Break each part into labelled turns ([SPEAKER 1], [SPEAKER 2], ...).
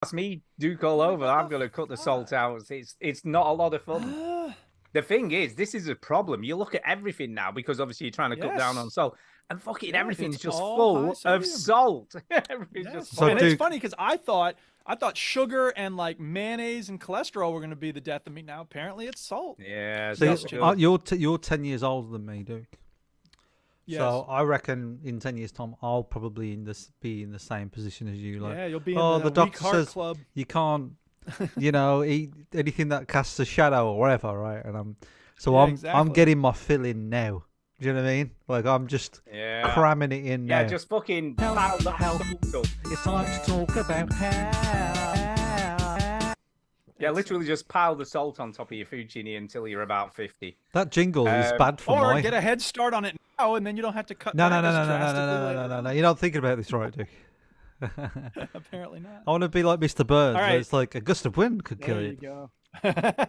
[SPEAKER 1] That's me, Duke all over. I'm going to cut the salt out. It's not a lot of fun. The thing is, this is a problem. You look at everything now because obviously you're trying to cut down on salt, and fucking everything's just full of salt. Everything's just full.
[SPEAKER 2] And it's funny because I thought sugar and like mayonnaise and cholesterol were going to be the death of me. Now apparently it's salt.
[SPEAKER 1] Yeah.
[SPEAKER 3] So you're 10 years older than me, Duke. Yes. So I reckon in 10 years' time, I'll probably be in the same position as you. Like,
[SPEAKER 2] yeah, you'll be in the
[SPEAKER 3] doctor
[SPEAKER 2] weak heart
[SPEAKER 3] says
[SPEAKER 2] club.
[SPEAKER 3] You can't, eat anything that casts a shadow or whatever, right? And I'm getting my fill in now. Do you know what I mean? Like I'm just cramming it in now.
[SPEAKER 1] Yeah, just fucking pile the health up.
[SPEAKER 3] It's time to talk about health.
[SPEAKER 1] Yeah, literally just pile the salt on top of your food, Ginny, until you're about 50.
[SPEAKER 3] That jingle is bad for
[SPEAKER 2] Or get a head start on it now, and then you don't have to cut.
[SPEAKER 3] No. You're not thinking about this right, Duke.
[SPEAKER 2] Apparently not.
[SPEAKER 3] I want to be like Mr. Burns. Right. Where it's like a gust of wind could kill you.
[SPEAKER 2] There you go.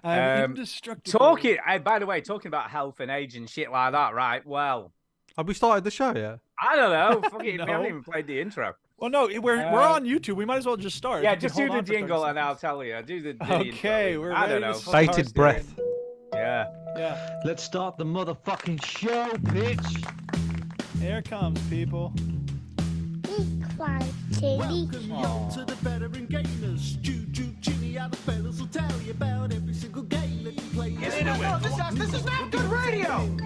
[SPEAKER 2] I'm indestructible.
[SPEAKER 1] By the way, talking about health and age and shit like that, right? Well,
[SPEAKER 3] have we started the show yet?
[SPEAKER 1] I don't know. Fucking, we haven't even played the intro.
[SPEAKER 2] Well, no, we're on YouTube. We might as well just start.
[SPEAKER 1] Yeah, just do the jingle and I'll tell you. Do the
[SPEAKER 2] okay,
[SPEAKER 1] intro.
[SPEAKER 2] we're
[SPEAKER 1] I
[SPEAKER 2] ready.
[SPEAKER 1] don't know.
[SPEAKER 3] Bated breath.
[SPEAKER 1] Yeah.
[SPEAKER 4] Let's start the motherfucking show, bitch.
[SPEAKER 2] Here it comes, people.
[SPEAKER 5] Welcome y'all to the Veteran Gamers. Juju, Ginny, other fellas will tell you about every single game that you play.
[SPEAKER 6] Get into it. This is not good radio.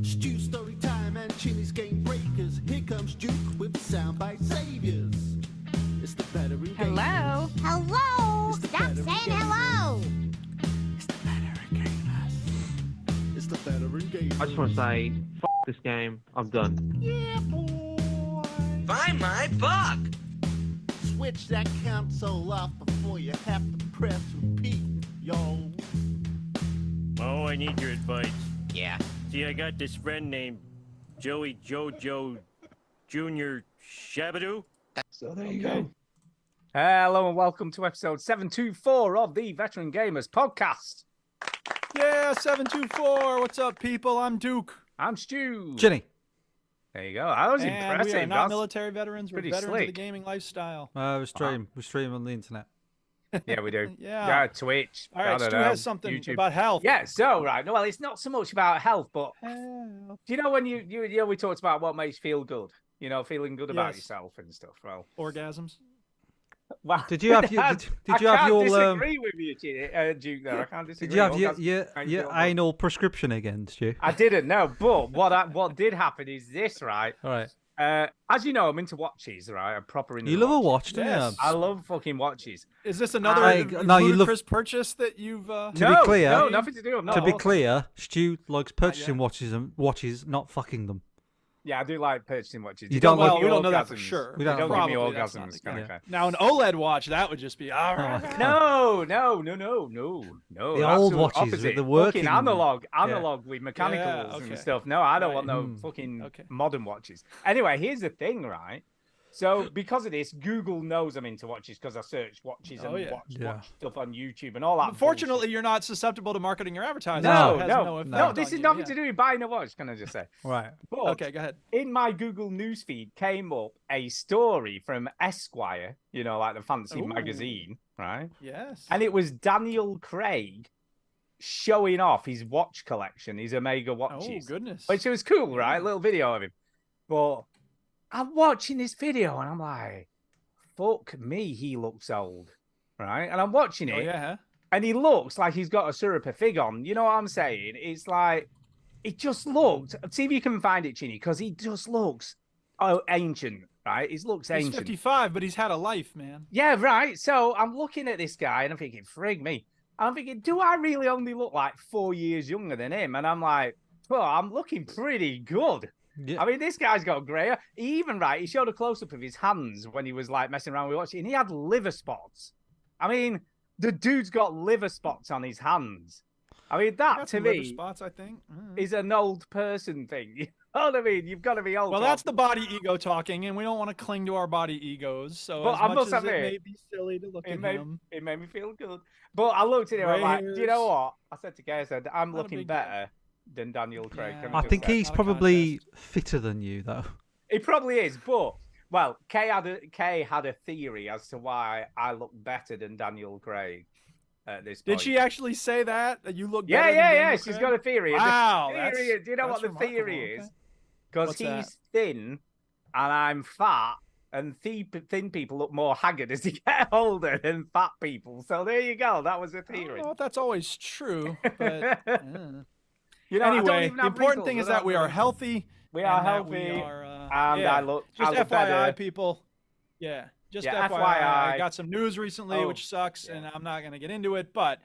[SPEAKER 5] Stu story time and Ginny's game breakers. Here comes Duke with the soundbite saviors. It's the Veteran Gamers.
[SPEAKER 7] Hello. Stop saying hello.
[SPEAKER 5] It's the Veteran Gamers. It's the Veteran Gamers.
[SPEAKER 4] I just want to say, f*** this game. I'm done.
[SPEAKER 5] Yeah, boy.
[SPEAKER 6] Buy my buck.
[SPEAKER 5] Switch that console off before you have to press repeat, yo.
[SPEAKER 8] Oh, I need your advice.
[SPEAKER 6] Yeah.
[SPEAKER 8] See, I got this friend named Joey Jojo Jr. Shabadoo.
[SPEAKER 4] So there you go.
[SPEAKER 1] Hello and welcome to episode 724 of the Veteran Gamers podcast.
[SPEAKER 2] Yeah, 724. What's up, people? I'm Duke.
[SPEAKER 1] I'm Stu.
[SPEAKER 3] Ginny.
[SPEAKER 1] There you go. That was impressive.
[SPEAKER 2] We are not military veterans. We're
[SPEAKER 1] pretty
[SPEAKER 2] veterans
[SPEAKER 1] slick.
[SPEAKER 2] of the gaming lifestyle.
[SPEAKER 3] We stream on the internet.
[SPEAKER 1] Yeah, we do.
[SPEAKER 2] Yeah,
[SPEAKER 1] Twitch.
[SPEAKER 2] All right, Stu has something
[SPEAKER 1] YouTube.
[SPEAKER 2] about health.
[SPEAKER 1] Yeah, so right. No, well, it's not so much about health, but do you know when we talked about what makes you feel good? You know, feeling good about yourself and stuff. Well,
[SPEAKER 2] orgasms.
[SPEAKER 1] Well,
[SPEAKER 3] did you have your?
[SPEAKER 1] I can't disagree with you, Duke. There, I can't disagree.
[SPEAKER 3] Did you have your anal prescription again, Stu?
[SPEAKER 1] I didn't know, but what did happen is this, right?
[SPEAKER 3] All right.
[SPEAKER 1] As you know, I'm into watches, right? I'm proper into.
[SPEAKER 3] You love a watch, don't you?
[SPEAKER 1] I love fucking watches.
[SPEAKER 2] Is this another ludicrous purchase that you've?
[SPEAKER 3] To be clear,
[SPEAKER 1] no, nothing to do.
[SPEAKER 3] To be clear, Stu likes purchasing watches, not fucking them.
[SPEAKER 1] Yeah, I do like purchasing watches.
[SPEAKER 3] You don't.
[SPEAKER 1] Well,
[SPEAKER 2] we don't know that for sure.
[SPEAKER 1] We don't give me orgasms.
[SPEAKER 2] Now an OLED watch, that would just be all right.
[SPEAKER 1] No.
[SPEAKER 3] The old watches with the working
[SPEAKER 1] analog with mechanicals and stuff. No, I don't want no fucking modern watches. Anyway, here's the thing, right? So because of this, Google knows I'm into watches because I search watches and watch stuff on YouTube and all that.
[SPEAKER 2] Fortunately, you're not susceptible to marketing or advertising.
[SPEAKER 1] No. This is nothing to do with buying a watch. Can I just say?
[SPEAKER 3] Right.
[SPEAKER 1] But
[SPEAKER 2] okay, go ahead.
[SPEAKER 1] In my Google newsfeed came up a story from Esquire, you know, like the fancy magazine, right?
[SPEAKER 2] Yes.
[SPEAKER 1] And it was Daniel Craig showing off his watch collection, his Omega watches.
[SPEAKER 2] Oh goodness.
[SPEAKER 1] Which was cool, right? Little video of him. But I'm watching this video and I'm like, fuck me, he looks old, right? And I'm watching it, and he looks like he's got a Syrupy fig on. You know what I'm saying? It's like, it just looked. See if you can find it, Chinny, because he just looks ancient, right? He looks ancient.
[SPEAKER 2] He's 55, but he's had a life, man.
[SPEAKER 1] Yeah, right. So I'm looking at this guy and I'm thinking, frig me. I'm thinking, do I really only look like 4 years younger than him? And I'm like, well, I'm looking pretty good. Yeah. I mean, this guy's got grey hair. He showed a close-up of his hands when he was, like, messing around with watching, and he had liver spots. I mean, the dude's got liver spots on his hands. I mean, that, to me,
[SPEAKER 2] spots, I think.
[SPEAKER 1] is an old person thing. You know what I mean? You've got to be old.
[SPEAKER 2] Well, that's the body ego talking, and we don't want to cling to our body egos. So
[SPEAKER 1] but
[SPEAKER 2] as much as it may be silly to look at him.
[SPEAKER 1] It made me feel good. But I looked at him, I'm like, do you know what? I said to Gay, I said, I'm looking better than Daniel Craig.
[SPEAKER 3] I think he's probably fitter than you, though.
[SPEAKER 1] He probably is, but Well, Kay had a theory as to why I look better than Daniel Craig at this point.
[SPEAKER 2] Did she actually say that? That you look
[SPEAKER 1] Yeah,
[SPEAKER 2] better
[SPEAKER 1] yeah,
[SPEAKER 2] than
[SPEAKER 1] yeah.
[SPEAKER 2] Daniel
[SPEAKER 1] She's
[SPEAKER 2] Craig?
[SPEAKER 1] got a theory.
[SPEAKER 2] Wow.
[SPEAKER 1] The theory do you know what the
[SPEAKER 2] remarkable.
[SPEAKER 1] theory is?
[SPEAKER 2] Okay.
[SPEAKER 1] Because
[SPEAKER 2] What's
[SPEAKER 1] he's
[SPEAKER 2] that?
[SPEAKER 1] thin and I'm fat, and thin people look more haggard as they get older than fat people. So there you go. That was a
[SPEAKER 2] I don't
[SPEAKER 1] theory.
[SPEAKER 2] know if that's always true, but
[SPEAKER 1] You know, I don't
[SPEAKER 2] anyway,
[SPEAKER 1] even
[SPEAKER 2] the
[SPEAKER 1] have
[SPEAKER 2] important
[SPEAKER 1] wrinkles,
[SPEAKER 2] thing is
[SPEAKER 1] I
[SPEAKER 2] that
[SPEAKER 1] don't
[SPEAKER 2] we
[SPEAKER 1] have
[SPEAKER 2] are
[SPEAKER 1] wrinkles.
[SPEAKER 2] healthy.
[SPEAKER 1] We are
[SPEAKER 2] and that
[SPEAKER 1] healthy,
[SPEAKER 2] we are,
[SPEAKER 1] and
[SPEAKER 2] yeah.
[SPEAKER 1] I look
[SPEAKER 2] Just FYI,
[SPEAKER 1] better.
[SPEAKER 2] people. Yeah, just
[SPEAKER 1] Yeah,
[SPEAKER 2] FYI.
[SPEAKER 1] FYI.
[SPEAKER 2] I got some news recently, which sucks, and I'm not going to get into it. But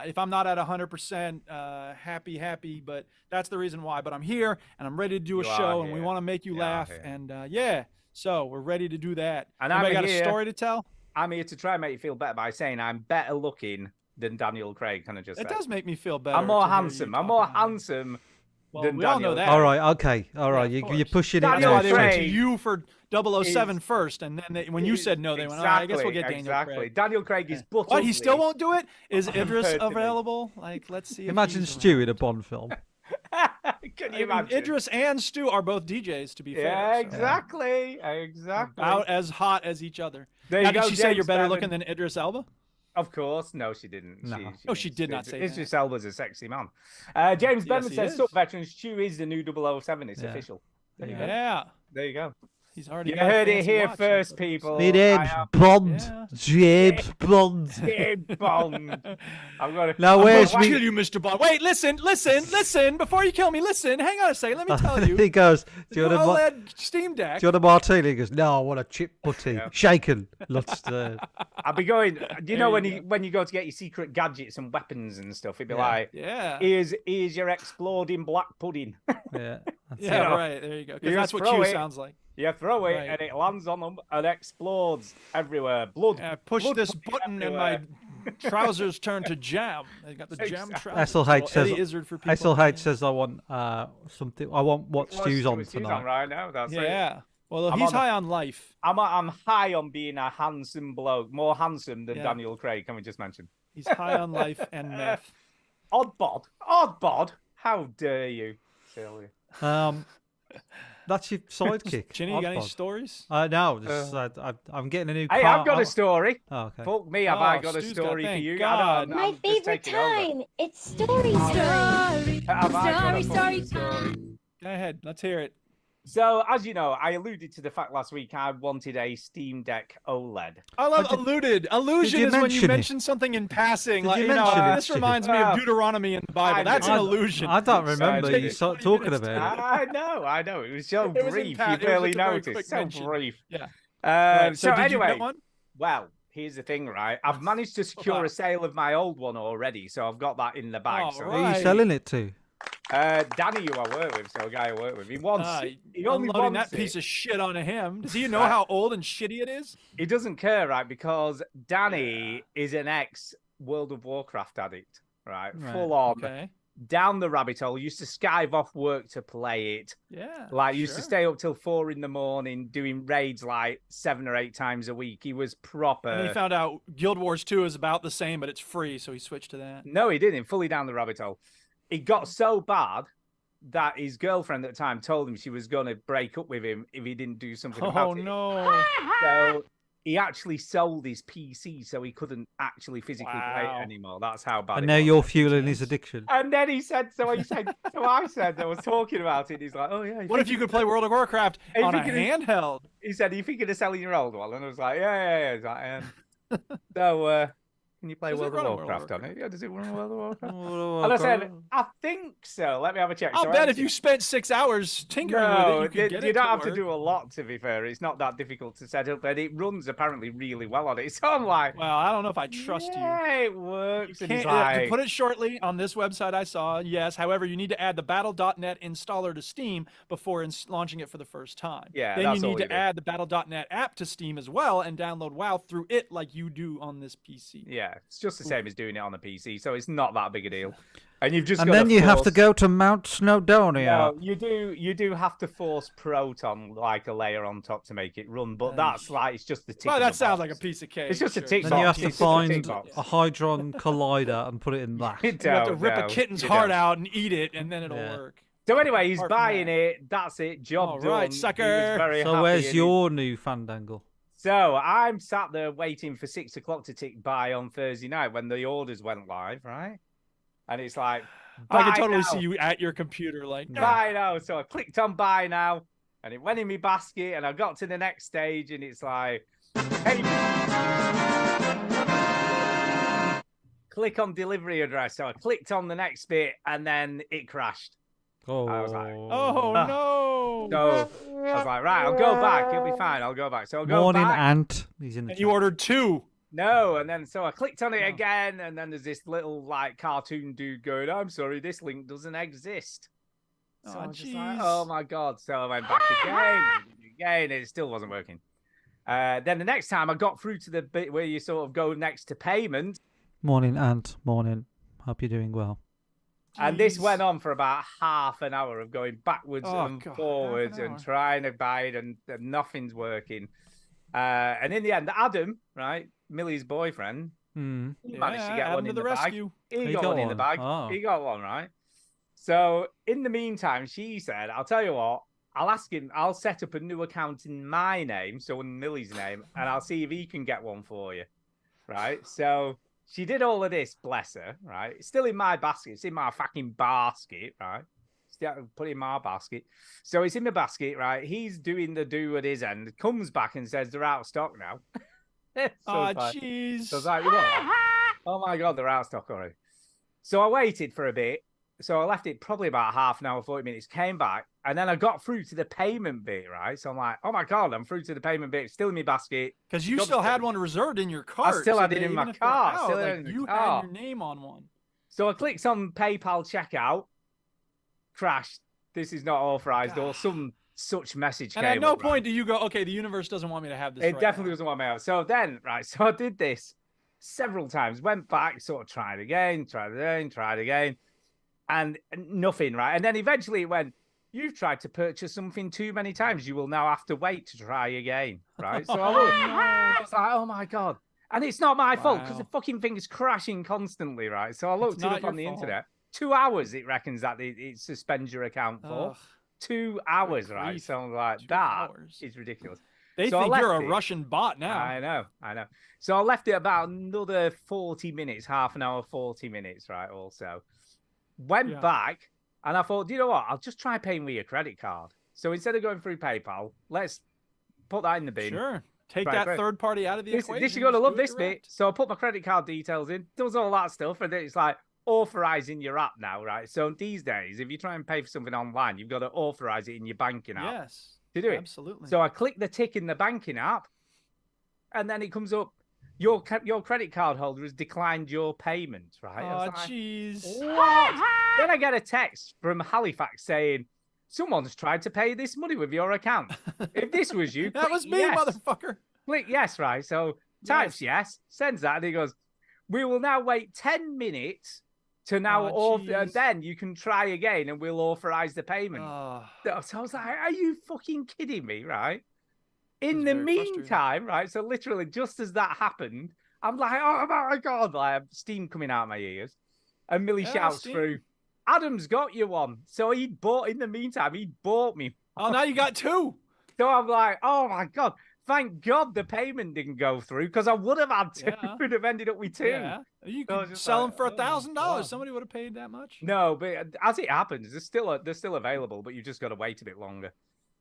[SPEAKER 2] if I'm not at 100% happy, but that's the reason why. But I'm here, and I'm ready to do a
[SPEAKER 1] You are
[SPEAKER 2] show, and we
[SPEAKER 1] here.
[SPEAKER 2] want to make you
[SPEAKER 1] You are
[SPEAKER 2] laugh.
[SPEAKER 1] here.
[SPEAKER 2] And yeah, so we're ready to do that.
[SPEAKER 1] And
[SPEAKER 2] Anybody
[SPEAKER 1] I'm
[SPEAKER 2] got
[SPEAKER 1] here.
[SPEAKER 2] a story to tell?
[SPEAKER 1] I'm here to try and make you feel better by saying I'm better looking than Daniel Craig. Can I just
[SPEAKER 2] It
[SPEAKER 1] say?
[SPEAKER 2] does make me feel better.
[SPEAKER 1] I'm more
[SPEAKER 2] to hear you
[SPEAKER 1] handsome. I'm
[SPEAKER 2] talk
[SPEAKER 1] more
[SPEAKER 2] about it.
[SPEAKER 1] handsome
[SPEAKER 2] Well,
[SPEAKER 1] than
[SPEAKER 2] we all
[SPEAKER 1] Daniel.
[SPEAKER 2] know that.
[SPEAKER 3] All right, okay, all right.
[SPEAKER 2] of
[SPEAKER 3] You're
[SPEAKER 2] course.
[SPEAKER 3] pushing it
[SPEAKER 2] That's
[SPEAKER 1] Daniel
[SPEAKER 3] now.
[SPEAKER 2] why they went to
[SPEAKER 1] Craig
[SPEAKER 2] you for 007 first, and then when you said no, they went, I guess we'll get Daniel
[SPEAKER 1] exactly.
[SPEAKER 2] Craig.
[SPEAKER 1] Daniel Craig is but
[SPEAKER 2] What, he
[SPEAKER 1] ugly.
[SPEAKER 2] still won't do it? Is Idris
[SPEAKER 1] Compared to me.
[SPEAKER 2] available? Like, let's see. if
[SPEAKER 3] Imagine
[SPEAKER 2] he's
[SPEAKER 3] Stu
[SPEAKER 2] around.
[SPEAKER 3] in a Bond film.
[SPEAKER 1] Can
[SPEAKER 2] I
[SPEAKER 1] you
[SPEAKER 2] mean,
[SPEAKER 1] imagine?
[SPEAKER 2] Idris and Stu are both DJs, to be fair.
[SPEAKER 1] Yeah,
[SPEAKER 2] so
[SPEAKER 1] exactly. Exactly.
[SPEAKER 2] about as hot as each other.
[SPEAKER 1] There
[SPEAKER 2] Now,
[SPEAKER 1] you
[SPEAKER 2] did
[SPEAKER 1] go,
[SPEAKER 2] she say you're
[SPEAKER 1] James
[SPEAKER 2] better
[SPEAKER 1] Bennett.
[SPEAKER 2] looking than Idris Elba?
[SPEAKER 1] Of course. No, she didn't.
[SPEAKER 3] No.
[SPEAKER 2] No, she did not say that.
[SPEAKER 1] Idris Elba's a sexy man. James Bennett
[SPEAKER 2] he
[SPEAKER 1] says,
[SPEAKER 2] is.
[SPEAKER 1] "Sup, veterans, Stu is the new 007. It's
[SPEAKER 3] Yeah.
[SPEAKER 1] official." There you go.
[SPEAKER 2] Yeah.
[SPEAKER 1] There you go.
[SPEAKER 2] He's already
[SPEAKER 1] You
[SPEAKER 2] got a
[SPEAKER 1] heard it
[SPEAKER 2] fancy
[SPEAKER 1] here
[SPEAKER 2] watch,
[SPEAKER 1] first,
[SPEAKER 2] so-
[SPEAKER 1] people.
[SPEAKER 3] Me name's
[SPEAKER 1] I am
[SPEAKER 3] Bond.
[SPEAKER 2] Yeah.
[SPEAKER 3] James Bond.
[SPEAKER 1] James Bond. I'm gonna.
[SPEAKER 3] Now,
[SPEAKER 2] I'm
[SPEAKER 3] where's
[SPEAKER 2] going to
[SPEAKER 3] me?
[SPEAKER 2] kill you, Mr. Bond. Wait, listen. Before you kill me, listen. Hang on a second. Let me tell you.
[SPEAKER 3] He goes,
[SPEAKER 2] The
[SPEAKER 3] do you want a
[SPEAKER 2] OLED Steam Deck.
[SPEAKER 3] do you want a martini? He goes, no, I want a chip butty.
[SPEAKER 1] Yeah.
[SPEAKER 3] Shaken. Let's
[SPEAKER 1] I'll be going. Do you
[SPEAKER 2] There
[SPEAKER 1] know
[SPEAKER 2] you
[SPEAKER 1] when you go to get your secret gadgets and weapons and stuff? It'd be
[SPEAKER 3] Yeah.
[SPEAKER 1] like,
[SPEAKER 2] Yeah.
[SPEAKER 1] "Here's your exploding black pudding."
[SPEAKER 3] yeah.
[SPEAKER 2] Yeah,
[SPEAKER 1] know,
[SPEAKER 2] right. There you go.
[SPEAKER 1] you
[SPEAKER 2] Because that's
[SPEAKER 1] just
[SPEAKER 2] what
[SPEAKER 1] throw
[SPEAKER 2] Q
[SPEAKER 1] it.
[SPEAKER 2] sounds like.
[SPEAKER 1] You throw it
[SPEAKER 2] Right.
[SPEAKER 1] and it lands on them and explodes everywhere. Blood.
[SPEAKER 2] Yeah, push
[SPEAKER 1] blood
[SPEAKER 2] this
[SPEAKER 1] pudding
[SPEAKER 2] button and my
[SPEAKER 1] everywhere.
[SPEAKER 2] trousers turn to jam. They got the jam
[SPEAKER 1] Exactly.
[SPEAKER 2] trousers.
[SPEAKER 3] SLH
[SPEAKER 2] Little
[SPEAKER 3] says-
[SPEAKER 2] Eddie Izzard for people.
[SPEAKER 3] SLH says I want something. I want what
[SPEAKER 1] What's
[SPEAKER 3] Stu's on
[SPEAKER 1] Stu's on
[SPEAKER 3] tonight.
[SPEAKER 1] right now. That's it.
[SPEAKER 2] Yeah. Well,
[SPEAKER 1] I'm
[SPEAKER 2] he's
[SPEAKER 1] on the-
[SPEAKER 2] high on life.
[SPEAKER 1] I'm high on being a handsome bloke, more handsome than
[SPEAKER 2] Yeah.
[SPEAKER 1] Daniel Craig. Can we just mention?
[SPEAKER 2] He's high on life and meth.
[SPEAKER 1] Odd bod. How dare you? Silly.
[SPEAKER 3] That's your sidekick.
[SPEAKER 2] Ginny, you got any
[SPEAKER 3] Oddbod.
[SPEAKER 2] stories?
[SPEAKER 3] No, just, I'm getting a new car.
[SPEAKER 1] Hey, I've got a story.
[SPEAKER 3] Oh, okay.
[SPEAKER 1] Fuck me, have I got a
[SPEAKER 2] Stu's got-
[SPEAKER 1] story for
[SPEAKER 2] thank
[SPEAKER 1] you?
[SPEAKER 2] God.
[SPEAKER 1] I don't,
[SPEAKER 7] My
[SPEAKER 1] I'm just
[SPEAKER 7] favorite
[SPEAKER 1] taking over.
[SPEAKER 7] time. It's story time.
[SPEAKER 1] Have I got a
[SPEAKER 7] Story
[SPEAKER 1] fucking story?
[SPEAKER 2] Go ahead. Let's hear it.
[SPEAKER 1] So, as you know, I alluded to the fact last week I wanted a Steam Deck OLED.
[SPEAKER 2] I love alluded. Allusion
[SPEAKER 3] you
[SPEAKER 2] is when you
[SPEAKER 3] mention it?
[SPEAKER 2] mention something in passing.
[SPEAKER 3] Did
[SPEAKER 2] Like,
[SPEAKER 3] you
[SPEAKER 2] you know,
[SPEAKER 3] mention it,
[SPEAKER 2] this
[SPEAKER 3] Steve?
[SPEAKER 2] reminds me of Deuteronomy in the Bible.
[SPEAKER 1] I
[SPEAKER 2] That's an
[SPEAKER 1] did.
[SPEAKER 2] allusion.
[SPEAKER 3] I don't remember
[SPEAKER 1] Excited.
[SPEAKER 3] you
[SPEAKER 2] Take
[SPEAKER 3] talking
[SPEAKER 2] 20 minutes
[SPEAKER 3] about it.
[SPEAKER 1] I know. It was so
[SPEAKER 2] It was in
[SPEAKER 1] brief.
[SPEAKER 2] pa-
[SPEAKER 1] You
[SPEAKER 2] it was
[SPEAKER 1] barely
[SPEAKER 2] just a very
[SPEAKER 1] noticed.
[SPEAKER 2] quick
[SPEAKER 1] So
[SPEAKER 2] mention.
[SPEAKER 1] brief.
[SPEAKER 2] Yeah.
[SPEAKER 1] So,
[SPEAKER 2] Right, so did you
[SPEAKER 1] anyway,
[SPEAKER 2] get one?
[SPEAKER 1] well, here's the thing, right? I've managed to secure
[SPEAKER 2] What?
[SPEAKER 1] a sale of my old one already, so I've got that in the bag.
[SPEAKER 2] Oh,
[SPEAKER 1] so,
[SPEAKER 3] Who are you
[SPEAKER 2] Right.
[SPEAKER 3] selling it to?
[SPEAKER 1] Danny, who I work with, so a guy I work with, he wants. He only
[SPEAKER 2] Unloading
[SPEAKER 1] wants
[SPEAKER 2] that piece
[SPEAKER 1] it.
[SPEAKER 2] of shit onto him. Does he know how old and shitty it is?
[SPEAKER 1] He doesn't care, right? Because Danny is an ex World of Warcraft addict, right?
[SPEAKER 3] Right.
[SPEAKER 1] Full on.
[SPEAKER 2] Okay.
[SPEAKER 1] Down the rabbit hole. Used to skive off work to play it.
[SPEAKER 2] Yeah.
[SPEAKER 1] Like, used to
[SPEAKER 2] sure.
[SPEAKER 1] stay up till 4 a.m. doing raids like 7 or 8 times a week. He was proper.
[SPEAKER 2] And he found out Guild Wars 2 is about the same, but it's free, so he switched to that.
[SPEAKER 1] No, he didn't. Fully down the rabbit hole. It got so bad that his girlfriend at the time told him she was going to break up with him if he didn't do something about
[SPEAKER 2] Oh,
[SPEAKER 1] it.
[SPEAKER 2] no.
[SPEAKER 1] So he actually sold his PC so he couldn't actually physically play
[SPEAKER 2] Wow.
[SPEAKER 1] it anymore. That's how bad
[SPEAKER 3] And
[SPEAKER 1] it
[SPEAKER 3] now
[SPEAKER 1] was.
[SPEAKER 3] you're fueling his addiction.
[SPEAKER 1] And then he said, so I said, I was talking about it. He's like, oh, yeah.
[SPEAKER 2] What if you could play World of Warcraft
[SPEAKER 1] Hey,
[SPEAKER 2] on a
[SPEAKER 1] thinking of-
[SPEAKER 2] handheld?
[SPEAKER 1] He said, are you thinking of selling your old one? And I was like, yeah. He's like, so, can you play
[SPEAKER 2] Does it
[SPEAKER 1] World of
[SPEAKER 2] run on World of
[SPEAKER 1] Warcraft on
[SPEAKER 2] Warcraft?
[SPEAKER 1] it? Yeah, does it run on World of Warcraft?
[SPEAKER 3] And
[SPEAKER 1] And I said, I think so. Let me have a check.
[SPEAKER 2] I'll
[SPEAKER 1] So I
[SPEAKER 2] bet
[SPEAKER 1] went
[SPEAKER 2] if you spent 6 hours tinkering
[SPEAKER 1] No,
[SPEAKER 2] with it, you could get
[SPEAKER 1] you
[SPEAKER 2] it
[SPEAKER 1] don't
[SPEAKER 2] to
[SPEAKER 1] have to
[SPEAKER 2] work.
[SPEAKER 1] do a lot, to be fair. It's not that difficult to set up, and it runs apparently really well on it. So I'm like,
[SPEAKER 2] Well, I don't know if I trust you.
[SPEAKER 1] yeah, it works.
[SPEAKER 2] You
[SPEAKER 1] And he's
[SPEAKER 2] can't, to
[SPEAKER 1] like,
[SPEAKER 2] put it shortly, on this website I saw, yes. However, you need to add the Battle.net installer to Steam before launching it for the first time.
[SPEAKER 1] Yeah,
[SPEAKER 2] Then
[SPEAKER 1] that's
[SPEAKER 2] you
[SPEAKER 1] all
[SPEAKER 2] need
[SPEAKER 1] you
[SPEAKER 2] to
[SPEAKER 1] do.
[SPEAKER 2] add the Battle.net app to Steam as well and download WoW through it like you do on this PC.
[SPEAKER 1] yeah, it's just the same as doing it on the PC, so it's not that big a deal. And you've just
[SPEAKER 3] and
[SPEAKER 1] got
[SPEAKER 3] then
[SPEAKER 1] to
[SPEAKER 3] you have to
[SPEAKER 1] force-
[SPEAKER 3] go to Mount Snowdonia.
[SPEAKER 1] No, you do have to force Proton like a layer on top to make it run, but that's like it's just the tick.
[SPEAKER 2] Well,
[SPEAKER 1] in
[SPEAKER 2] that
[SPEAKER 1] the
[SPEAKER 2] sounds
[SPEAKER 1] box.
[SPEAKER 2] like a piece of cake.
[SPEAKER 1] It's just a
[SPEAKER 2] sure.
[SPEAKER 1] tick
[SPEAKER 3] Then you
[SPEAKER 1] box.
[SPEAKER 3] have to
[SPEAKER 1] It's just a tick
[SPEAKER 3] find
[SPEAKER 1] box.
[SPEAKER 3] a Hadron Collider and put it in that.
[SPEAKER 1] You
[SPEAKER 2] You have to rip a
[SPEAKER 1] don't,
[SPEAKER 2] kitten's
[SPEAKER 1] you
[SPEAKER 2] heart
[SPEAKER 1] don't.
[SPEAKER 2] out and eat it, and then it'll
[SPEAKER 3] Yeah.
[SPEAKER 2] work.
[SPEAKER 1] So anyway, he's
[SPEAKER 2] Apart from
[SPEAKER 1] buying
[SPEAKER 2] that.
[SPEAKER 1] it. That's it. Job
[SPEAKER 2] All
[SPEAKER 1] done.
[SPEAKER 2] right,
[SPEAKER 1] He was
[SPEAKER 2] sucker.
[SPEAKER 1] very
[SPEAKER 3] So
[SPEAKER 1] happy
[SPEAKER 3] where's
[SPEAKER 1] and
[SPEAKER 3] your new fandangle?
[SPEAKER 1] So I'm sat there waiting for 6 o'clock to tick by on Thursday night when the orders went live, right? And it's like,
[SPEAKER 2] I can totally
[SPEAKER 1] now.
[SPEAKER 2] see you at your computer, like,
[SPEAKER 1] Buy now. So I clicked on buy now, and it went in my basket, and I got to the next stage, and it's like, hey, click on delivery address. So I clicked on the next bit, and then it crashed.
[SPEAKER 3] Oh,
[SPEAKER 1] I was like,
[SPEAKER 2] oh no.
[SPEAKER 1] So I was like, right, I'll go back. It'll be fine. I'll go back. So I'll go
[SPEAKER 3] Morning,
[SPEAKER 1] back.
[SPEAKER 3] Ant. He's in the
[SPEAKER 2] And
[SPEAKER 3] chat.
[SPEAKER 2] you ordered 2.
[SPEAKER 1] No, and then so I clicked on it again, and then there's this little like cartoon dude going, "I'm sorry, this link doesn't exist." So I was just like, oh my god! So I went back again, it still wasn't working. Then the next time I got through to the bit where you sort of go next to payment.
[SPEAKER 3] Morning, Ant. Morning. Hope you're doing well.
[SPEAKER 1] And this went on for about half an hour of going backwards and
[SPEAKER 2] God,
[SPEAKER 1] forwards and trying to buy it, and nothing's working. And in the end, Adam, right, Millie's boyfriend, he managed to get one in the
[SPEAKER 2] rescue.
[SPEAKER 1] bag. He got one in the bag.
[SPEAKER 3] Oh.
[SPEAKER 1] He got one, right? So in the meantime, she said, I'll tell you what, I'll ask him, I'll set up a new account in my name, so in Millie's name, and I'll see if he can get one for you. Right? So she did all of this, bless her, right? It's still in my basket. It's in my fucking basket, right? Put it in my basket. So it's in my basket, right? He's doing the do at his end, comes back and says they're out of stock now.
[SPEAKER 2] Oh, jeez.
[SPEAKER 1] So I was like, what? Oh my god, they're out of stock already. So I waited for a bit. So I left it probably about half an hour, 40 minutes, came back, and then I got through to the payment bit, right? So I'm like, oh my god, I'm through to the payment bit, still in my basket.
[SPEAKER 2] Because you still had one reserved in your cart.
[SPEAKER 1] I still had it
[SPEAKER 2] so
[SPEAKER 1] in my
[SPEAKER 2] even if they're
[SPEAKER 1] cart.
[SPEAKER 2] out,
[SPEAKER 1] Still
[SPEAKER 2] like,
[SPEAKER 1] in the
[SPEAKER 2] you
[SPEAKER 1] cart.
[SPEAKER 2] had your name on one.
[SPEAKER 1] So I clicked on PayPal checkout, crashed. This is not authorized, or some such message
[SPEAKER 2] And
[SPEAKER 1] came
[SPEAKER 2] at no
[SPEAKER 1] up, right?
[SPEAKER 2] point do you go, okay, the universe doesn't want me to have this.
[SPEAKER 1] It
[SPEAKER 2] right
[SPEAKER 1] definitely
[SPEAKER 2] now.
[SPEAKER 1] doesn't want me out. So then, right, so I did this several times, went back, sort of tried again, and nothing, right? And then eventually it went, you've tried to purchase something too many times. You will now have to wait to try again, right? So I was like, oh my God. And it's not my fault because the fucking thing is crashing constantly, right? So I looked it up on the internet. 2 hours, it reckons that it suspends your account for.
[SPEAKER 2] Ugh.
[SPEAKER 1] 2 hours, right? So I'm like, that is ridiculous.
[SPEAKER 2] They
[SPEAKER 1] So I
[SPEAKER 2] think you're a
[SPEAKER 1] left it.
[SPEAKER 2] Russian bot now.
[SPEAKER 1] I know. So I left it about another 40 minutes, half an hour, 40 minutes, right? Also, went back and I thought, do you know what? I'll just try paying with your credit card. So instead of going through PayPal, let's put that in the bin.
[SPEAKER 2] Sure. Take that third party out of the equation.
[SPEAKER 1] This you're going to
[SPEAKER 2] just
[SPEAKER 1] love
[SPEAKER 2] do it
[SPEAKER 1] this
[SPEAKER 2] direct.
[SPEAKER 1] bit. So I put my credit card details in, does all that stuff, and it's like authorizing your app now, right? So these days, if you try and pay for something online, you've got to authorize it in your banking app.
[SPEAKER 2] Yes.
[SPEAKER 1] To do it.
[SPEAKER 2] Absolutely.
[SPEAKER 1] So I click the tick in the banking app, and then it comes up, your credit card holder has declined your payment, right? I
[SPEAKER 2] Oh,
[SPEAKER 1] was like,
[SPEAKER 2] jeez.
[SPEAKER 1] what? Then I get a text from Halifax saying, someone's tried to pay this money with your account. If this was you,
[SPEAKER 2] That
[SPEAKER 1] click
[SPEAKER 2] was me,
[SPEAKER 1] yes.
[SPEAKER 2] motherfucker.
[SPEAKER 1] Click yes, right? So types yes, sends that, and he goes, we will now wait 10 minutes to now, and then you can try again, and we'll authorize the payment. So I was like, are you fucking kidding me, right? In the meantime, right, so literally just as that happened, I'm like, oh my God, like, I have steam coming out of my ears. And Millie shouts through, Adam's got you one. So in the meantime, he bought me.
[SPEAKER 2] Oh, now you got 2.
[SPEAKER 1] So I'm like, oh my God, thank God the payment didn't go through, because I would have had to.
[SPEAKER 2] Yeah.
[SPEAKER 1] Would have ended up with 2.
[SPEAKER 2] Yeah. You
[SPEAKER 1] So I
[SPEAKER 2] could
[SPEAKER 1] was just
[SPEAKER 2] sell
[SPEAKER 1] like,
[SPEAKER 2] them for
[SPEAKER 1] oh my
[SPEAKER 2] $1,000.
[SPEAKER 1] God.
[SPEAKER 2] Somebody would have paid that much.
[SPEAKER 1] No, but as it happens, they're still available, but you've just got to wait a bit longer.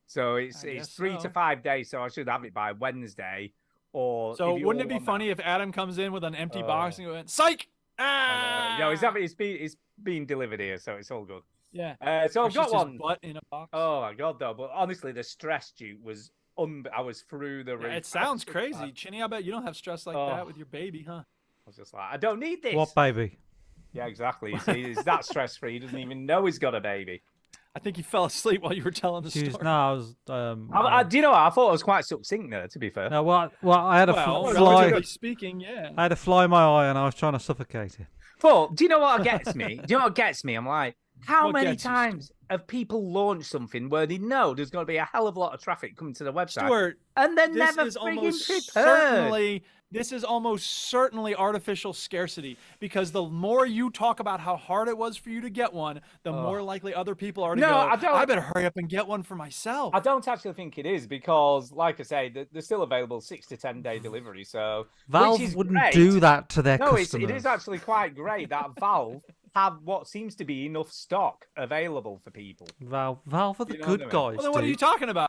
[SPEAKER 1] So it's 3 to 5 days. So I should have it by Wednesday. Or
[SPEAKER 2] So
[SPEAKER 1] if you
[SPEAKER 2] wouldn't it
[SPEAKER 1] all
[SPEAKER 2] be
[SPEAKER 1] want
[SPEAKER 2] funny if Adam comes in with an empty box and goes, psych! Ah!
[SPEAKER 1] No, it's being delivered here, so it's all good.
[SPEAKER 2] Yeah.
[SPEAKER 1] So I've
[SPEAKER 2] It's
[SPEAKER 1] got
[SPEAKER 2] just his
[SPEAKER 1] one.
[SPEAKER 2] butt in a box.
[SPEAKER 1] Oh my God, though! But honestly, the stress due was I was through the roof.
[SPEAKER 2] Yeah, it sounds crazy, Chinny. I bet you don't have stress like that with your baby, huh?
[SPEAKER 1] I was just like, I don't need this.
[SPEAKER 3] What baby?
[SPEAKER 1] Yeah, exactly. You see, he's that stress free. He doesn't even know he's got a baby.
[SPEAKER 2] I think he fell asleep while you were telling the story.
[SPEAKER 3] No, I was.
[SPEAKER 1] Do you know what? I thought it was quite succinct there, to be fair.
[SPEAKER 3] No, well, I had a fly.
[SPEAKER 2] relatively speaking, yeah.
[SPEAKER 3] I had a fly in my eye, and I was trying to suffocate it.
[SPEAKER 1] But do you know what gets me? Do you know what gets me? I'm like, how
[SPEAKER 2] What
[SPEAKER 1] many
[SPEAKER 2] gets you,
[SPEAKER 1] times have people launched something where they know there's going to be a hell of a lot of traffic coming to the website,
[SPEAKER 2] Stuart,
[SPEAKER 1] and they're
[SPEAKER 2] this
[SPEAKER 1] never
[SPEAKER 2] is
[SPEAKER 1] frigging
[SPEAKER 2] almost
[SPEAKER 1] prepared?
[SPEAKER 2] certainly this is almost certainly artificial scarcity, because the more you talk about how hard it was for you to get one, the more likely other people are to go, I better hurry up and get one for myself.
[SPEAKER 1] I don't actually think it is, because, like I say, they're still available 6 to 10 day delivery. So
[SPEAKER 3] Valve wouldn't do that to their customers.
[SPEAKER 1] No, it is actually quite great that Valve have what seems to be enough stock available for people.
[SPEAKER 3] Valve are the good guys.
[SPEAKER 2] Well, then what are you talking about?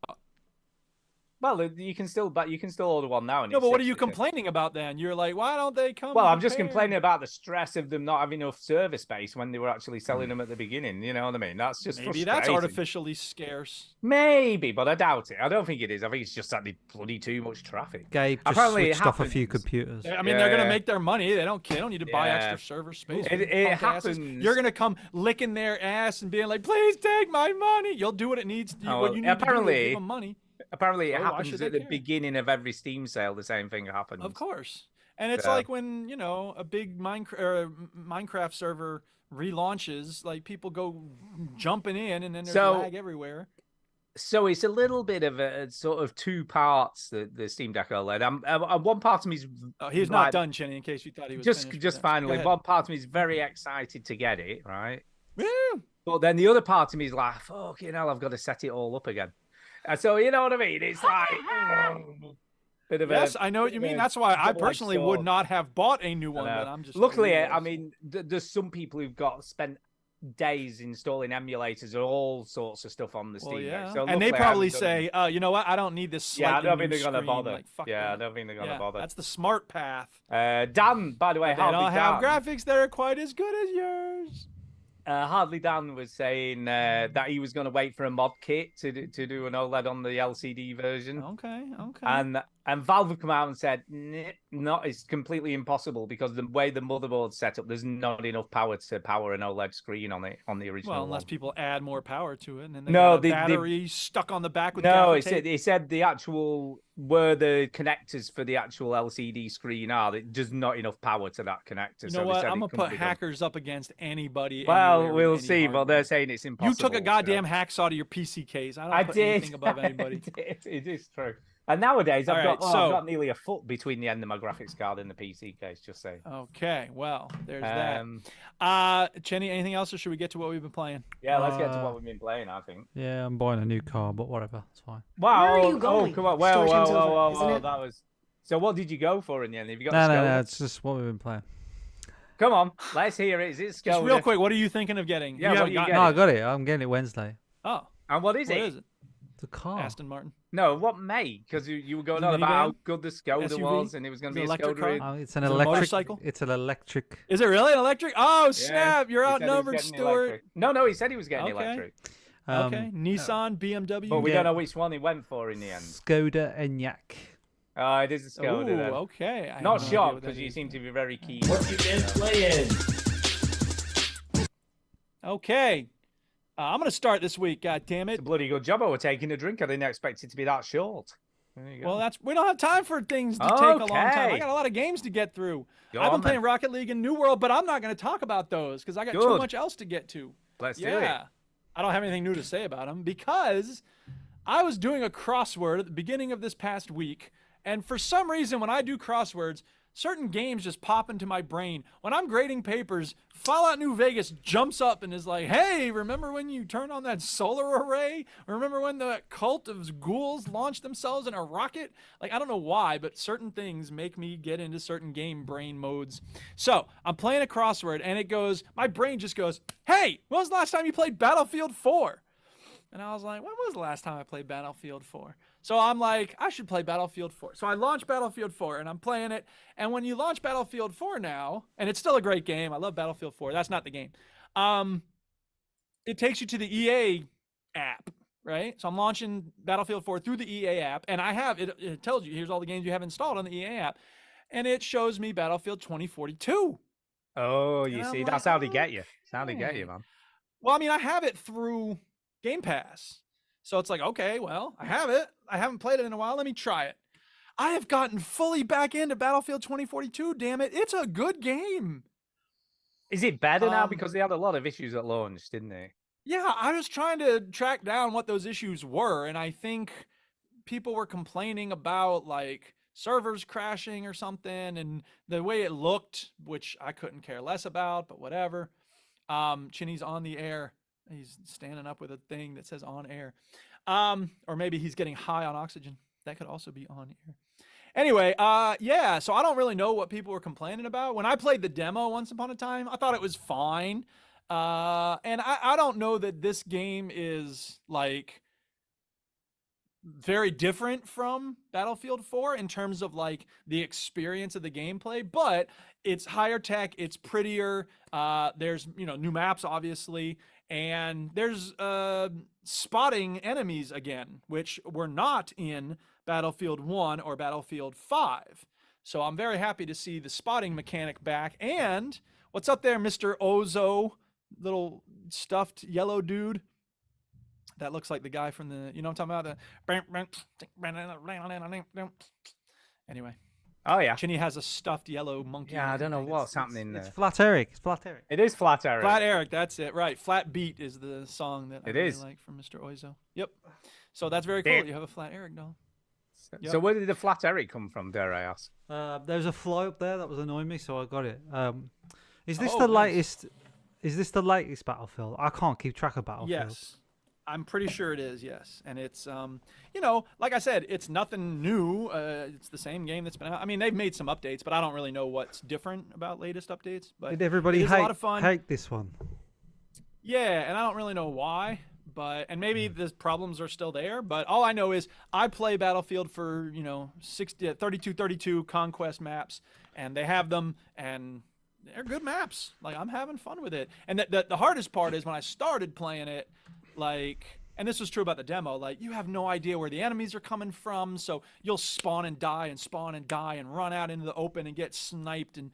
[SPEAKER 1] Well, you can still order one now.
[SPEAKER 2] No, but what are you complaining about then? You're like, why don't they come?
[SPEAKER 1] Well, I'm just complaining about the stress of them not having enough server space when they were actually selling them at the beginning. You know what I mean? That's just
[SPEAKER 2] maybe that's artificially scarce.
[SPEAKER 1] Maybe, but I doubt it. I don't think it is. I think it's just that they bloody too much traffic.
[SPEAKER 3] Gabe just switched off a few computers.
[SPEAKER 2] I mean, they're gonna make their money. They don't care. They don't need to buy extra server space.
[SPEAKER 1] It happens.
[SPEAKER 2] You're gonna come licking their ass and being like, "Please take my money." You'll do what it needs. What you need to do is give them money.
[SPEAKER 1] Apparently, it happens at the beginning of every Steam sale. The same thing happens.
[SPEAKER 2] Of course, and it's like when a big Minecraft server relaunches, like people go jumping in, and then there's lag everywhere.
[SPEAKER 1] So it's a little bit of a sort of two parts. The Steam Deck OLED. One part of me is
[SPEAKER 2] he's not done, Chenny. In case you thought he was
[SPEAKER 1] just finally. One part of me is very excited to get it, right? Yeah. But then the other part of me is like, fucking hell, I've got to set it all up again. So you know what I mean? It's like bit of
[SPEAKER 2] yes, I know what you mean. That's why I personally would not have bought a new one. But I'm just
[SPEAKER 1] luckily, I mean, there's some people who've spent days installing emulators or all sorts of stuff on the Steam Deck. So
[SPEAKER 2] and they probably say, you know what? I don't need this.
[SPEAKER 1] Yeah, I don't think they're gonna bother. I don't think they're gonna bother.
[SPEAKER 2] That's the smart path.
[SPEAKER 1] Dan, by the way,
[SPEAKER 2] they don't have graphics that are quite as good as yours.
[SPEAKER 1] Hardly Dan was saying that he was going to wait for a mod kit to do an OLED on the LCD version.
[SPEAKER 2] Okay.
[SPEAKER 1] And Valve have come out and said, it's completely impossible because the way the motherboard's set up, there's not enough power to power an OLED screen on the original.
[SPEAKER 2] Well, unless people add more power to it, and then
[SPEAKER 1] the
[SPEAKER 2] battery stuck on the back with
[SPEAKER 1] it said the actual where the connectors for the actual LCD screen are. There's not enough power to that connector.
[SPEAKER 2] You know what? I'm gonna put hackers up against anybody.
[SPEAKER 1] Well, we'll see. But they're saying it's impossible.
[SPEAKER 2] You took a goddamn hacksaw to your PC case. I don't put anything above anybody.
[SPEAKER 1] It is true. And nowadays, I've got nearly a foot between the end of my graphics card and the PC case, just saying.
[SPEAKER 2] Okay, well, there's that. Chenny, anything else, or should we get to what we've been playing?
[SPEAKER 1] Yeah, let's get to what we've been playing, I think.
[SPEAKER 3] Yeah, I'm buying a new car, but whatever, it's fine.
[SPEAKER 1] Wow,
[SPEAKER 7] where are you going?
[SPEAKER 1] Oh, come on. Whoa, that was... So what did you go for in the end? Have you got
[SPEAKER 3] No, it's just what we've been playing.
[SPEAKER 1] Come on, let's hear it. Is it Skoda?
[SPEAKER 2] Just real quick, what are you thinking of getting?
[SPEAKER 1] Yeah,
[SPEAKER 3] No, I got it. I'm getting it Wednesday.
[SPEAKER 2] Oh.
[SPEAKER 1] And what is it?
[SPEAKER 2] What is it?
[SPEAKER 3] It's a car.
[SPEAKER 2] Aston Martin.
[SPEAKER 1] No, what make? Because you were going on about how good the Skoda was, and it was going to be a Skoda.
[SPEAKER 3] It's an electric
[SPEAKER 2] motorcycle.
[SPEAKER 3] It's an electric.
[SPEAKER 2] Is it really an electric? Oh snap! You're outnumbered, Stuart.
[SPEAKER 1] No, he said he was getting electric.
[SPEAKER 2] Okay, Nissan, BMW.
[SPEAKER 1] But we don't know which one he went for in the end.
[SPEAKER 3] Skoda Enyaq.
[SPEAKER 1] Oh, it is a Skoda.
[SPEAKER 2] Ooh,
[SPEAKER 1] then.
[SPEAKER 2] Okay.
[SPEAKER 1] Not shocked because you seem to be very keen.
[SPEAKER 6] What you been playing?
[SPEAKER 2] Okay. I'm going to start this week, God damn it.
[SPEAKER 1] It's a bloody good job. We're taking a drink. I didn't expect it to be that short. There you go.
[SPEAKER 2] Well, we don't have time for things to take a long time. I got a lot of games to get through. I've been playing Rocket League and New World, but I'm not going to talk about those because I got too much else to get to.
[SPEAKER 1] Let's do it.
[SPEAKER 2] I don't have anything new to say about them because I was doing a crossword at the beginning of this past week, and for some reason, when I do crosswords, certain games just pop into my brain. When I'm grading papers, Fallout New Vegas jumps up and is like, hey, remember when you turned on that solar array? Remember when the cult of ghouls launched themselves in a rocket? Like, I don't know why, but certain things make me get into certain game brain modes. So I'm playing a crossword and it goes, my brain just goes, hey, when was the last time you played Battlefield 4? And I was like, when was the last time I played Battlefield 4? So I'm like, I should play Battlefield 4. So I launched Battlefield 4 and I'm playing it. And when you launch Battlefield 4 now, and it's still a great game. I love Battlefield 4. That's not the game. It takes you to the EA app, right? So I'm launching Battlefield 4 through the EA app. And I have, it tells you, here's all the games you have installed on the EA app. And it shows me Battlefield 2042.
[SPEAKER 1] Oh, you see, that's how they get you. That's how they get you, man.
[SPEAKER 2] Well, I mean, I have it through Game Pass. So it's like, okay, well, I have it. I haven't played it in a while. Let me try it. I have gotten fully back into Battlefield 2042. Damn it. It's a good game.
[SPEAKER 1] Is it better now? Because they had a lot of issues at launch, didn't they?
[SPEAKER 2] Yeah, I was trying to track down what those issues were. And I think people were complaining about like servers crashing or something, and the way it looked, which I couldn't care less about, but whatever. Chinny's on the air. He's standing up with a thing that says on air. Or maybe he's getting high on oxygen. That could also be on air. Anyway, yeah, so I don't really know what people were complaining about. When I played the demo once upon a time, I thought it was fine. And I don't know that this game is like very different from Battlefield 4 in terms of like the experience of the gameplay, but it's higher tech, it's prettier. There's, new maps, obviously, and there's spotting enemies again, which were not in Battlefield 1 or Battlefield 5. So I'm very happy to see the spotting mechanic back. And what's up there, Mr. Ozo, little stuffed yellow dude? That looks like the guy from the, you know what I'm talking about? Anyway.
[SPEAKER 1] Oh, yeah.
[SPEAKER 2] Chinny has a stuffed yellow monkey.
[SPEAKER 1] Yeah, I don't know what's happening there.
[SPEAKER 3] It's Flat Eric. It's Flat Eric.
[SPEAKER 1] It is Flat Eric.
[SPEAKER 2] Flat Eric, that's it. Right. Flat Beat is the song that I really like from Mr. Oizo. Yep. So that's very cool. You have a Flat Eric doll. Yep.
[SPEAKER 1] So where did the Flat Eric come from, dare I ask?
[SPEAKER 3] There's a fly up there that was annoying me, so I got it. Is this the latest? Is this the latest Battlefield? I can't keep track of Battlefield.
[SPEAKER 2] Yes. I'm pretty sure it is, yes. And it's, like I said, it's nothing new. It's the same game that's been out. I mean, they've made some updates, but I don't really know what's different about latest updates. But
[SPEAKER 3] did everybody hate this one?
[SPEAKER 2] Yeah, and I don't really know why. And maybe the problems are still there. But all I know is I play Battlefield for, 32 Conquest maps, and they have them, and they're good maps. Like, I'm having fun with it. And the hardest part is when I started playing it, and this was true about the demo, you have no idea where the enemies are coming from, so you'll spawn and die and run out into the open and get sniped and,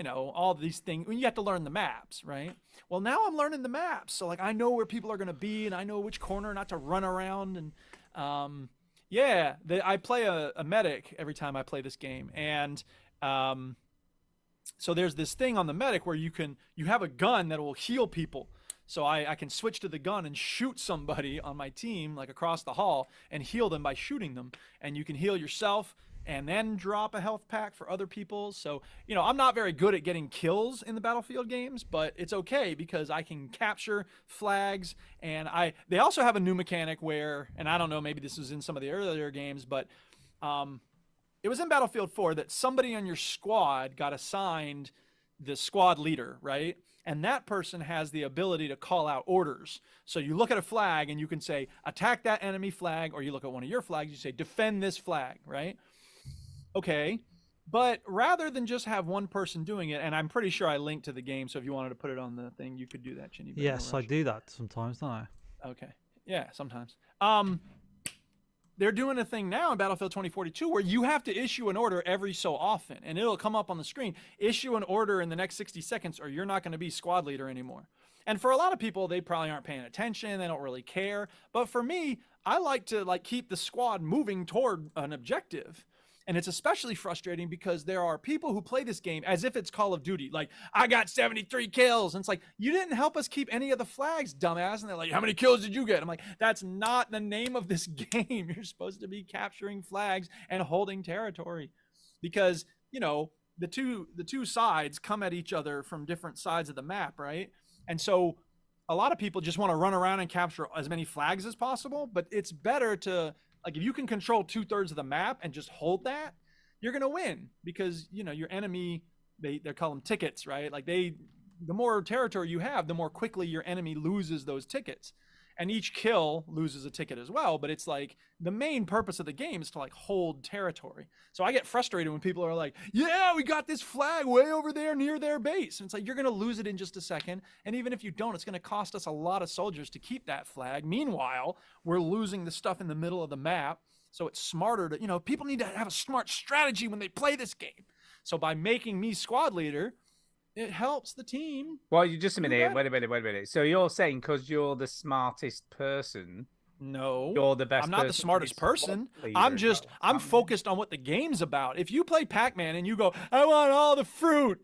[SPEAKER 2] all these things. You have to learn the maps, right? Well, now I'm learning the maps, so, I know where people are going to be, and I know which corner not to run around, and, I play a medic every time I play this game, and, so there's this thing on the medic where you have a gun that will heal people. So I can switch to the gun and shoot somebody on my team, across the hall, and heal them by shooting them. And you can heal yourself and then drop a health pack for other people. So, I'm not very good at getting kills in the Battlefield games, but it's okay because I can capture flags. And they also have a new mechanic where, and I don't know, maybe this was in some of the earlier games, but it was in Battlefield 4 that somebody on your squad got assigned the squad leader, right? And that person has the ability to call out orders. So you look at a flag and you can say, attack that enemy flag, or you look at one of your flags, you say, defend this flag, right? Okay. But rather than just have one person doing it, and I'm pretty sure I linked to the game, so if you wanted to put it on the thing, you could do that, Chinny.
[SPEAKER 3] Yes, I do that sometimes, don't I?
[SPEAKER 2] Okay. Yeah, sometimes. They're doing a thing now in Battlefield 2042 where you have to issue an order every so often, and it'll come up on the screen. Issue an order in the next 60 seconds or you're not going to be squad leader anymore. And for a lot of people, they probably aren't paying attention. They don't really care. But for me, I like to keep the squad moving toward an objective. And it's especially frustrating because there are people who play this game as if it's Call of Duty. I got 73 kills. And it's you didn't help us keep any of the flags, dumbass. And they're like, how many kills did you get? I'm like, that's not the name of this game. You're supposed to be capturing flags and holding territory. Because, the two sides come at each other from different sides of the map, right? And so a lot of people just want to run around and capture as many flags as possible. But it's better to... if you can control 2/3 of the map and just hold that, you're going to win because, your enemy, they call them tickets, right? The more territory you have, the more quickly your enemy loses those tickets. And each kill loses a ticket as well. But it's the main purpose of the game is to hold territory. So I get frustrated when people are like, yeah, we got this flag way over there near their base. And it's you're going to lose it in just a second. And even if you don't, it's going to cost us a lot of soldiers to keep that flag. Meanwhile, we're losing the stuff in the middle of the map. So it's smarter to, people need to have a smart strategy when they play this game. So by making me squad leader, it helps the team.
[SPEAKER 1] Well, you just a minute. Wait a minute. So you're saying because you're the smartest person?
[SPEAKER 2] No,
[SPEAKER 1] you're the best.
[SPEAKER 2] I'm not the smartest person. I'm focused on what the game's about. If you play Pac-Man and you go, I want all the fruit,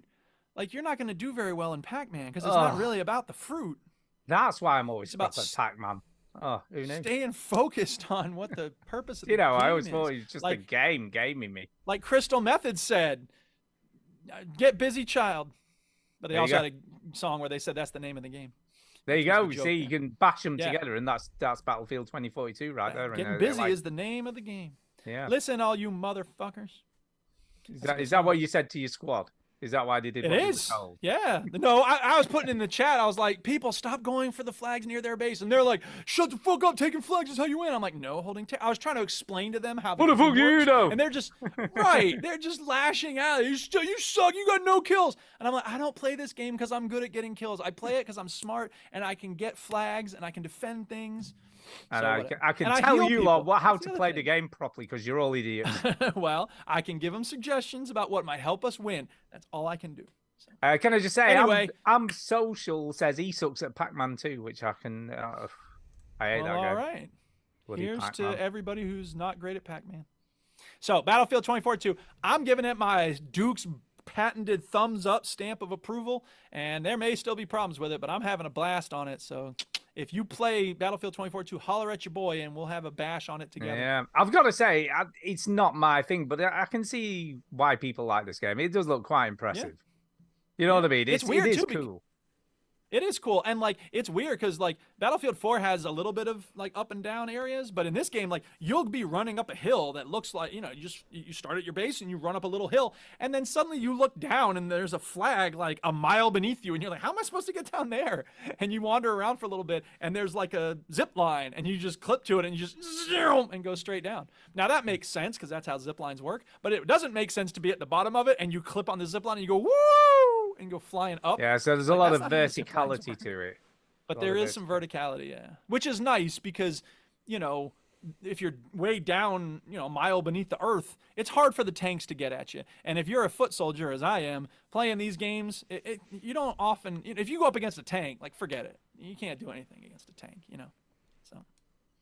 [SPEAKER 2] you're not going to do very well in Pac-Man because it's not really about the fruit.
[SPEAKER 1] That's why I'm always about Pac-Man. Oh, who knew?
[SPEAKER 2] Staying focused on what the purpose of the
[SPEAKER 1] You know,
[SPEAKER 2] game
[SPEAKER 1] I always
[SPEAKER 2] is.
[SPEAKER 1] thought it was just
[SPEAKER 2] Like-
[SPEAKER 1] a game gaming me.
[SPEAKER 2] Like Crystal Method said, get busy, child. But they
[SPEAKER 1] There you
[SPEAKER 2] also
[SPEAKER 1] go.
[SPEAKER 2] had a song where they said that's the name of the game.
[SPEAKER 1] There you
[SPEAKER 2] Which was
[SPEAKER 1] go.
[SPEAKER 2] the
[SPEAKER 1] You
[SPEAKER 2] joke
[SPEAKER 1] see, you
[SPEAKER 2] there.
[SPEAKER 1] can bash them
[SPEAKER 2] Yeah.
[SPEAKER 1] together, and that's Battlefield 2042 right there.
[SPEAKER 2] Getting
[SPEAKER 1] and,
[SPEAKER 2] busy
[SPEAKER 1] like,
[SPEAKER 2] is the name of the game.
[SPEAKER 1] yeah.
[SPEAKER 2] Listen, all you motherfuckers.
[SPEAKER 1] Is that what you said to your squad? Is that why they did?
[SPEAKER 2] It
[SPEAKER 1] what you were
[SPEAKER 2] is.
[SPEAKER 1] told?
[SPEAKER 2] Yeah. No, I was putting in the chat. I was like, people, stop going for the flags near their base. And they're like, shut the fuck up. Taking flags is how you win. I'm like, no, holding. I was trying to explain to them how.
[SPEAKER 1] What the fuck
[SPEAKER 2] game
[SPEAKER 1] you
[SPEAKER 2] works,
[SPEAKER 1] know?
[SPEAKER 2] And they're just right. They're just lashing out. You suck. You got no kills. And I'm like, I don't play this game because I'm good at getting kills. I play it because I'm smart and I can get flags and I can defend things.
[SPEAKER 1] And
[SPEAKER 2] So
[SPEAKER 1] I can
[SPEAKER 2] and I
[SPEAKER 1] tell
[SPEAKER 2] heal
[SPEAKER 1] you
[SPEAKER 2] people.
[SPEAKER 1] lot how
[SPEAKER 2] That's
[SPEAKER 1] to
[SPEAKER 2] the other
[SPEAKER 1] play
[SPEAKER 2] thing.
[SPEAKER 1] the game properly because you're all idiots.
[SPEAKER 2] Well, I can give them suggestions about what might help us win. That's all I can do. So.
[SPEAKER 1] Can I just say,
[SPEAKER 2] Anyway.
[SPEAKER 1] I'm social says he sucks at Pac-Man 2, which I can. I hate that game.
[SPEAKER 2] All right.
[SPEAKER 1] Bloody
[SPEAKER 2] Here's
[SPEAKER 1] Pac-Man.
[SPEAKER 2] to everybody who's not great at Pac-Man. So, Battlefield 2042, I'm giving it my Duke's patented thumbs up stamp of approval, and there may still be problems with it, but I'm having a blast on it. So, if you play Battlefield 2042, holler at your boy, and we'll have a bash on it together.
[SPEAKER 1] Yeah, I've got to say, it's not my thing, but I can see why people like this game. It does look quite impressive. You know what I mean?
[SPEAKER 2] It's weird,
[SPEAKER 1] it is
[SPEAKER 2] too,
[SPEAKER 1] cool.
[SPEAKER 2] It is cool, and like it's weird because like Battlefield 4 has a little bit of like up and down areas, but in this game, like you'll be running up a hill that looks like you start at your base and you run up a little hill, and then suddenly you look down and there's a flag like a mile beneath you, and you're like, how am I supposed to get down there? And you wander around for a little bit, and there's like a zip line, and you just clip to it and you just zoom and go straight down. Now that makes sense because that's how zip lines work, but it doesn't make sense to be at the bottom of it and you clip on the zip line and you go woo and go flying up.
[SPEAKER 1] Yeah, so there's a
[SPEAKER 2] Like,
[SPEAKER 1] lot
[SPEAKER 2] that's
[SPEAKER 1] of
[SPEAKER 2] not how zip lines
[SPEAKER 1] verticality
[SPEAKER 2] work.
[SPEAKER 1] to it.
[SPEAKER 2] But
[SPEAKER 1] Lot
[SPEAKER 2] there
[SPEAKER 1] of
[SPEAKER 2] is some verticality, yeah. Which is nice because, if you're way down, a mile beneath the earth, it's hard for the tanks to get at you. And if you're a foot soldier, as I am, playing these games, you don't often, if you go up against a tank, like, forget it. You can't do anything against a tank, So,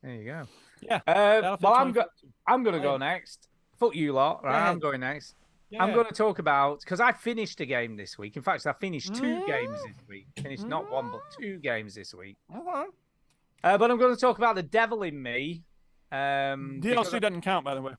[SPEAKER 1] There you go.
[SPEAKER 2] yeah.
[SPEAKER 1] Well, I'm
[SPEAKER 2] 2042.
[SPEAKER 1] going to go next. Fuck you lot, right? I'm
[SPEAKER 2] ahead.
[SPEAKER 1] going next.
[SPEAKER 2] Yeah.
[SPEAKER 1] I'm going to talk about, because I finished a game this week. In fact, I finished two games this week. Finished not one, but two games this week.
[SPEAKER 2] Okay.
[SPEAKER 1] But I'm going to talk about The Devil in Me. because
[SPEAKER 2] DLC doesn't count, by the way.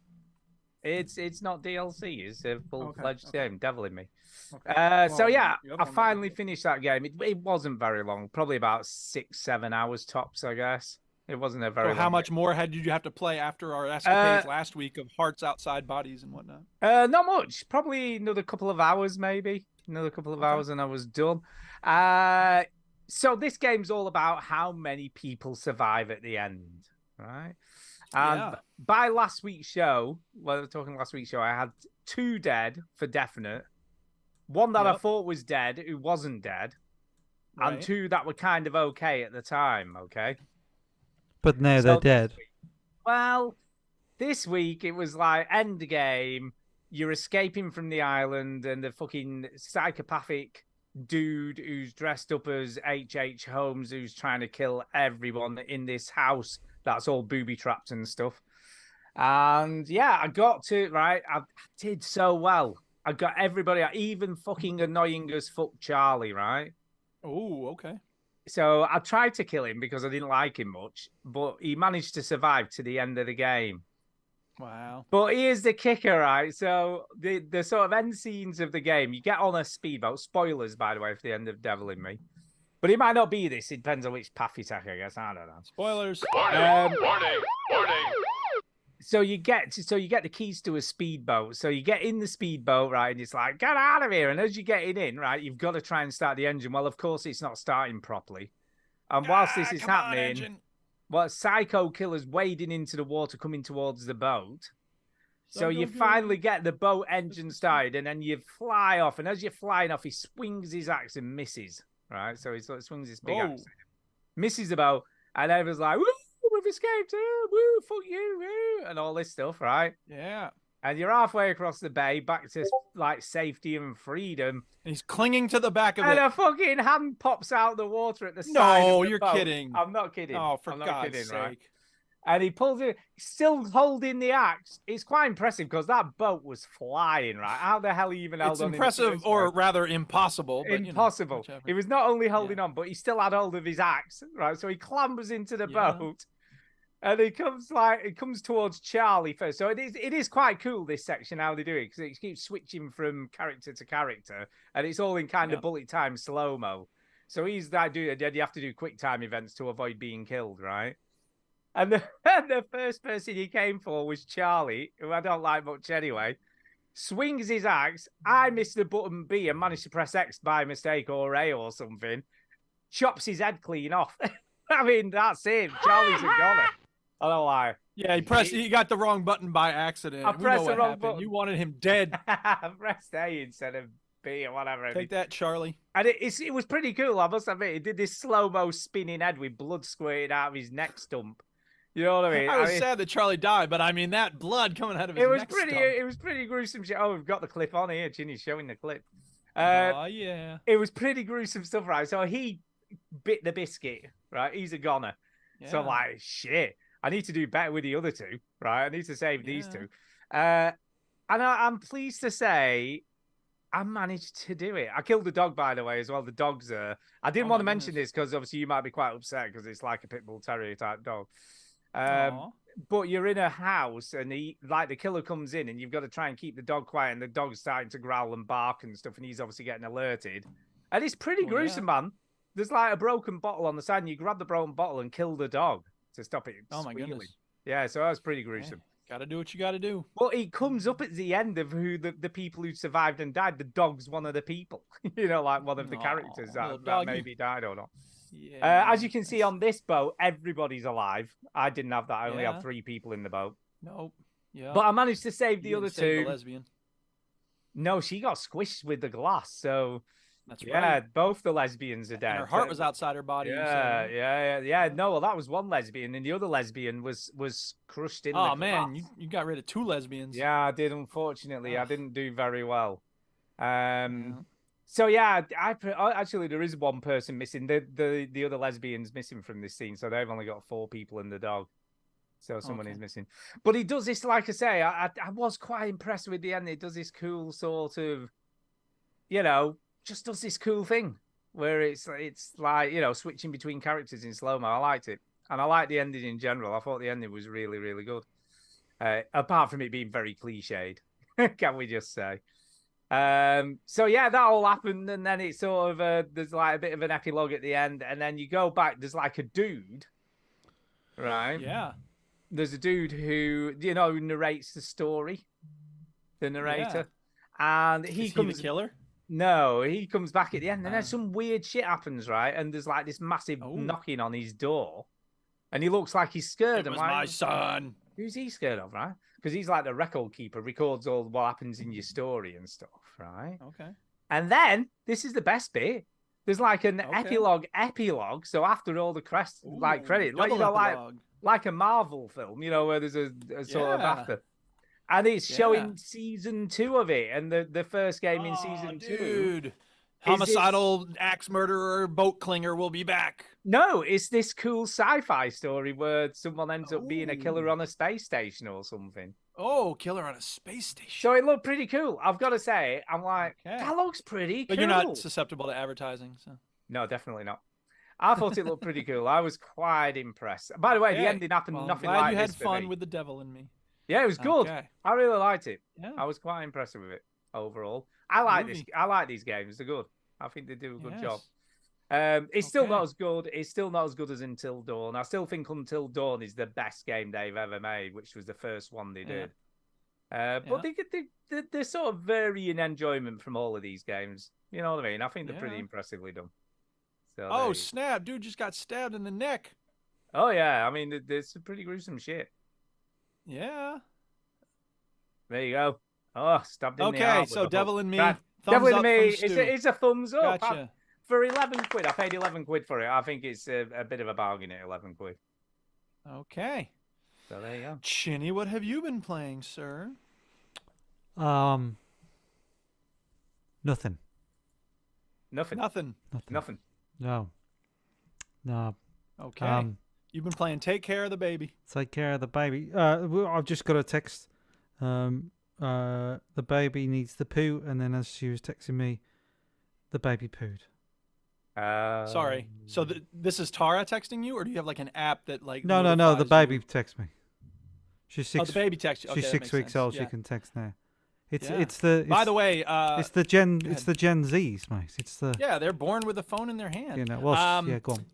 [SPEAKER 1] It's not DLC. It's a full-fledged
[SPEAKER 2] okay.
[SPEAKER 1] game, Devil in Me.
[SPEAKER 2] Okay.
[SPEAKER 1] So
[SPEAKER 2] Well,
[SPEAKER 1] yeah,
[SPEAKER 2] the other
[SPEAKER 1] I
[SPEAKER 2] one
[SPEAKER 1] finally finished that game. It wasn't very long, probably about 6-7 hours tops, I guess. It wasn't a very
[SPEAKER 2] So how
[SPEAKER 1] long
[SPEAKER 2] much more did you have to play after our escapades last week of hearts outside bodies and whatnot?
[SPEAKER 1] Not much. Probably another couple of hours, maybe. Another couple of hours and I was done. So this game's all about how many people survive at the end, right? And
[SPEAKER 2] Yeah.
[SPEAKER 1] by last week's show, we're talking last week's show, I had 2 dead for definite. One that I
[SPEAKER 2] Yep.
[SPEAKER 1] thought was dead, who wasn't dead. And
[SPEAKER 2] Right.
[SPEAKER 1] 2 that were kind of okay at the time, okay?
[SPEAKER 3] But now
[SPEAKER 1] So
[SPEAKER 3] they're
[SPEAKER 1] this
[SPEAKER 3] dead.
[SPEAKER 1] week- Well, this week it was like end game. You're escaping from the island, and the fucking psychopathic dude who's dressed up as H.H. Holmes, who's trying to kill everyone in this house that's all booby trapped and stuff. And yeah, I got to right. I did so well. I got everybody, even fucking annoying as fuck Charlie, right?
[SPEAKER 2] Oh, okay.
[SPEAKER 1] So I tried to kill him because I didn't like him much, but he managed to survive to the end of the game.
[SPEAKER 2] Wow.
[SPEAKER 1] But here's the kicker, right? So the sort of end scenes of the game, you get on a speedboat. Spoilers, by the way, for the end of Devil in Me. But it might not be this. It depends on which path you take, I guess. I don't know.
[SPEAKER 2] Spoilers.
[SPEAKER 6] Warning!
[SPEAKER 1] So you get the keys to a speedboat. So you get in the speedboat, right? And it's like, get out of here. And as you're getting in, right, you've got to try and start the engine. Well, of course, it's not starting properly. And whilst this is
[SPEAKER 2] Come on,
[SPEAKER 1] happening,
[SPEAKER 2] engine.
[SPEAKER 1] well, psycho killers wading into the water, coming towards the boat. So you
[SPEAKER 2] Psycho
[SPEAKER 1] finally get the boat engine started, and then you fly off. And as you're flying off, he swings his axe and misses. Right, so he sort of swings his big
[SPEAKER 2] Whoa.
[SPEAKER 1] axe, misses the boat, and everyone's like, "Woo, we've escaped! Woo, fuck you!" Woo, and all this stuff, right?
[SPEAKER 2] Yeah.
[SPEAKER 1] And you're halfway across the bay, back to like safety and freedom,
[SPEAKER 2] And he's clinging to the back of
[SPEAKER 1] and
[SPEAKER 2] it.
[SPEAKER 1] a fucking hand pops out the water at the side.
[SPEAKER 2] No,
[SPEAKER 1] of the
[SPEAKER 2] you're
[SPEAKER 1] boat.
[SPEAKER 2] kidding.
[SPEAKER 1] I'm not kidding.
[SPEAKER 2] Oh, for
[SPEAKER 1] I'm not
[SPEAKER 2] God's
[SPEAKER 1] kidding,
[SPEAKER 2] sake.
[SPEAKER 1] right? And he pulls it, still holding the axe. It's quite impressive because that boat was flying, right? How the hell he even held on?
[SPEAKER 2] It's impressive, or rather impossible. But,
[SPEAKER 1] impossible. He was not only holding on, but he still had hold of his axe, right? So he clambers into the boat, and he comes towards Charlie first. So it is quite cool, this section, how they do it, because it keeps switching from character to character, and it's all in kind of bullet time slow mo. So he's like, you have to do quick time events to avoid being killed, right? And the first person he came for was Charlie, who I don't like much anyway. Swings his axe. I missed the button B and managed to press X by mistake or A or something. Chops his head clean off. I mean, that's it. Charlie's a goner. I don't lie.
[SPEAKER 2] Yeah, he got the wrong button by accident.
[SPEAKER 1] I pressed the wrong button.
[SPEAKER 2] You wanted him dead.
[SPEAKER 1] I pressed A instead of B or whatever.
[SPEAKER 2] Take that, Charlie.
[SPEAKER 1] And it was pretty cool, I must admit. He did this slow-mo spinning head with blood squirting out of his neck stump. You know what I mean?
[SPEAKER 2] I was sad that Charlie died, but I mean that blood coming out of his neck stump.
[SPEAKER 1] It was pretty gruesome shit. Oh, we've got the clip on here. Ginny's showing the clip.
[SPEAKER 2] Oh, yeah.
[SPEAKER 1] It was pretty gruesome stuff, right? So he bit the biscuit, right? He's a goner. Yeah. So I'm like, shit, I need to do better with the other two, right? I need to save these two. And I'm pleased to say I managed to do it. I killed the dog, by the way, as well. The dog's I didn't want to mention this because obviously you might be quite upset because it's like a pit bull terrier type dog. But you're in a house and the killer comes in and you've got to try and keep the dog quiet, and the dog's starting to growl and bark and stuff, and he's obviously getting alerted. And it's pretty gruesome, man. There's like a broken bottle on the side and you grab the broken bottle and kill the dog to stop it.
[SPEAKER 2] Oh my goodness.
[SPEAKER 1] Yeah, so that was pretty gruesome.
[SPEAKER 2] Gotta do what you gotta do.
[SPEAKER 1] Well, it comes up at the end of who the people who survived and died. The dog's one of the people, you know, like one of the characters that maybe died or not. Yeah, as you can see on this boat, everybody's alive. I didn't have that. I only have 3 people in the boat.
[SPEAKER 2] Nope. Yeah.
[SPEAKER 1] But I managed to save the other 2.
[SPEAKER 2] The lesbian.
[SPEAKER 1] No, she got squished with the glass. So
[SPEAKER 2] that's right.
[SPEAKER 1] Both the lesbians are dead.
[SPEAKER 2] And her heart was outside her body.
[SPEAKER 1] Yeah. No, well, that was one lesbian, and the other lesbian was crushed in. Oh
[SPEAKER 2] man, you got rid of 2 lesbians.
[SPEAKER 1] Yeah, I did. Unfortunately, I didn't do very well. So yeah, actually there is one person missing. The other lesbian's missing from this scene, so they've only got 4 people in the dog. So someone is missing. But he does this, like I say, I was quite impressed with the end. It does this cool sort of, you know, just does this cool thing where it's like, you know, switching between characters in slow-mo. I liked it. And I liked the ending in general. I thought the ending was really, really good. Apart from it being very cliched, can we just say. So yeah, that all happened, and then it's sort of there's like a bit of an epilogue at the end, and then you go back. There's like a dude, right?
[SPEAKER 2] Yeah.
[SPEAKER 1] There's a dude who, you know, narrates the story, the narrator, and he comes.
[SPEAKER 2] The killer?
[SPEAKER 1] No, he comes back at the end, and then some weird shit happens, right? And there's like this massive knocking on his door, and he looks like he's scared.
[SPEAKER 2] It was my son.
[SPEAKER 1] Who's he scared of, right? Because he's like the record keeper, records all what happens in your story and stuff, right?
[SPEAKER 2] Okay.
[SPEAKER 1] And then, this is the best bit, there's like an epilogue. So after all the credit, like a Marvel film, you know, where there's a sort of after. And it's showing season 2 of it, and the first game in season 2.
[SPEAKER 2] Dude. Homicidal axe murderer, boat clinger will be back.
[SPEAKER 1] No, it's this cool sci-fi story where someone ends up being a killer on a space station or something.
[SPEAKER 2] Oh, killer on a space station.
[SPEAKER 1] So it looked pretty cool. I've got to say, I'm like, that looks pretty cool.
[SPEAKER 2] But you're not susceptible to advertising, so.
[SPEAKER 1] No, definitely not. I thought it looked pretty cool. I was quite impressed. By the way, the ending happened nothing like this.
[SPEAKER 2] You had fun with the devil in me.
[SPEAKER 1] Yeah, it was good. I really liked it. Yeah. I was quite impressed with it overall. I like these games. They're good. I think they do a good job. It's still not as good. It's still not as good as Until Dawn. I still think Until Dawn is the best game they've ever made, which was the first one they did. But they're sort of varying enjoyment from all of these games. You know what I mean? I think they're pretty impressively done. So
[SPEAKER 2] snap! Dude just got stabbed in the neck.
[SPEAKER 1] Oh yeah, I mean, there's some pretty gruesome shit.
[SPEAKER 2] Yeah.
[SPEAKER 1] There you go. Oh, stabbed in the arm.
[SPEAKER 2] Okay, so Devil in Me.
[SPEAKER 1] Devil in Me. It's a thumbs up.
[SPEAKER 2] Gotcha.
[SPEAKER 1] For 11 quid, I paid 11 quid for it. I think it's a bit of a bargain at 11 quid.
[SPEAKER 2] Okay.
[SPEAKER 1] So there you go.
[SPEAKER 2] Chinny, what have you been playing, sir?
[SPEAKER 3] Nothing.
[SPEAKER 1] Nothing.
[SPEAKER 2] Nothing.
[SPEAKER 3] Nothing.
[SPEAKER 1] Nothing.
[SPEAKER 3] No.
[SPEAKER 2] Okay. You've been playing Take Care of the Baby.
[SPEAKER 3] Take care of the baby. I've just got a text. The baby needs the poo, and then as she was texting me, the baby pooed.
[SPEAKER 2] Sorry. So this is Tara texting you, or do you have like an app that like?
[SPEAKER 3] No. The baby texts me. She's 6.
[SPEAKER 2] Oh, the baby texts you. Okay,
[SPEAKER 3] she's 6 weeks old. She can text now. It's the.
[SPEAKER 2] By the way,
[SPEAKER 3] it's the Gen Zs, mate. It's the.
[SPEAKER 2] Yeah, they're born with a phone in their hand.
[SPEAKER 3] You know. Well, yeah, go on.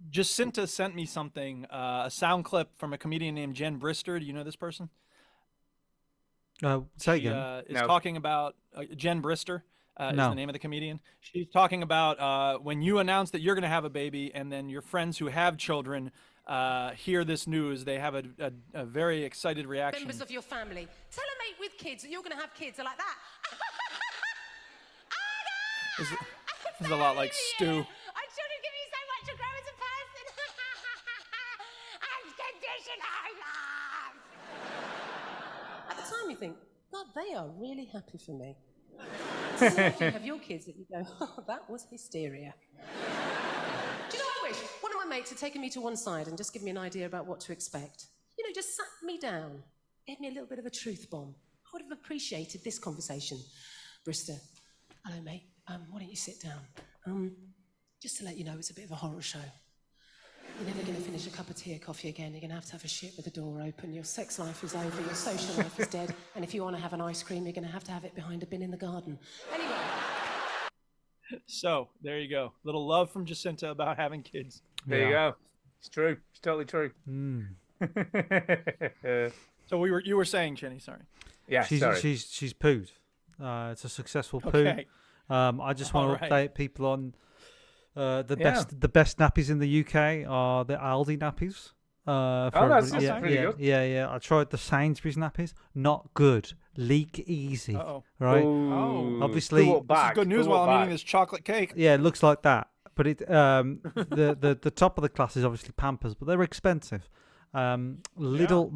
[SPEAKER 2] Jacinta sent me something, a sound clip from a comedian named Jen Brister. Do you know this person?
[SPEAKER 3] Say again.
[SPEAKER 2] Is talking about Jen Brister. Is the name of the comedian. She's talking about when you announce that you're going to have a baby, and then your friends who have children hear this news, they have a very excited reaction.
[SPEAKER 9] Members of your family, tell a mate with kids that you're going to have kids. They're like that.
[SPEAKER 2] This is a lot like Stu.
[SPEAKER 9] Our children give you so much to grow as a person. Unconditional love. At the time, you think, God, they are really happy for me. So if you have your kids that you go, oh, that was hysteria. Do you know what I wish? One of my mates had taken me to one side and just given me an idea about what to expect. You know, just sat me down, gave me a little bit of a truth bomb. I would have appreciated this conversation. Brister, hello, mate. Why don't you sit down? Just to let you know, it's a bit of a horror show. You're never going to finish a cup of tea or coffee again. You're going to have a shit with the door open. Your sex life is over. Your social life is dead. And if you want to have an ice cream, you're going to have it behind a bin in the garden. Anyway.
[SPEAKER 2] So, there you go. Little love from Jacinta about having kids.
[SPEAKER 1] There you go. It's true. It's totally true.
[SPEAKER 2] So you were saying, Jenny, sorry.
[SPEAKER 1] Yeah,
[SPEAKER 3] she's pooed. It's a successful poo. I just want to update people on the best nappies in the UK are the Aldi nappies.
[SPEAKER 1] That's pretty good.
[SPEAKER 3] Yeah. I tried the Sainsbury's nappies. Not good. Leak easy. Right?
[SPEAKER 2] Oh.
[SPEAKER 3] Obviously,
[SPEAKER 2] this is good news while I'm eating this chocolate cake.
[SPEAKER 3] Yeah, it looks like that. But the top of the class is obviously Pampers, but they're expensive. Lidl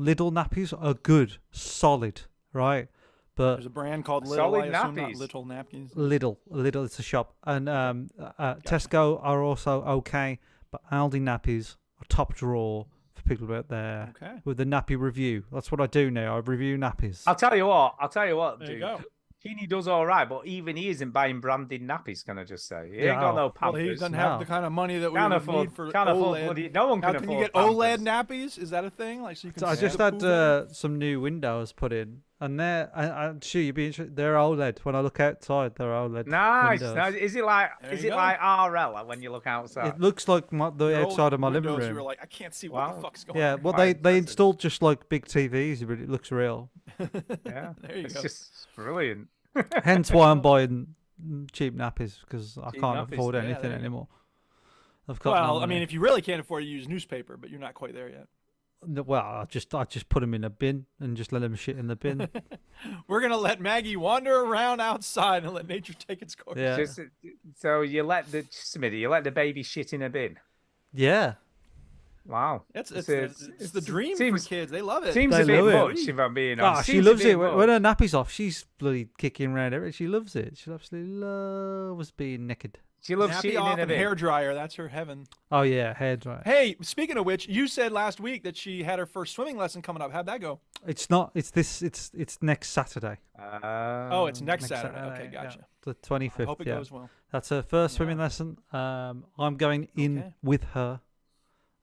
[SPEAKER 3] nappies are good, solid, right? But
[SPEAKER 2] there's a brand called Lidl.
[SPEAKER 1] Solid
[SPEAKER 2] I assume
[SPEAKER 1] nappies.
[SPEAKER 2] not Little Napkins.
[SPEAKER 3] Lidl, it's a shop, and Tesco are also okay, but Aldi nappies are top drawer for people out there with the nappy review. That's what I do now. I review nappies.
[SPEAKER 1] I'll tell you what,
[SPEAKER 2] There
[SPEAKER 1] dude.
[SPEAKER 2] you go.
[SPEAKER 1] Keeney does all right, but even he isn't buying branded nappies, can I just say? He ain't got no Pampers.
[SPEAKER 2] Well, he doesn't have the kind of money that we
[SPEAKER 1] Can't
[SPEAKER 2] would
[SPEAKER 1] afford,
[SPEAKER 2] need for
[SPEAKER 1] can't afford
[SPEAKER 2] OLED.
[SPEAKER 1] bloody, no one can afford
[SPEAKER 2] Can you get
[SPEAKER 1] Pampers.
[SPEAKER 2] OLED nappies? Is that a thing? Like, so you can.
[SPEAKER 3] So I just had some new windows put in, and I'm sure you'd be interested. They're OLED. When I look outside, they're OLED.
[SPEAKER 1] Nice.
[SPEAKER 3] windows.
[SPEAKER 1] Nice. Is it like RL when you look outside?
[SPEAKER 3] It looks like the outside of my living
[SPEAKER 2] windows,
[SPEAKER 3] room.
[SPEAKER 2] You were like, I can't see what the fuck's going on.
[SPEAKER 3] Yeah, well, they installed just like big TVs, but it looks real.
[SPEAKER 1] Yeah,
[SPEAKER 2] there you
[SPEAKER 1] it's
[SPEAKER 2] go.
[SPEAKER 1] just brilliant.
[SPEAKER 3] Hence why I'm buying cheap nappies, because I can't
[SPEAKER 1] nappies,
[SPEAKER 3] afford
[SPEAKER 1] yeah,
[SPEAKER 3] anything
[SPEAKER 2] there you go.
[SPEAKER 3] anymore. I've got
[SPEAKER 2] Well,
[SPEAKER 3] no
[SPEAKER 2] I
[SPEAKER 3] money.
[SPEAKER 2] mean, if you really can't afford to use newspaper, but you're not quite there yet.
[SPEAKER 3] Well, I just put them in a bin and just let them shit in the bin.
[SPEAKER 2] We're gonna let Maggie wander around outside and let nature take its course.
[SPEAKER 3] Yeah.
[SPEAKER 1] So you let the baby shit in a bin.
[SPEAKER 3] Yeah.
[SPEAKER 1] Wow.
[SPEAKER 2] It's the dream for kids. They love it.
[SPEAKER 1] Seems
[SPEAKER 3] They
[SPEAKER 1] a bit
[SPEAKER 3] love it.
[SPEAKER 1] much, if I'm being
[SPEAKER 3] Oh,
[SPEAKER 1] honest.
[SPEAKER 3] she
[SPEAKER 1] Seems a
[SPEAKER 3] loves
[SPEAKER 1] bit
[SPEAKER 3] it.
[SPEAKER 1] much.
[SPEAKER 3] When her nappy's off, she's bloody kicking around everything. She loves it. She absolutely loves being naked.
[SPEAKER 1] She loves
[SPEAKER 2] Nappy
[SPEAKER 1] shitting
[SPEAKER 2] off
[SPEAKER 1] in a
[SPEAKER 2] and
[SPEAKER 1] bin.
[SPEAKER 2] hair dryer. That's her heaven.
[SPEAKER 3] Oh yeah, hair dryer.
[SPEAKER 2] Hey, speaking of which, you said last week that she had her first swimming lesson coming up. How'd that go?
[SPEAKER 3] It's not. It's next Saturday.
[SPEAKER 2] Oh, it's next Saturday. Okay,
[SPEAKER 3] yeah.
[SPEAKER 2] gotcha.
[SPEAKER 3] The 25th.
[SPEAKER 2] I hope it
[SPEAKER 3] yeah.
[SPEAKER 2] goes well.
[SPEAKER 3] That's her first swimming lesson. I'm going in with her.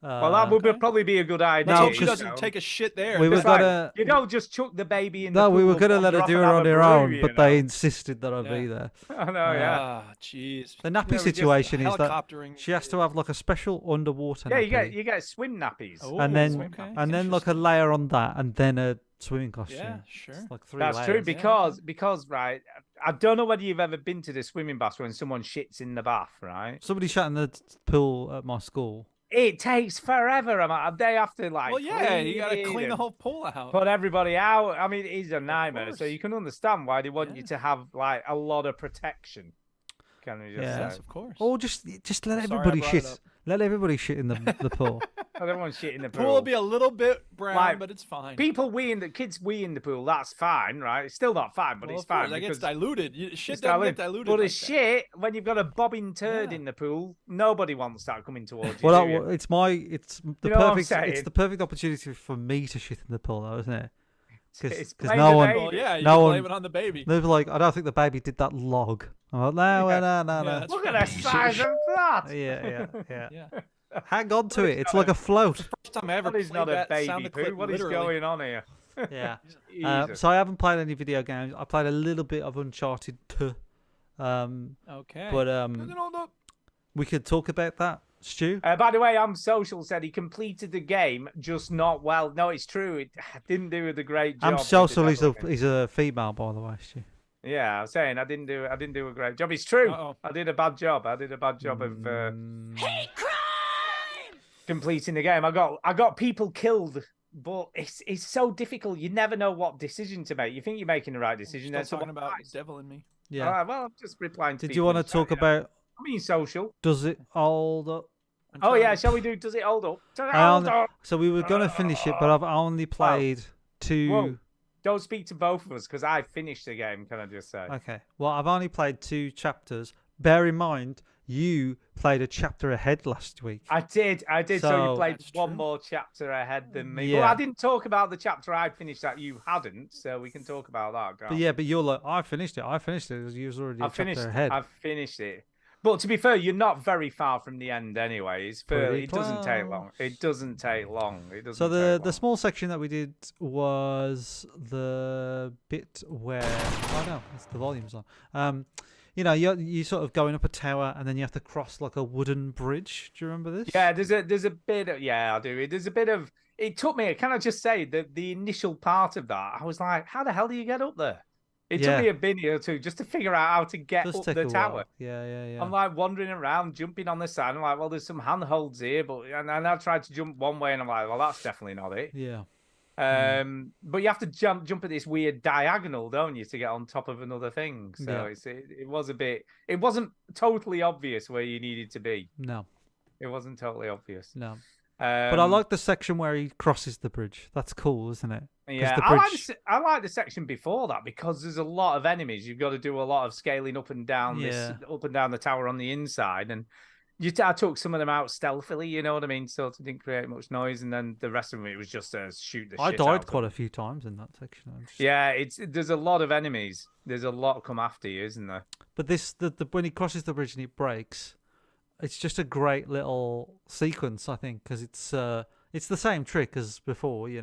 [SPEAKER 1] Well, that would probably be a good idea.
[SPEAKER 2] Let's hope she doesn't take a shit there.
[SPEAKER 3] We were
[SPEAKER 1] It's like,
[SPEAKER 3] gonna.
[SPEAKER 1] you don't just chuck the baby in the
[SPEAKER 3] No, we were
[SPEAKER 1] pool,
[SPEAKER 3] gonna let her
[SPEAKER 1] drop
[SPEAKER 3] do
[SPEAKER 1] and
[SPEAKER 3] her
[SPEAKER 1] have
[SPEAKER 3] on
[SPEAKER 1] a
[SPEAKER 3] her
[SPEAKER 1] brew,
[SPEAKER 3] own,
[SPEAKER 1] you
[SPEAKER 3] but
[SPEAKER 1] know?
[SPEAKER 3] they insisted that I be there.
[SPEAKER 1] I know, yeah.
[SPEAKER 2] Ah, jeez.
[SPEAKER 3] The nappy
[SPEAKER 2] Yeah, we just
[SPEAKER 3] situation is that
[SPEAKER 2] helicoptering.
[SPEAKER 3] she has to have like a special underwater
[SPEAKER 1] Yeah,
[SPEAKER 3] nappy,
[SPEAKER 1] you get swim nappies.
[SPEAKER 2] Oh,
[SPEAKER 3] and then
[SPEAKER 2] okay.
[SPEAKER 3] like a layer on that, and then a swimming costume.
[SPEAKER 2] Yeah, sure.
[SPEAKER 3] It's like 3
[SPEAKER 1] That's
[SPEAKER 3] layers.
[SPEAKER 1] true because right, I don't know whether you've ever been to the swimming bath when someone shits in the bath, right?
[SPEAKER 3] Somebody shot in the pool at my school.
[SPEAKER 1] It takes forever. They have to like.
[SPEAKER 2] Well, yeah, you gotta
[SPEAKER 1] it
[SPEAKER 2] clean the
[SPEAKER 1] and
[SPEAKER 2] whole pool out.
[SPEAKER 1] Put everybody out. I mean, it is a nightmare. So
[SPEAKER 2] course.
[SPEAKER 1] you can understand why they want you to have like a lot of protection. Can you just
[SPEAKER 3] Yeah.
[SPEAKER 1] say?
[SPEAKER 2] Yes, of course.
[SPEAKER 3] Or just let
[SPEAKER 2] Sorry I
[SPEAKER 3] everybody
[SPEAKER 2] brought it
[SPEAKER 3] shit.
[SPEAKER 2] up.
[SPEAKER 3] Let everybody shit in the pool.
[SPEAKER 1] I don't want shit in the pool.
[SPEAKER 2] Pool will be a little bit brown,
[SPEAKER 1] Like,
[SPEAKER 2] but it's fine.
[SPEAKER 1] Kids wee in the pool. That's fine, right? It's still not fine, but
[SPEAKER 2] Well,
[SPEAKER 1] it's
[SPEAKER 2] of course,
[SPEAKER 1] fine.
[SPEAKER 2] that gets
[SPEAKER 1] because
[SPEAKER 2] diluted. Shit
[SPEAKER 1] it's
[SPEAKER 2] doesn't
[SPEAKER 1] diluted.
[SPEAKER 2] get diluted.
[SPEAKER 1] But
[SPEAKER 2] like
[SPEAKER 1] the shit, when you've got a bobbing turd in the pool, nobody wants that coming towards you.
[SPEAKER 3] Well,
[SPEAKER 1] do you?
[SPEAKER 3] it's the
[SPEAKER 1] You know what I'm
[SPEAKER 3] perfect.
[SPEAKER 1] saying?
[SPEAKER 3] It's the perfect opportunity for me to shit in the pool, though, isn't it?
[SPEAKER 1] It's
[SPEAKER 3] Because
[SPEAKER 1] blame
[SPEAKER 3] no
[SPEAKER 1] the
[SPEAKER 3] one,
[SPEAKER 1] baby.
[SPEAKER 2] Well, yeah, you
[SPEAKER 3] no
[SPEAKER 2] can
[SPEAKER 3] one,
[SPEAKER 2] blame it on the baby.
[SPEAKER 3] They're like, I don't think the baby did that log. I'm like, no.
[SPEAKER 2] that's
[SPEAKER 1] Look at the size of that.
[SPEAKER 3] Yeah. Hang on to it. It's like a float.
[SPEAKER 2] First time I ever
[SPEAKER 1] That is
[SPEAKER 2] played
[SPEAKER 1] not a
[SPEAKER 2] that
[SPEAKER 1] baby
[SPEAKER 2] sound
[SPEAKER 1] poo.
[SPEAKER 2] clip
[SPEAKER 1] What is
[SPEAKER 2] literally.
[SPEAKER 1] going on here?
[SPEAKER 3] Yeah.
[SPEAKER 1] Jesus.
[SPEAKER 3] So I haven't played any video games. I played a little bit of Uncharted 2.
[SPEAKER 2] Okay.
[SPEAKER 3] But we could talk about that, Stu.
[SPEAKER 1] By the way, Social said he completed the game, just not well. No, it's true. It didn't do the great job.
[SPEAKER 3] Social is a female, by the way, Stu.
[SPEAKER 1] Yeah, I'm saying I didn't do a great job. It's true.
[SPEAKER 2] Uh-oh.
[SPEAKER 1] I did a bad job. of completing the game. I got people killed, but it's so difficult. You never know what decision to make. You think you're making the right decision.
[SPEAKER 2] Still talking about Devil in Me.
[SPEAKER 3] Yeah.
[SPEAKER 1] All right, well, I'm just replying to
[SPEAKER 3] Did you want to talk about?
[SPEAKER 1] I mean, Social.
[SPEAKER 3] Does it hold up?
[SPEAKER 1] Oh yeah, shall we do? Does it hold up? Does it hold up?
[SPEAKER 3] So we were gonna finish it, but I've only played two.
[SPEAKER 1] Whoa. Don't speak to both of us because I finished the game. Can I just say?
[SPEAKER 3] Okay. Well, I've only played 2 chapters. Bear in mind, you played a chapter ahead last week.
[SPEAKER 1] I did. So you played
[SPEAKER 2] That's
[SPEAKER 1] one
[SPEAKER 2] true.
[SPEAKER 1] more chapter ahead than me.
[SPEAKER 3] Yeah.
[SPEAKER 1] Well, I didn't talk about the chapter I finished that you hadn't, so we can talk about that. Can't
[SPEAKER 3] But
[SPEAKER 1] we?
[SPEAKER 3] yeah, but you're like, I finished it. because you was already a
[SPEAKER 1] I've finished.
[SPEAKER 3] chapter ahead.
[SPEAKER 1] I've finished it. But to be fair, you're not very far from the end, anyway. It's fairly.
[SPEAKER 3] Pretty
[SPEAKER 1] It doesn't take
[SPEAKER 3] close.
[SPEAKER 1] long. It doesn't take long. It doesn't.
[SPEAKER 3] So
[SPEAKER 1] take
[SPEAKER 3] the
[SPEAKER 1] long.
[SPEAKER 3] small section that we did was the bit where it's the volume's on. You sort of going up a tower and then you have to cross like a wooden bridge. Do you remember this?
[SPEAKER 1] Yeah, there's a bit of I do. There's a bit of. It took me. Can I just say that the initial part of that, I was like, how the hell do you get up there? It took me a minute or two just to figure out how to get
[SPEAKER 3] Does
[SPEAKER 1] up
[SPEAKER 3] take
[SPEAKER 1] the
[SPEAKER 3] a
[SPEAKER 1] tower.
[SPEAKER 3] while. Yeah.
[SPEAKER 1] I'm like wandering around, jumping on the side. I'm like, well, there's some handholds here, but and I tried to jump one way, and I'm like, well, that's definitely not it.
[SPEAKER 3] Yeah.
[SPEAKER 1] But you have to jump at this weird diagonal, don't you, to get on top of another thing? So it was a bit. It wasn't totally obvious where you needed to be.
[SPEAKER 3] No.
[SPEAKER 1] It wasn't totally obvious.
[SPEAKER 3] No. But I like the section where he crosses the bridge. That's cool, isn't it?
[SPEAKER 1] Yeah,
[SPEAKER 3] the
[SPEAKER 1] I
[SPEAKER 3] bridge...
[SPEAKER 1] I like the section before that because there's a lot of enemies. You've got to do a lot of scaling up and down the tower on the inside, and I took some of them out stealthily. You know what I mean? So it didn't create much noise, and then the rest of them it was just shoot the.
[SPEAKER 3] I
[SPEAKER 1] shit
[SPEAKER 3] died
[SPEAKER 1] out
[SPEAKER 3] quite a few times in that section.
[SPEAKER 1] Yeah, there's a lot of enemies. There's a lot come after you, isn't there?
[SPEAKER 3] But when he crosses the bridge and it breaks, it's just a great little sequence, I think, because it's the same trick as before. You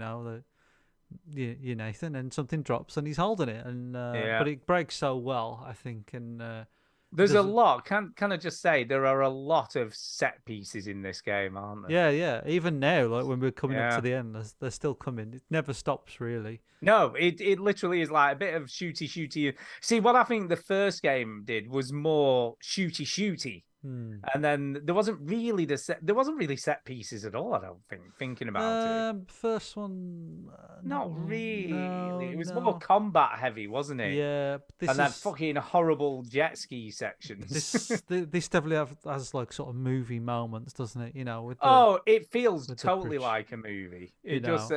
[SPEAKER 3] Nathan, and something drops and he's holding it, and but it breaks so well, I think, and.
[SPEAKER 1] There's a lot. Can I just say there are a lot of set pieces in this game, aren't there?
[SPEAKER 3] Yeah. Even now, like when we're coming up to the end, they're still coming. It never stops, really.
[SPEAKER 1] No, it literally is like a bit of shooty. See, what I think the first game did was more shooty, and then there wasn't really set pieces at all. I don't think. Thinking about it,
[SPEAKER 3] first one,
[SPEAKER 1] not really.
[SPEAKER 3] No,
[SPEAKER 1] it was more combat heavy, wasn't it?
[SPEAKER 3] Yeah,
[SPEAKER 1] and that fucking horrible jet ski sections.
[SPEAKER 3] This definitely has like sort of movie moments, doesn't it?
[SPEAKER 1] It feels totally like a movie. It just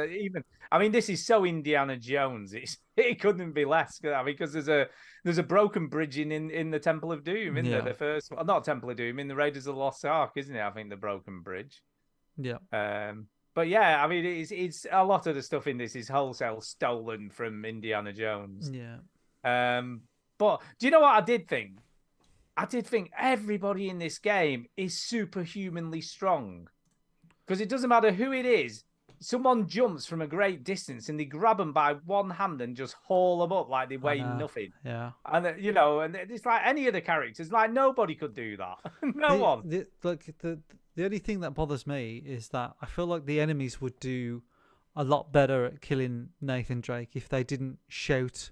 [SPEAKER 1] I mean, this is so Indiana Jones. It couldn't be less. Because there's a broken bridge in the Temple of Doom, isn't there? The first one, not Temple of Doom, in the Raiders of the Lost Ark, isn't it? I think the broken bridge.
[SPEAKER 3] Yeah.
[SPEAKER 1] But yeah, I mean, it's a lot of the stuff in this is wholesale stolen from Indiana Jones.
[SPEAKER 3] Yeah.
[SPEAKER 1] But do you know what I did think? I did think everybody in this game is superhumanly strong, because it doesn't matter who it is. Someone jumps from a great distance and they grab them by one hand and just haul them up like they weigh nothing.
[SPEAKER 3] Yeah.
[SPEAKER 1] And and it's like any of the characters, like nobody could do that. No one.
[SPEAKER 3] The only thing that bothers me is that I feel like the enemies would do a lot better at killing Nathan Drake if they didn't shout,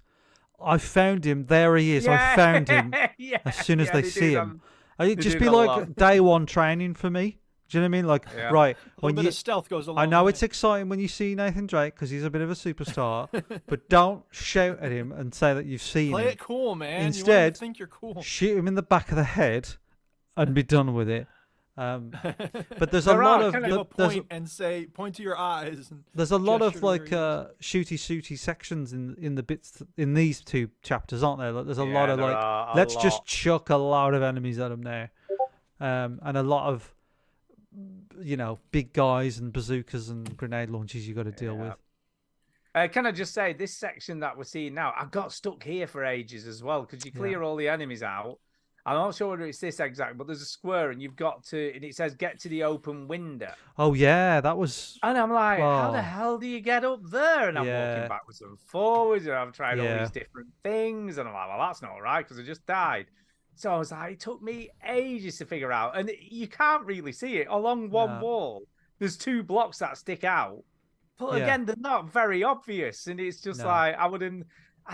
[SPEAKER 3] "I found him! There he is! I found him!" as soon as they see him. It'd just be like day one training for me. Do you know what I mean? Like, right,
[SPEAKER 2] when bit of stealth goes along.
[SPEAKER 3] I know it's exciting when you see Nathan Drake because he's a bit of a superstar, but don't shout at him and say that you've seen him.
[SPEAKER 2] Play it cool, man.
[SPEAKER 3] Instead,
[SPEAKER 2] you think you're cool.
[SPEAKER 3] Shoot him in the back of the head and be done with it. But there's a lot of
[SPEAKER 2] point to your eyes. And
[SPEAKER 3] there's a lot of like
[SPEAKER 2] shooty
[SPEAKER 3] sections in the bits in these 2 chapters, aren't there? Like, there's a lot of like let's just chuck a lot of enemies at them there, and a lot of big guys and bazookas and grenade launchers you got to deal with.
[SPEAKER 1] Can I just say, this section that we're seeing now, I got stuck here for ages as well, because you clear all the enemies out. I'm not sure whether it's this exact, but there's a square, and you've got to, and it says get to the open window.
[SPEAKER 3] Oh yeah, that was.
[SPEAKER 1] And I'm like, how the hell do you get up there? And I'm walking backwards and forwards, and I'm trying all these different things, and I'm like, well, that's not right because I just died. So I was like, it took me ages to figure out, and you can't really see it along one wall. There's 2 blocks that stick out, but again, they're not very obvious, and it's just like I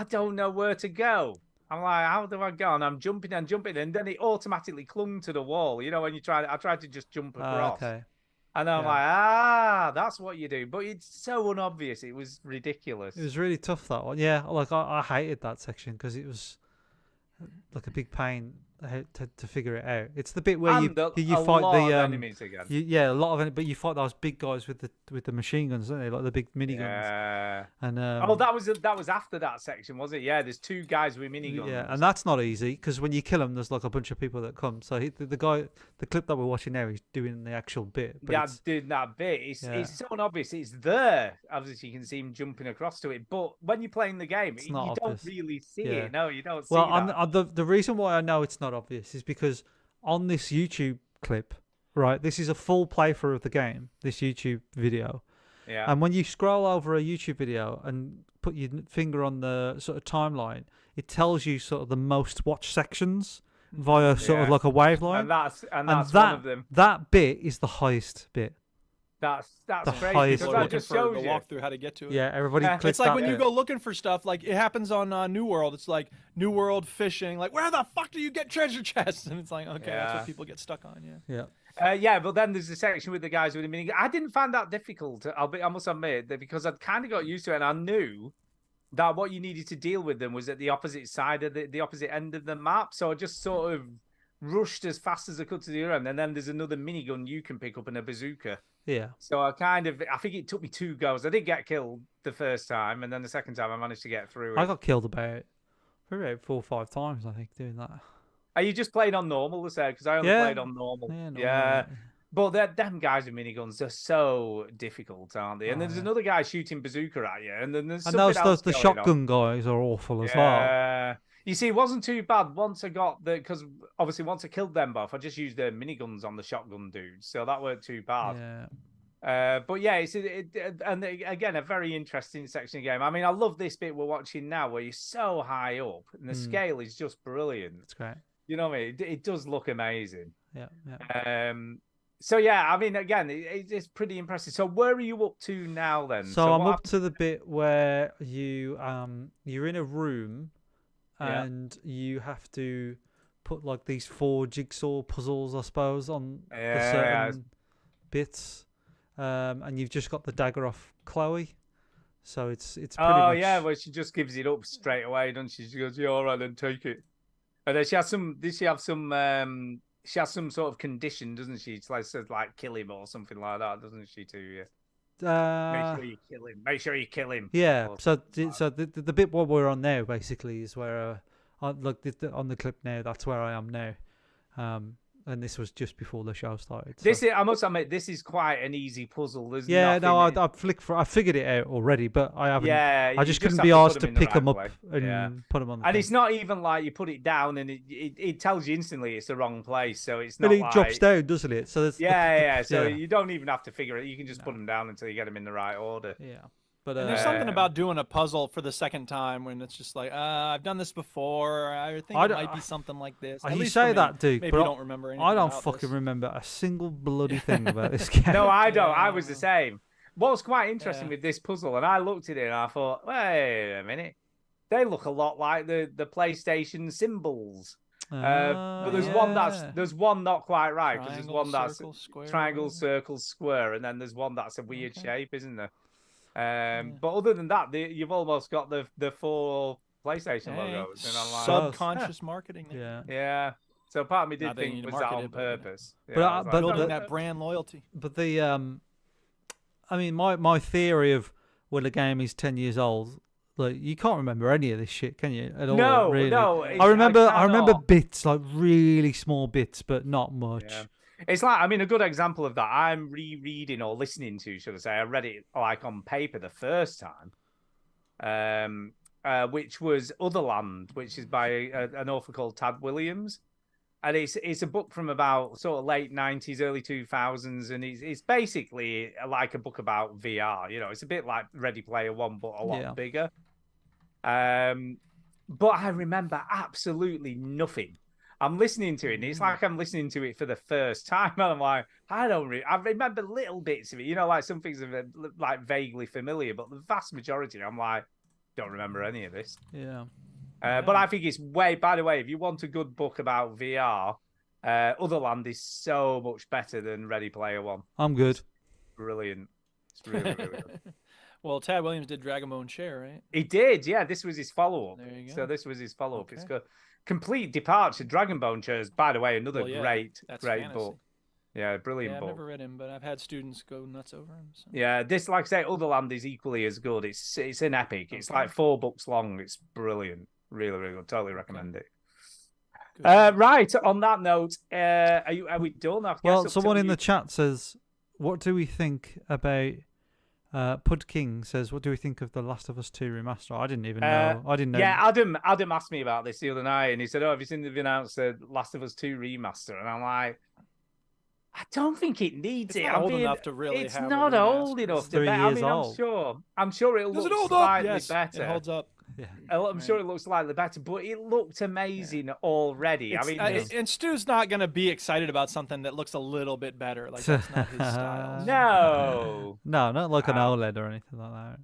[SPEAKER 1] don't know where to go. I'm like, how do I go? And I'm jumping and jumping, and then it automatically clung to the wall. You know, when I tried to just jump across. And I'm like, that's what you do. But it's so unobvious. It was ridiculous.
[SPEAKER 3] It was really tough, that one. Yeah, like I hated that section because it was like a big pain to figure it out. It's the bit where you fight the
[SPEAKER 1] enemies again.
[SPEAKER 3] A lot of enemies, but you fight those big guys with the machine guns, don't they? Like the big miniguns.
[SPEAKER 1] Yeah.
[SPEAKER 3] And
[SPEAKER 1] that was after that section, was it? Yeah, there's 2 guys with miniguns.
[SPEAKER 3] Yeah, and that's not easy because when you kill them, there's like a bunch of people that come. So the clip that we're watching now, he's doing the actual bit.
[SPEAKER 1] Doing that bit. It's so obvious. It's there. Obviously, you can see him jumping across to it. But when you're playing the game, you don't really see it. No, you don't see that.
[SPEAKER 3] The reason why I know it's not obvious is because on this YouTube clip, right, this is a full playthrough of the game, this YouTube video.
[SPEAKER 1] Yeah.
[SPEAKER 3] And when you scroll over a YouTube video and put your finger on the sort of timeline, it tells you sort of the most watched sections via sort of like a wave line.
[SPEAKER 1] And that's one of them.
[SPEAKER 3] That bit is the highest bit.
[SPEAKER 1] That's crazy
[SPEAKER 3] highest
[SPEAKER 1] because that just shows you.
[SPEAKER 2] Walk through how to get to it.
[SPEAKER 3] Yeah, everybody clicks
[SPEAKER 2] It's like
[SPEAKER 3] that
[SPEAKER 2] when
[SPEAKER 3] bit.
[SPEAKER 2] you go looking for stuff, like it happens on New World. It's like New World fishing. Like, where the fuck do you get treasure chests? And it's like, okay, that's what people get stuck on.
[SPEAKER 3] Yeah.
[SPEAKER 1] But then there's the section with the guys with the mini. I didn't find that difficult. I must admit that because I'd kind of got used to it, and I knew that what you needed to deal with them was at the opposite side of the opposite end of the map. So I just sort of rushed as fast as I could to the other end, and then there's another minigun you can pick up and a bazooka.
[SPEAKER 3] Yeah.
[SPEAKER 1] So I think it took me 2 goes. I did get killed the first time, and then the second time I managed to get through it.
[SPEAKER 3] I got killed about 4 or 5 times, I think, doing that.
[SPEAKER 1] Are you just playing on normal, because I only played on normal. Yeah. But them guys with miniguns, they're so difficult, aren't they? And then there's another guy shooting bazooka at you, and then there's
[SPEAKER 3] the shotgun guys are awful as well.
[SPEAKER 1] You see, it wasn't too bad once I got because obviously once I killed them both, I just used the miniguns on the shotgun dudes, so that weren't too bad.
[SPEAKER 3] Yeah.
[SPEAKER 1] But yeah, and again, a very interesting section of the game. I mean, I love this bit we're watching now where you're so high up, and the scale is just brilliant.
[SPEAKER 3] It's great.
[SPEAKER 1] You know what I mean? It does look amazing.
[SPEAKER 3] Yeah.
[SPEAKER 1] So yeah, I mean, again, it's pretty impressive. So where are you up to now then?
[SPEAKER 3] So I'm up to the bit where you're in a room. And you have to put like these 4 jigsaw puzzles, I suppose, on the certain bits. And you've just got the dagger off Chloe. So it's pretty much...
[SPEAKER 1] yeah, well, she just gives it up straight away, doesn't she? She goes, yeah, all right, then take it. And then she has some sort of condition, doesn't she? She says like kill him or something like that, doesn't she, to you? Make sure you kill him. Make sure you kill him.
[SPEAKER 3] Yeah. So the bit what we're on now basically is where on the clip now. That's where I am now. And this was just before the show started.
[SPEAKER 1] So. I must admit, this is quite an easy puzzle. There's
[SPEAKER 3] I figured it out already, but I haven't.
[SPEAKER 1] Yeah,
[SPEAKER 3] I just couldn't be asked to pick them up and put them on.
[SPEAKER 1] And it's not even like you put it down and it tells you instantly it's the wrong place. So it's not.
[SPEAKER 3] But it drops down, doesn't it? So
[SPEAKER 1] so you don't even have to figure it. You can just put them down until you get them in the right order.
[SPEAKER 3] Yeah. But
[SPEAKER 2] there's something about doing a puzzle for the second time when it's just like, I've done this before. I think it might be something like this.
[SPEAKER 3] You say that, Duke,
[SPEAKER 2] maybe
[SPEAKER 3] but
[SPEAKER 2] you don't remember anything.
[SPEAKER 3] I don't fucking remember a single bloody thing about this game.
[SPEAKER 1] No, I don't. I was the same. What was quite interesting with this puzzle, and I looked at it and I thought, wait a minute, they look a lot like the PlayStation symbols. But there's one not quite right because there's one that's triangle, circle, square, and then there's one that's a weird shape, isn't there? But other than that, you've almost got the 4 PlayStation logos. And I'm like,
[SPEAKER 2] subconscious marketing.
[SPEAKER 1] Yeah. So part of me
[SPEAKER 2] Not
[SPEAKER 1] did
[SPEAKER 2] that you need
[SPEAKER 1] think
[SPEAKER 2] to
[SPEAKER 1] was that
[SPEAKER 2] market
[SPEAKER 1] on
[SPEAKER 2] it, but, you know.
[SPEAKER 1] purpose.
[SPEAKER 3] But,
[SPEAKER 1] I was
[SPEAKER 3] but
[SPEAKER 1] like,
[SPEAKER 2] Building
[SPEAKER 3] the-
[SPEAKER 2] that brand loyalty.
[SPEAKER 3] But I mean, my theory of when a game is 10 years old, like you can't remember any of this shit, can you? At all?
[SPEAKER 1] No,
[SPEAKER 3] really.
[SPEAKER 1] no,
[SPEAKER 3] I remember
[SPEAKER 1] cannot.
[SPEAKER 3] bits, like really small bits, but not much.
[SPEAKER 1] Yeah. It's like, I mean, a good example of that, I'm rereading or listening to, should I say, I read it like on paper the first time, which was Otherland, which is by an author called Tad Williams. And it's a book from about sort of late 90s, early 2000s, and it's basically like a book about VR. You know, it's a bit like Ready Player One, but a lot bigger. But I remember absolutely nothing. I'm listening to it, and it's like I'm listening to it for the first time, and I'm like, I remember little bits of it. You know, like some things are like vaguely familiar, but the vast majority, I'm like, don't remember any of this.
[SPEAKER 3] Yeah.
[SPEAKER 1] But I think it's by the way, if you want a good book about VR, Otherland is so much better than Ready Player One.
[SPEAKER 3] I'm good.
[SPEAKER 1] Brilliant. It's really, really good.
[SPEAKER 2] Well, Tad Williams did Dragon Bone Chair, right?
[SPEAKER 1] He did, yeah. This was his follow-up.
[SPEAKER 2] There you go.
[SPEAKER 1] So this was his follow-up.
[SPEAKER 2] Okay.
[SPEAKER 1] It's good. Complete Departure, Dragon Bone Chairs, by the way, another great
[SPEAKER 2] fantasy.
[SPEAKER 1] book. Yeah, brilliant book.
[SPEAKER 2] I've never read him, but I've had students go nuts over him. So.
[SPEAKER 1] Yeah, this, like I say, Otherland is equally as good. It's an epic. It's like 4 books long. It's brilliant. Really, really good. Totally recommend it. Right. On that note, are we done?
[SPEAKER 3] Well, someone in the chat says, "What do we think about?" Pud King says, "What do we think of the Last of Us 2 remaster?" I didn't even know. I didn't know.
[SPEAKER 1] Yeah, Adam asked me about this the other night, and he said, "Oh, have you seen the announced Last of Us 2 remaster?" And I'm like, I don't think it needs it.
[SPEAKER 2] Not old enough to really.
[SPEAKER 1] It's
[SPEAKER 2] have
[SPEAKER 1] not
[SPEAKER 2] a
[SPEAKER 1] old enough.
[SPEAKER 3] It's 3 years old.
[SPEAKER 1] I'm sure it'll
[SPEAKER 2] Does
[SPEAKER 1] look
[SPEAKER 2] it hold
[SPEAKER 1] slightly
[SPEAKER 2] up? Yes,
[SPEAKER 1] better.
[SPEAKER 2] it holds up.
[SPEAKER 3] Yeah.
[SPEAKER 1] I'm sure it looks slightly better, but it looked amazing already. I mean,
[SPEAKER 2] and Stu's not going to be excited about something that looks a little bit better. Like that's not his style.
[SPEAKER 1] No,
[SPEAKER 3] not like an OLED or anything like that.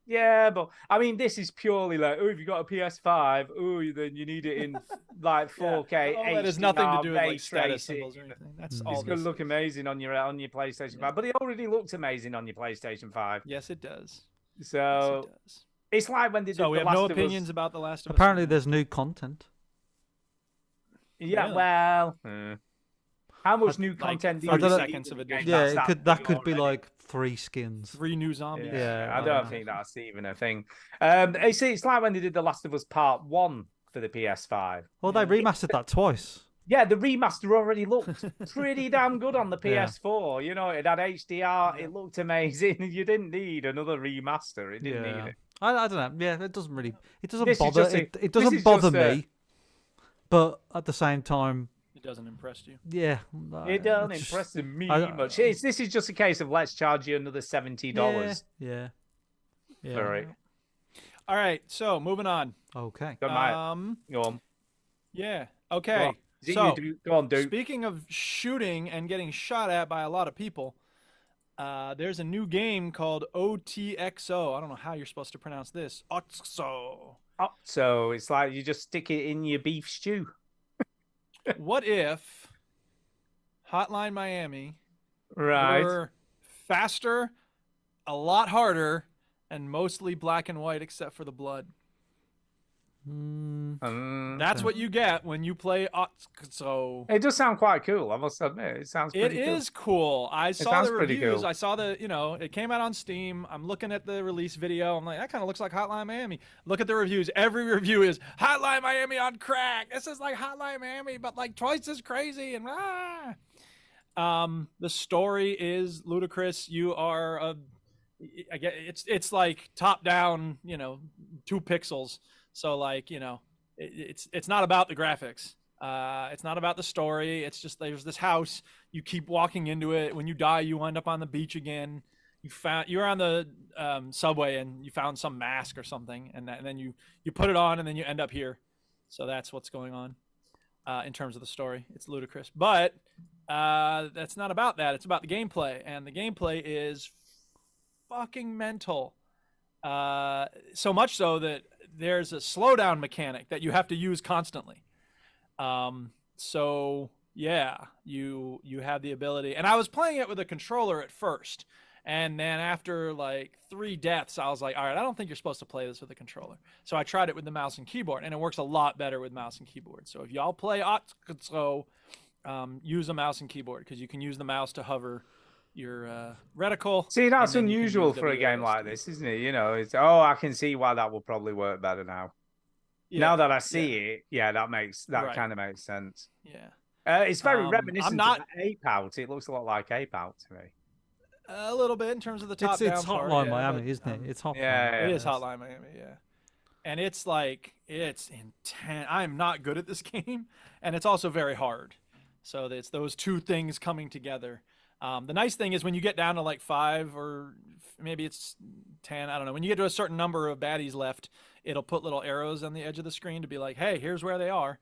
[SPEAKER 1] Yeah, but I mean, this is purely like, oh, if you got a PS5, then you need it in like 4K.
[SPEAKER 2] All that has nothing to do with like status symbols or anything. That's all.
[SPEAKER 1] It's going to look amazing on your PlayStation 5, but it already looked amazing on your PlayStation 5.
[SPEAKER 2] Yes, it does.
[SPEAKER 1] So it's like when they did
[SPEAKER 2] So we
[SPEAKER 1] The
[SPEAKER 2] have no
[SPEAKER 1] Last of
[SPEAKER 2] opinions
[SPEAKER 1] Us.
[SPEAKER 2] about The Last of Us.
[SPEAKER 3] Apparently, there's new content.
[SPEAKER 1] Yeah,
[SPEAKER 2] Really?
[SPEAKER 1] well, how much new content do you
[SPEAKER 2] 30
[SPEAKER 1] see
[SPEAKER 2] seconds
[SPEAKER 1] in
[SPEAKER 2] of
[SPEAKER 1] the
[SPEAKER 2] addition.
[SPEAKER 1] game?
[SPEAKER 3] Yeah,
[SPEAKER 1] That's
[SPEAKER 3] that could be
[SPEAKER 1] already.
[SPEAKER 3] like 3 skins.
[SPEAKER 2] 3 new zombies.
[SPEAKER 3] Yeah,
[SPEAKER 1] I don't think that's even a thing. It's like when they did The Last of Us Part 1 for the PS5.
[SPEAKER 3] Well, they remastered that twice.
[SPEAKER 1] Yeah, the remaster already looked pretty damn good on the
[SPEAKER 3] Yeah.
[SPEAKER 1] PS4. You know, it had HDR. It looked amazing. You didn't need another remaster. It didn't need it.
[SPEAKER 3] I don't know. Yeah, it doesn't really. It doesn't
[SPEAKER 1] This is
[SPEAKER 3] bother.
[SPEAKER 1] just a-
[SPEAKER 3] It
[SPEAKER 1] this
[SPEAKER 3] doesn't
[SPEAKER 1] is
[SPEAKER 3] bother
[SPEAKER 1] just a-
[SPEAKER 3] me. But at the same time,
[SPEAKER 2] It doesn't impress you.
[SPEAKER 3] yeah.
[SPEAKER 1] It don't
[SPEAKER 3] it's just-
[SPEAKER 1] impress me
[SPEAKER 3] I-
[SPEAKER 1] much. This is just a case of let's charge you another $70
[SPEAKER 3] Yeah. Yeah.
[SPEAKER 1] for it.
[SPEAKER 2] All right, so moving on.
[SPEAKER 3] Okay.
[SPEAKER 1] Go on. Go on.
[SPEAKER 2] Yeah.
[SPEAKER 1] Go
[SPEAKER 2] Okay.
[SPEAKER 1] on. Is it
[SPEAKER 2] So,
[SPEAKER 1] you, Duke? Go on, Duke.
[SPEAKER 2] speaking of shooting and getting shot at by a lot of people, there's a new game called OTXO. I don't know how you're supposed to pronounce this. OTXO.
[SPEAKER 1] So it's like you just stick it in your beef stew.
[SPEAKER 2] What if Hotline Miami
[SPEAKER 1] Right.
[SPEAKER 2] were faster, a lot harder, and mostly black and white except for the blood? That's what you get when you play OTXO.
[SPEAKER 1] It does sound quite cool, I must admit. It sounds
[SPEAKER 2] It
[SPEAKER 1] pretty cool.
[SPEAKER 2] is cool. I saw
[SPEAKER 1] sounds
[SPEAKER 2] the
[SPEAKER 1] pretty
[SPEAKER 2] reviews.
[SPEAKER 1] cool.
[SPEAKER 2] I saw it came out on Steam. I'm looking at the release video. I'm like, that kind of looks like Hotline Miami. Look at the reviews. Every review is Hotline Miami on crack. This is like Hotline Miami, but like twice as crazy. And the story is ludicrous. You are I get it's like top down, 2 pixels. So like, it's not about the graphics. It's not about the story. It's just there's this house. You keep walking into it. When you die, you end up on the beach again. You're on the subway and you found some mask or something, and then you put it on, and then you end up here. So that's what's going on in terms of the story. It's ludicrous, but that's not about that. It's about the gameplay, and the gameplay is fucking mental. So much so that there's a slowdown mechanic that you have to use constantly. So yeah, you have the ability, and I was playing it with a controller at first, And then after like 3 deaths, I was like, all right, I don't think you're supposed to play this with a controller. So I tried it with the mouse and keyboard, and it works a lot better with mouse and keyboard. So if y'all play Otso, use a mouse and keyboard, because you can use the mouse to hover your reticle.
[SPEAKER 1] See, that's unusual for a game like this, isn't it? You know, it's I can see why that will probably work better now. Yeah, now that I see it, that kind of makes sense.
[SPEAKER 2] Yeah.
[SPEAKER 1] It's very reminiscent of Ape Out. It looks a lot like Ape Out to me.
[SPEAKER 2] A little bit in terms of the top down
[SPEAKER 3] It's Hotline Miami, isn't it? It's Hotline.
[SPEAKER 2] Yeah, it is Hotline Miami, yeah. And it's like, it's intense. I'm not good at this game, and it's also very hard. So it's those two things coming together. The nice thing is when you get down to like 5 or maybe it's 10, I don't know. When you get to a certain number of baddies left, it'll put little arrows on the edge of the screen to be like, hey, here's where they are.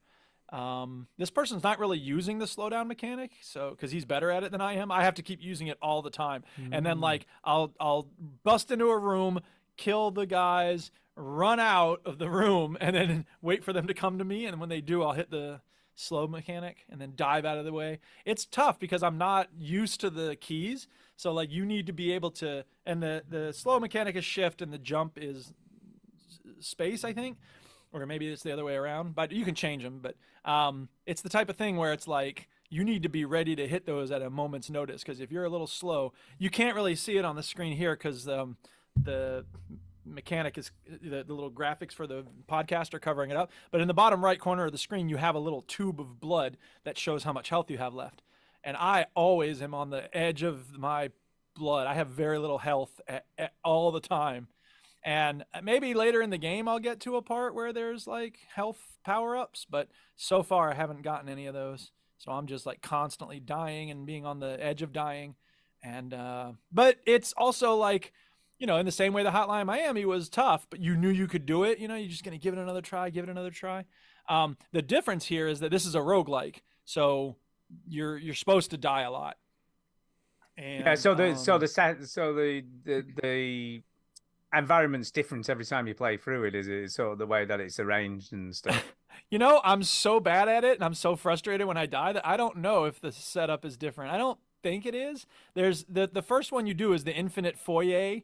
[SPEAKER 2] This person's not really using the slowdown mechanic, so because he's better at it than I am, I have to keep using it all the time. And then like I'll bust into a room, kill the guys, run out of the room, and then wait for them to come to me. And when they do, I'll hit the slow mechanic and then dive out of the way. It's tough because I'm not used to the keys. So like you need to be able to, and the slow mechanic is shift and the jump is space, I think. Or maybe it's the other way around, but you can change them. But it's the type of thing where it's like you need to be ready to hit those at a moment's notice, because if you're a little slow, you can't really see it on the screen here because the mechanic is the little graphics for the podcast are covering it up. But in the bottom right corner of the screen, you have a little tube of blood that shows how much health you have left. And I always am on the edge of my blood. I have very little health all the time. And maybe later in the game, I'll get to a part where there's like health power-ups, but so far I haven't gotten any of those. So I'm just like constantly dying and being on the edge of dying. And, but it's also like, you know, in the same way the Hotline Miami was tough, but you knew you could do it. You know, you're just going to give it another try. The difference here is that this is a roguelike. So you're supposed to die a lot. And,
[SPEAKER 1] yeah. So the environment's different every time you play through it, is it? Sort of the way that it's arranged and stuff.
[SPEAKER 2] You know, I'm so bad at it and I'm so frustrated when I die that I don't know if the setup is different. I don't think it is. There's the first one you do is the infinite foyer,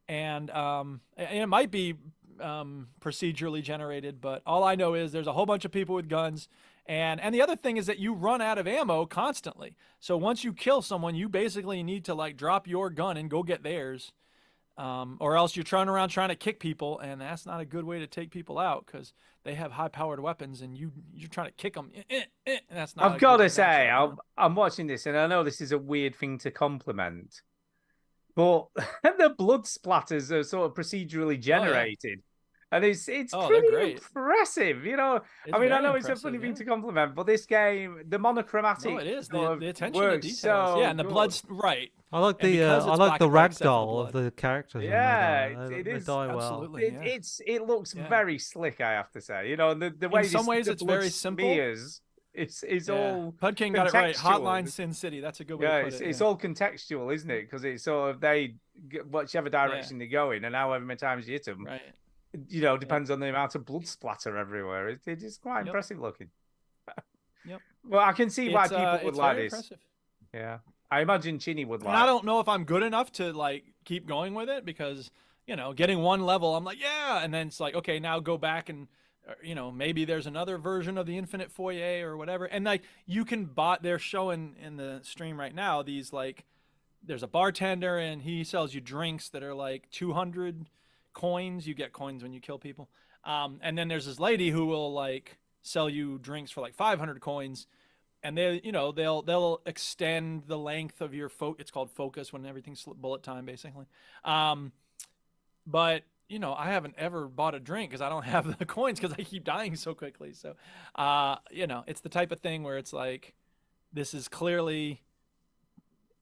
[SPEAKER 2] and it might be procedurally generated, but all I know is there's a whole bunch of people with guns, and the other thing is that you run out of ammo constantly. So once you kill someone, you basically need to like drop your gun and go get theirs. Or else you're trying around trying to kick people, and that's not a good way to take people out because they have high-powered weapons, and you're trying to kick them. And that's not.
[SPEAKER 1] I've got to say, I'm watching this, and I know this is a weird thing to compliment, but the blood splatters are sort of procedurally generated. And it's pretty impressive, you know. I mean, I know it's a funny thing to compliment, but this game, the monochromatic,
[SPEAKER 2] it is the attention
[SPEAKER 1] to
[SPEAKER 2] details.
[SPEAKER 1] So
[SPEAKER 2] and the blood's right.
[SPEAKER 3] I like the ragdoll of the characters.
[SPEAKER 1] Yeah,
[SPEAKER 3] they
[SPEAKER 1] is
[SPEAKER 3] die well.
[SPEAKER 2] Absolutely,
[SPEAKER 1] it looks very slick, I have to say. You know, the way
[SPEAKER 2] in some ways it's very simple.
[SPEAKER 1] It's all
[SPEAKER 2] Pudkin got it right. Hotline Sin City. That's a good way to put it.
[SPEAKER 1] It's all contextual, isn't it? Because it's sort of whichever direction they go in, and however many times you hit them.
[SPEAKER 2] Right.
[SPEAKER 1] You know, depends on the amount of blood splatter everywhere. It is quite impressive looking.
[SPEAKER 2] Yep.
[SPEAKER 1] Well, I can see why people would like this.
[SPEAKER 2] Impressive.
[SPEAKER 1] Yeah. I imagine Chinny would like it.
[SPEAKER 2] And I don't know if I'm good enough to like keep going with it because, you know, getting one level, I'm like, yeah. And then it's like, okay, now go back and, you know, maybe there's another version of the Infinite Foyer or whatever. And like you can they're showing in the stream right now, these like, there's a bartender and he sells you drinks that are like 200 coins. You get coins when you kill people. And then there's this lady who will like sell you drinks for like 500 coins. And they, you know, they'll extend the length of your it's called focus when everything's bullet time, basically. But you know, I haven't ever bought a drink because I don't have the coins because I keep dying so quickly. So, you know, it's the type of thing where it's like, this is clearly,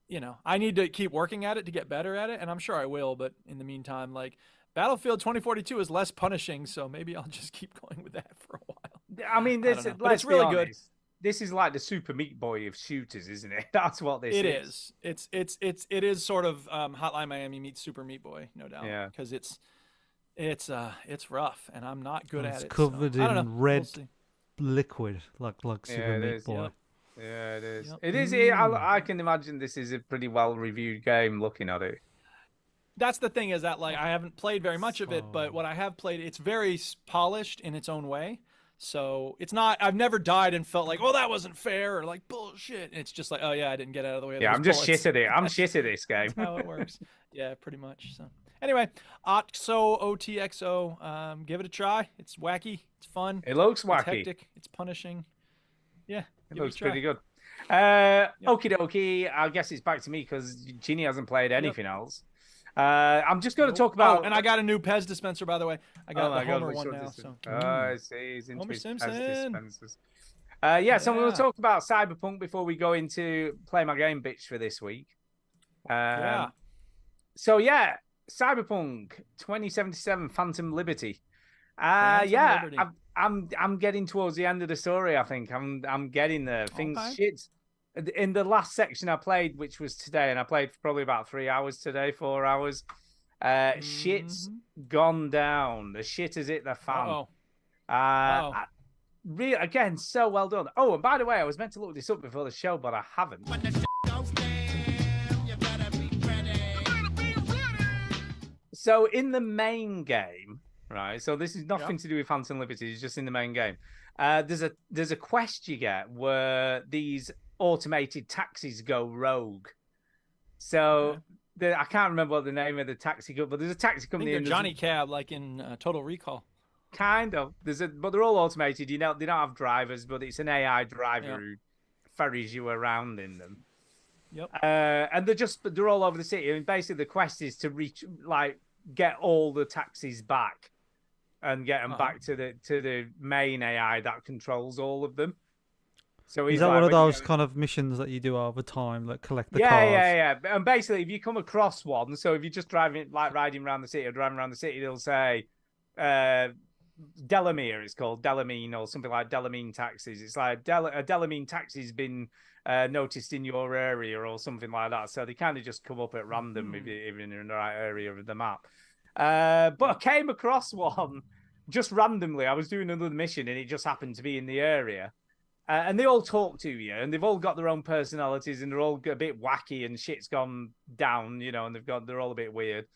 [SPEAKER 2] you know, I need to keep working at it to get better at it, and I'm sure I will. But in the meantime, like Battlefield 2042 is less punishing, so maybe I'll just keep going with that for a while.
[SPEAKER 1] I mean,
[SPEAKER 2] it's really good.
[SPEAKER 1] This is like the Super Meat Boy of shooters, isn't it? That's what this is.
[SPEAKER 2] It is sort of Hotline Miami meets Super Meat Boy, no doubt.
[SPEAKER 1] Yeah.
[SPEAKER 2] Because it's rough, and I'm not good at it.
[SPEAKER 3] It's covered in red liquid, like Super Meat Boy.
[SPEAKER 1] Yeah, it is. Yep. It is. I can imagine this is a pretty well reviewed game. Looking at it.
[SPEAKER 2] that's the thing is that like I haven't played very much of it, but what I have played, it's very polished in its own way. So it's not. I've never died and felt like, oh, that wasn't fair, or like bullshit. It's just like, oh yeah, I didn't get out of the way. Of
[SPEAKER 1] yeah,
[SPEAKER 2] those
[SPEAKER 1] I'm just
[SPEAKER 2] bullets.
[SPEAKER 1] shit at it. I'm shit at this game.
[SPEAKER 2] That's how it works. Yeah, pretty much. So anyway, OTXO, give it a try. It's wacky. It's fun.
[SPEAKER 1] It looks
[SPEAKER 2] It's
[SPEAKER 1] wacky.
[SPEAKER 2] hectic. It's punishing. Yeah,
[SPEAKER 1] It
[SPEAKER 2] give
[SPEAKER 1] looks
[SPEAKER 2] a try.
[SPEAKER 1] pretty good. Okie dokie. I guess it's back to me because Ginny hasn't played anything else. I'm just going to talk about.
[SPEAKER 2] Oh, and I got a new Pez dispenser, by the way. I got the Homer
[SPEAKER 1] look
[SPEAKER 2] one
[SPEAKER 1] so
[SPEAKER 2] now.
[SPEAKER 1] distant.
[SPEAKER 2] So.
[SPEAKER 1] I see. He's into
[SPEAKER 2] Homer
[SPEAKER 1] his
[SPEAKER 2] Simpson.
[SPEAKER 1] Pez dispensers. So we'll talk about Cyberpunk before we go into play my game bitch for this week. So yeah, Cyberpunk 2077 Phantom Liberty. Liberty. I'm getting towards the end of the story. I think I'm getting there. Shit. In the last section I played, which was today, and I played for probably about 4 hours. Shit's gone down. The shit has hit the fan. Again, so well done. Oh, and by the way, I was meant to look this up before the show, but I haven't. So in the main game, right? So this is nothing to do with Phantom Liberty. It's just in the main game. There's a quest you get where these automated taxis go rogue. So I can't remember what the name of the taxi company, but there's a taxi company.
[SPEAKER 2] I think they're Johnny Cab, like in Total Recall.
[SPEAKER 1] Kind of. But they're all automated. They don't have drivers, but it's an AI driver who ferries you around in them.
[SPEAKER 2] Yep.
[SPEAKER 1] And they're all over the city. And basically, the quest is to get all the taxis back and get them back to the main AI that controls all of them. So
[SPEAKER 3] is that one of those kind of missions that you do over time, like collect the cars?
[SPEAKER 1] Yeah. And basically, if you come across one, so if you're just riding around the city or driving around the city, they'll say Delamere, it's called Delamine or something like Delamine taxis. It's like a Delamine taxi's been noticed in your area or something like that. So they kind of just come up at random if you're in the right area of the map. But I came across one just randomly. I was doing another mission and it just happened to be in the area. And they all talk to you, and they've all got their own personalities, and they're all a bit wacky, and shit's gone down, and they're all a bit weird.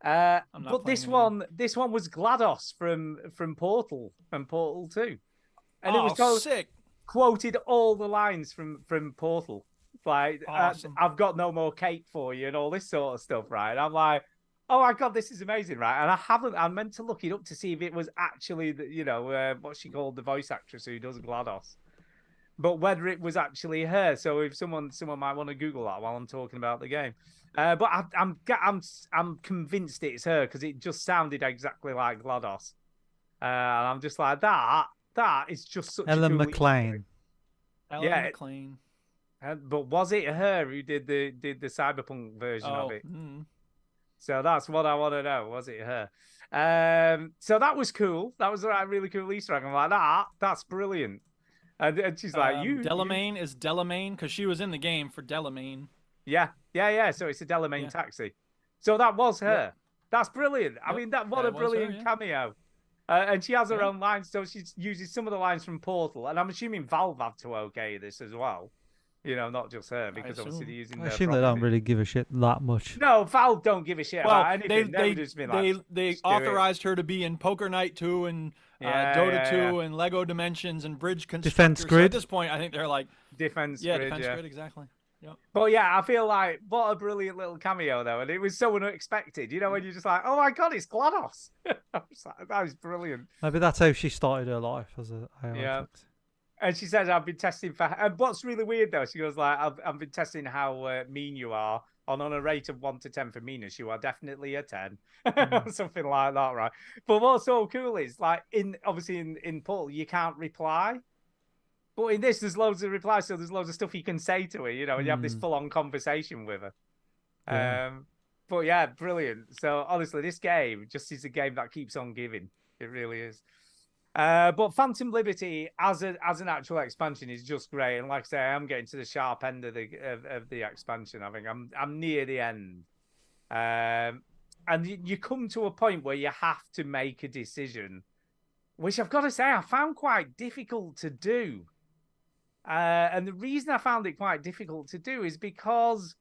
[SPEAKER 1] But this one was GLaDOS from Portal and Portal 2, and it was
[SPEAKER 2] sick.
[SPEAKER 1] Quoted all the lines from Portal, like
[SPEAKER 2] awesome.
[SPEAKER 1] I've got no more cake for you, and all this sort of stuff, right? And I'm like, oh my god, this is amazing, right? And I meant to look it up to see if it was actually what's she called, the voice actress who does GLaDOS. But whether it was actually her, so if someone might want to Google that while I'm talking about the game, but I'm convinced it's her because it just sounded exactly like GLaDOS, and I'm just like that is just such
[SPEAKER 3] Ellen
[SPEAKER 1] a cool
[SPEAKER 3] McLean.
[SPEAKER 2] Ellen McLean.
[SPEAKER 1] But was it her who did the Cyberpunk version of it? So that's what I want to know. Was it her? So that was cool. That was a really cool Easter egg. I'm like that's brilliant. And she's like,
[SPEAKER 2] Delamain is Delamain because she was in the game for Delamain.
[SPEAKER 1] Yeah. So it's a Delamain taxi. So that was her. Yeah. That's brilliant. I mean, what a brilliant cameo. And she has her own lines, so she uses some of the lines from Portal. And I'm assuming Valve had to okay this as well. Not just her, because obviously they're using.
[SPEAKER 3] I assume they don't really give a shit that much.
[SPEAKER 1] No, Valve don't give a shit about anything.
[SPEAKER 2] They authorized her to be in Poker Night 2 and Dota 2 and Lego Dimensions and Bridge Constructor.
[SPEAKER 3] Defense Grid.
[SPEAKER 2] So at this point, I think they're like
[SPEAKER 1] Defense Grid.
[SPEAKER 2] Defense Grid, exactly. Yep.
[SPEAKER 1] But yeah, I feel like what a brilliant little cameo though, and it was so unexpected. When you're just like, oh my god, it's GLaDOS. I was like, that was brilliant.
[SPEAKER 3] Maybe that's how she started her life as a AI taxi.
[SPEAKER 1] And she says, I've been testing for... And what's really weird, though, she goes, like, I've been testing how mean you are. On a rate of 1 to 10 for meanness, you are definitely a 10. Something like that, right? But what's so cool is, like, in Portal, you can't reply. But in this, there's loads of replies, so there's loads of stuff you can say to her, and you have this full-on conversation with her.
[SPEAKER 3] Yeah.
[SPEAKER 1] But yeah, brilliant. So, honestly, this game just is a game that keeps on giving. It really is. But Phantom Liberty as an actual expansion is just great, and like I say, I'm getting to the sharp end of the expansion. I think I'm near the end, and you come to a point where you have to make a decision, which I've got to say I found quite difficult to do. And the reason I found it quite difficult to do is because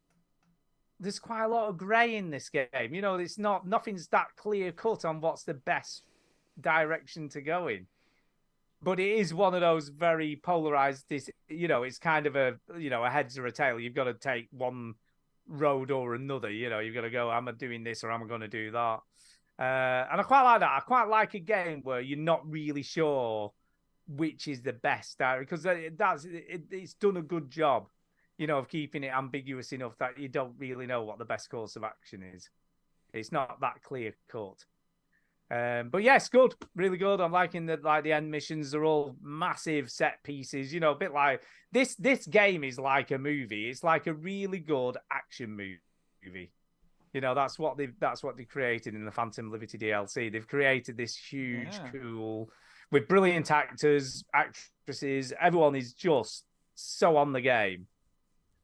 [SPEAKER 1] there's quite a lot of grey in this game. You know, nothing's that clear cut on what's the best direction to go in. But it is one of those very polarized. You know, it's kind of a heads or a tail. You've got to take one road or another. You know, you've got to go, am I doing this or am I going to do that? And I quite like that. I quite like a game where you're not really sure which is the best, because it's done a good job, you know, of keeping it ambiguous enough that you don't really know what the best course of action is. It's not that clear cut. But yes, good, really good. I'm liking the end missions. They're all massive set pieces, you know, a bit like this game is like a movie. It's like a really good action movie. You know, that's what they created in the Phantom Liberty DLC. They've created this huge, cool, with brilliant actors, actresses. Everyone is just so on the game.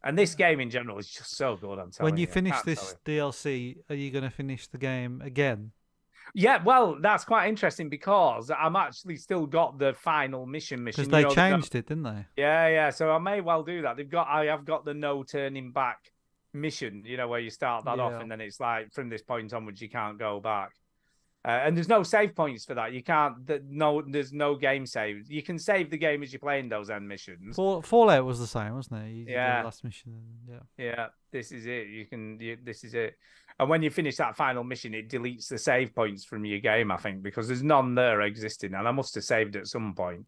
[SPEAKER 1] And this game in general is just so good, I'm telling you.
[SPEAKER 3] When you finish this DLC, are you going to finish the game again?
[SPEAKER 1] Yeah, well, that's quite interesting because I'm actually still got the final mission.
[SPEAKER 3] Because they changed it, didn't they?
[SPEAKER 1] Yeah. So I may well do that. I have got the no turning back mission, you know, where you start that off and then it's like from this point onwards you can't go back. And there's no save points for that. You can't. There's no game saves. You can save the game as you're playing those end missions.
[SPEAKER 3] Fallout was the same, wasn't it? You did
[SPEAKER 1] yeah.
[SPEAKER 3] The last mission.
[SPEAKER 1] Yeah. This is it. This is it. And when you finish that final mission, it deletes the save points from your game, I think, because there's none there existing. And I must have saved at some point.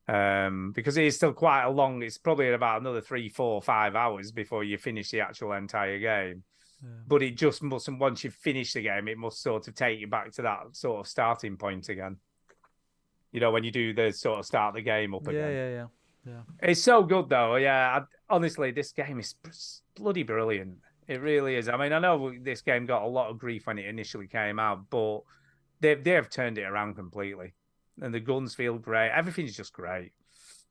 [SPEAKER 1] Because it is still quite a long. It's probably about another 3, 4, 5 hours before you finish the actual entire game. Yeah. But it just mustn't. Once you finish the game, it must sort of take you back to that sort of starting point again. You know, when you do the sort of start the game up again.
[SPEAKER 3] Yeah.
[SPEAKER 1] It's so good though. Yeah, honestly, this game is bloody brilliant. It really is. I mean, I know this game got a lot of grief when it initially came out, but they have turned it around completely, and the guns feel great. Everything's just great.